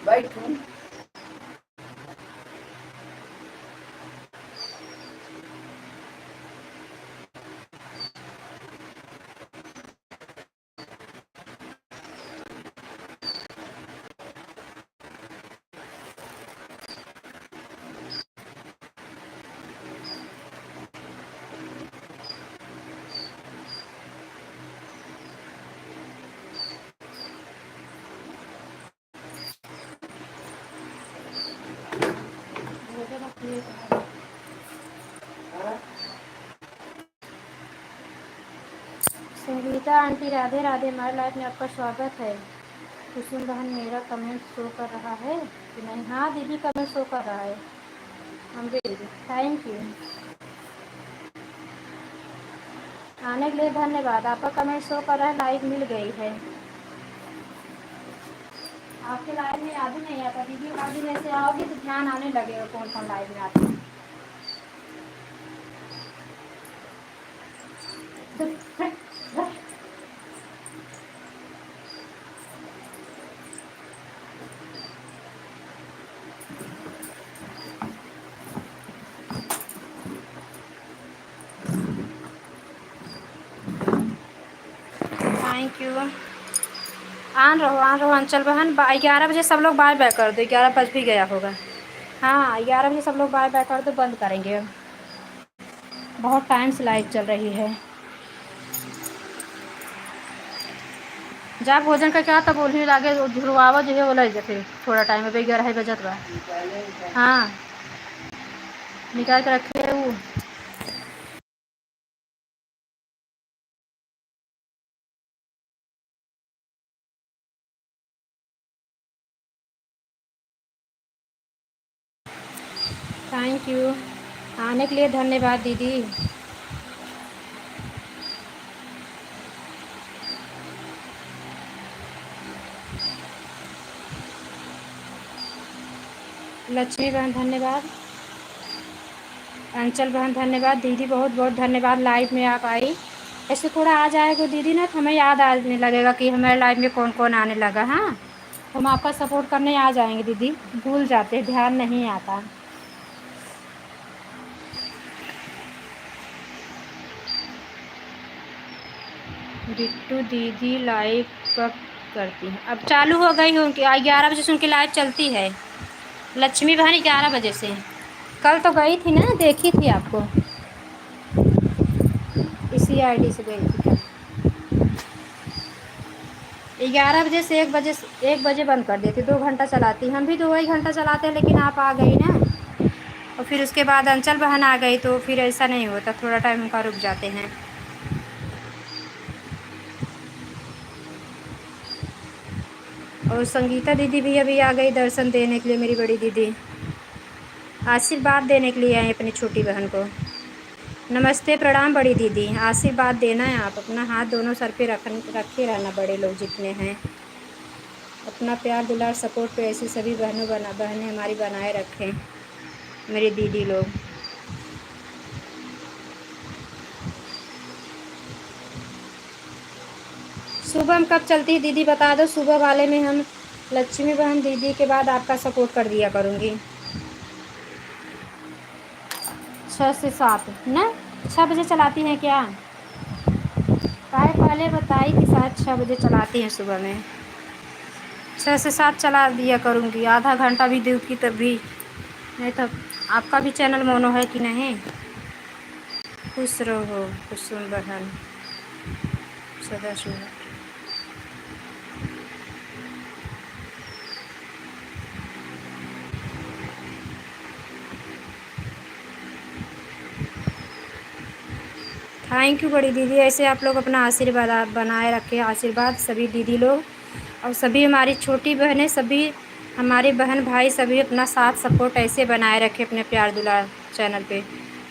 बैठू। संगीता आंटी राधे राधे, हमारे लाइफ में आपका स्वागत है। कुसुम बहन मेरा कमेंट शो कर रहा है कि नहीं? हाँ दीदी कमेंट शो कर रहा है। अम्बे दीदी थैंक यू, आने के लिए धन्यवाद। आपका कमेंट शो कर रहा है, लाइव मिल गई है। आपके लाइव में याद ही नहीं आता दीदी, आज दिन ऐसे आओगे तो ध्यान आने लगेगा कौन कौन लाइव में आता है। Thank you. आन रहो अंचल बहन। 11 बजे सब लोग बाय बाय कर दो, 11 बज भी गया होगा। हाँ 11 बजे सब लोग बाय बाय कर दो, बंद करेंगे अब। बहुत टाइम से लाइव चल रही है। जा भोजन का क्या तब बोलने लागे झुरवावा जो है वो लग फिर थोड़ा टाइम अभी 11 बजत बा। हाँ निकाल के रखे वो। थैंक यू, आने के लिए धन्यवाद दीदी। लक्ष्मी बहन धन्यवाद, अंचल बहन धन्यवाद, दीदी बहुत बहुत धन्यवाद लाइव में आप आई। ऐसे थोड़ा आ जाएगा दीदी ना तो हमें याद आने लगेगा कि हमारे लाइव में कौन कौन आने लगा। हाँ तो हम आपका सपोर्ट करने आ जाएंगे दीदी, भूल जाते ध्यान नहीं आता। बिट्टू दीदी लाइव कब करती हैं? अब चालू हो गई हो उनकी, 11 बजे से उनकी लाइव चलती है। लक्ष्मी बहन 11 बजे से, कल तो गई थी ना, देखी थी आपको, इसी आईडी से गई थी। 11 बजे से 1 बजे बंद कर देती, 2 घंटा चलाती। हम भी 2 ही घंटा चलाते हैं, लेकिन आप आ गई ना और फिर उसके बाद अंचल बहन आ गई तो फिर ऐसा नहीं होता, थोड़ा टाइम उनका रुक जाते हैं। और संगीता दीदी भी अभी आ गई दर्शन देने के लिए, मेरी बड़ी दीदी आशीर्वाद देने के लिए आई अपनी छोटी बहन को। नमस्ते प्रणाम बड़ी दीदी, आशीर्वाद देना है आप, अपना हाथ दोनों सर पे रखे रहना, बड़े लोग जितने हैं अपना प्यार दुलार सपोर्ट पे ऐसी सभी बहनें हमारी बनाए रखें, मेरी दीदी लोग। सुबह हम कब चलती है दीदी बता दो, सुबह वाले में हम लक्ष्मी बहन दीदी के बाद आपका सपोर्ट कर दिया करूँगी। 6 से 7 ना, 6 बजे चलाती हैं क्या? पहले बताई कि शायद 6 बजे चलाती हैं सुबह में। 6 से 7 चला दिया करूँगी, आधा घंटा भी दूँगी तब भी नहीं। तो आपका भी चैनल मोनो है कि नहीं? खुश रहो कुसुम बहन सदा शुभ। थैंक यू बड़ी दीदी, ऐसे आप लोग अपना आशीर्वाद बनाए रखें, आशीर्वाद सभी दीदी लोग और सभी हमारी छोटी बहनें, सभी हमारे बहन भाई सभी अपना साथ सपोर्ट ऐसे बनाए रखें अपने प्यार दुलार चैनल पे।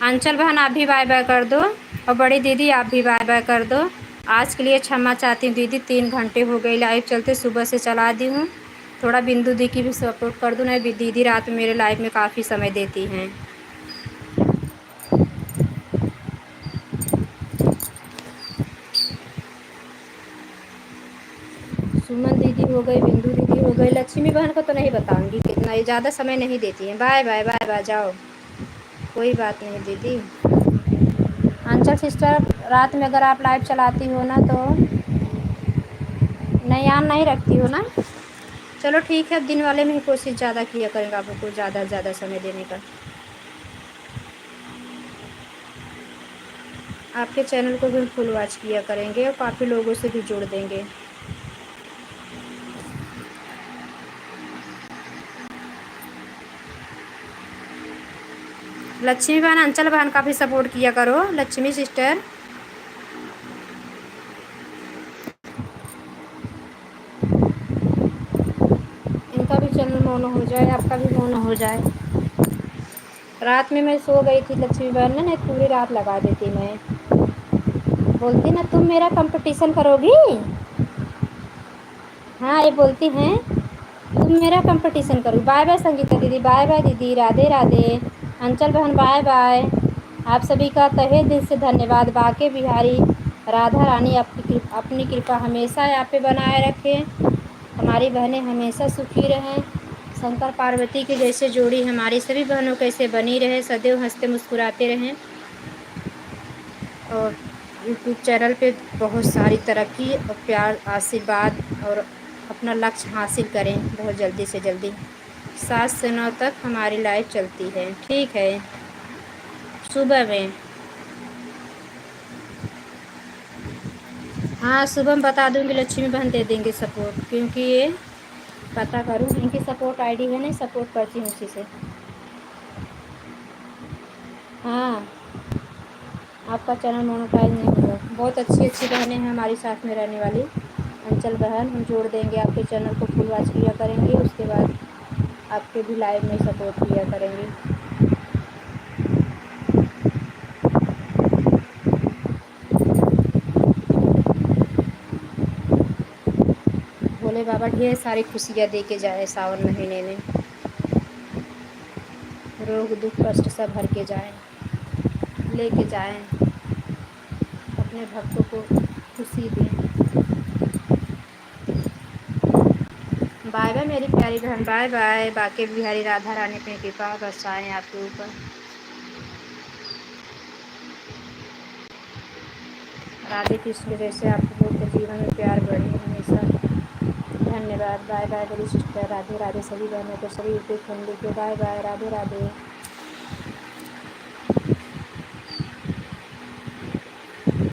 अंचल बहन आप भी बाय बाय कर दो और बड़ी दीदी आप भी बाय बाय कर दो। आज के लिए क्षमा चाहती हूँ दीदी, 3 घंटे हो गई लाइव चलते, सुबह से चला दी हूँ। थोड़ा बिंदु दी की भी सपोर्ट कर दो ना, दीदी रात में मेरे लाइव में काफ़ी समय देती हैं। सुमन दीदी हो गई, बिंदु दीदी हो गई, लक्ष्मी बहन को तो नहीं बताऊंगी, कितना ये ज़्यादा समय नहीं देती हैं। बाय बाय बाय बाय, जाओ, कोई बात नहीं दीदी। अंचल सिस्टर, रात में अगर आप लाइव चलाती हो ना तो नहीं, ऑन नहीं रखती हो ना? चलो ठीक है, अब दिन वाले में ही कोशिश ज़्यादा किया करेंगे आपको ज़्यादा से ज़्यादा समय देने का। आपके चैनल को भी फुल वॉच किया करेंगे और काफ़ी लोगों से भी जोड़ देंगे। लक्ष्मी बहन, अंचल बहन का भी सपोर्ट किया करो, लक्ष्मी सिस्टर। इनका भी चैनल मोनो हो जाए, आपका भी मोनो हो जाए। रात में मैं सो गई थी, लक्ष्मी बहन ने नहीं पूरी रात लगा देती मैं। बोलती ना तुम मेरा कंपटीशन करोगी। हाँ, ये बोलती हैं तुम मेरा कंपटीशन करो। बाय बाय संगीता दीदी, बाय बाय दीदी, राधे राधे। अंचल बहन बाय बाय। आप सभी का तहे दिल से धन्यवाद। बाके बिहारी राधा रानी अपनी कृपा हमेशा आप पे बनाए रखें। हमारी बहनें हमेशा सुखी रहें। शंकर पार्वती की जैसे जोड़ी हमारी सभी बहनों कैसे बनी रहे, सदैव हंसते मुस्कुराते रहें। और यूट्यूब चैनल पे बहुत सारी तरक्की और प्यार, आशीर्वाद और अपना लक्ष्य हासिल करें बहुत जल्दी से जल्दी। 7 से 9 तक हमारी लाइव चलती है, ठीक है, सुबह में। हाँ, सुबह में बता दूंगी, लक्ष्मी बहन दे देंगे सपोर्ट, क्योंकि ये पता करूँ इनकी सपोर्ट आईडी है, नहीं सपोर्ट करती हूँ उसी से। हाँ, आपका चैनल मोनेटाइज नहीं हुआ। बहुत अच्छी अच्छी बहनें हैं हमारी साथ में रहने वाली। अंचल बहन, हम जोड़ देंगे, आपके चैनल को फुल वॉच किया करेंगे, उसके बाद आपके भी लाइव में सपोर्ट किया करेंगे। भोले बाबा ढेर सारी खुशियाँ दे के जाए सावन महीने में, रोग दुख कष्ट सब भर के जाए, लेके जाएं, अपने भक्तों को खुशी दें। बाय बाय मेरी प्यारी बहन, बाय बाय। बाके बिहारी राधा रानी पे कृपा बरसाएं आपके ऊपर। राधे कृष्ण जैसे आपको के जीवन में प्यार बढ़े हमेशा। धन्यवाद। बाय बाय मेरी सिस्टर, राधे राधे सभी बहनों को, सभी यूट्यूब फैमिली को, बाय बाय, राधे राधे।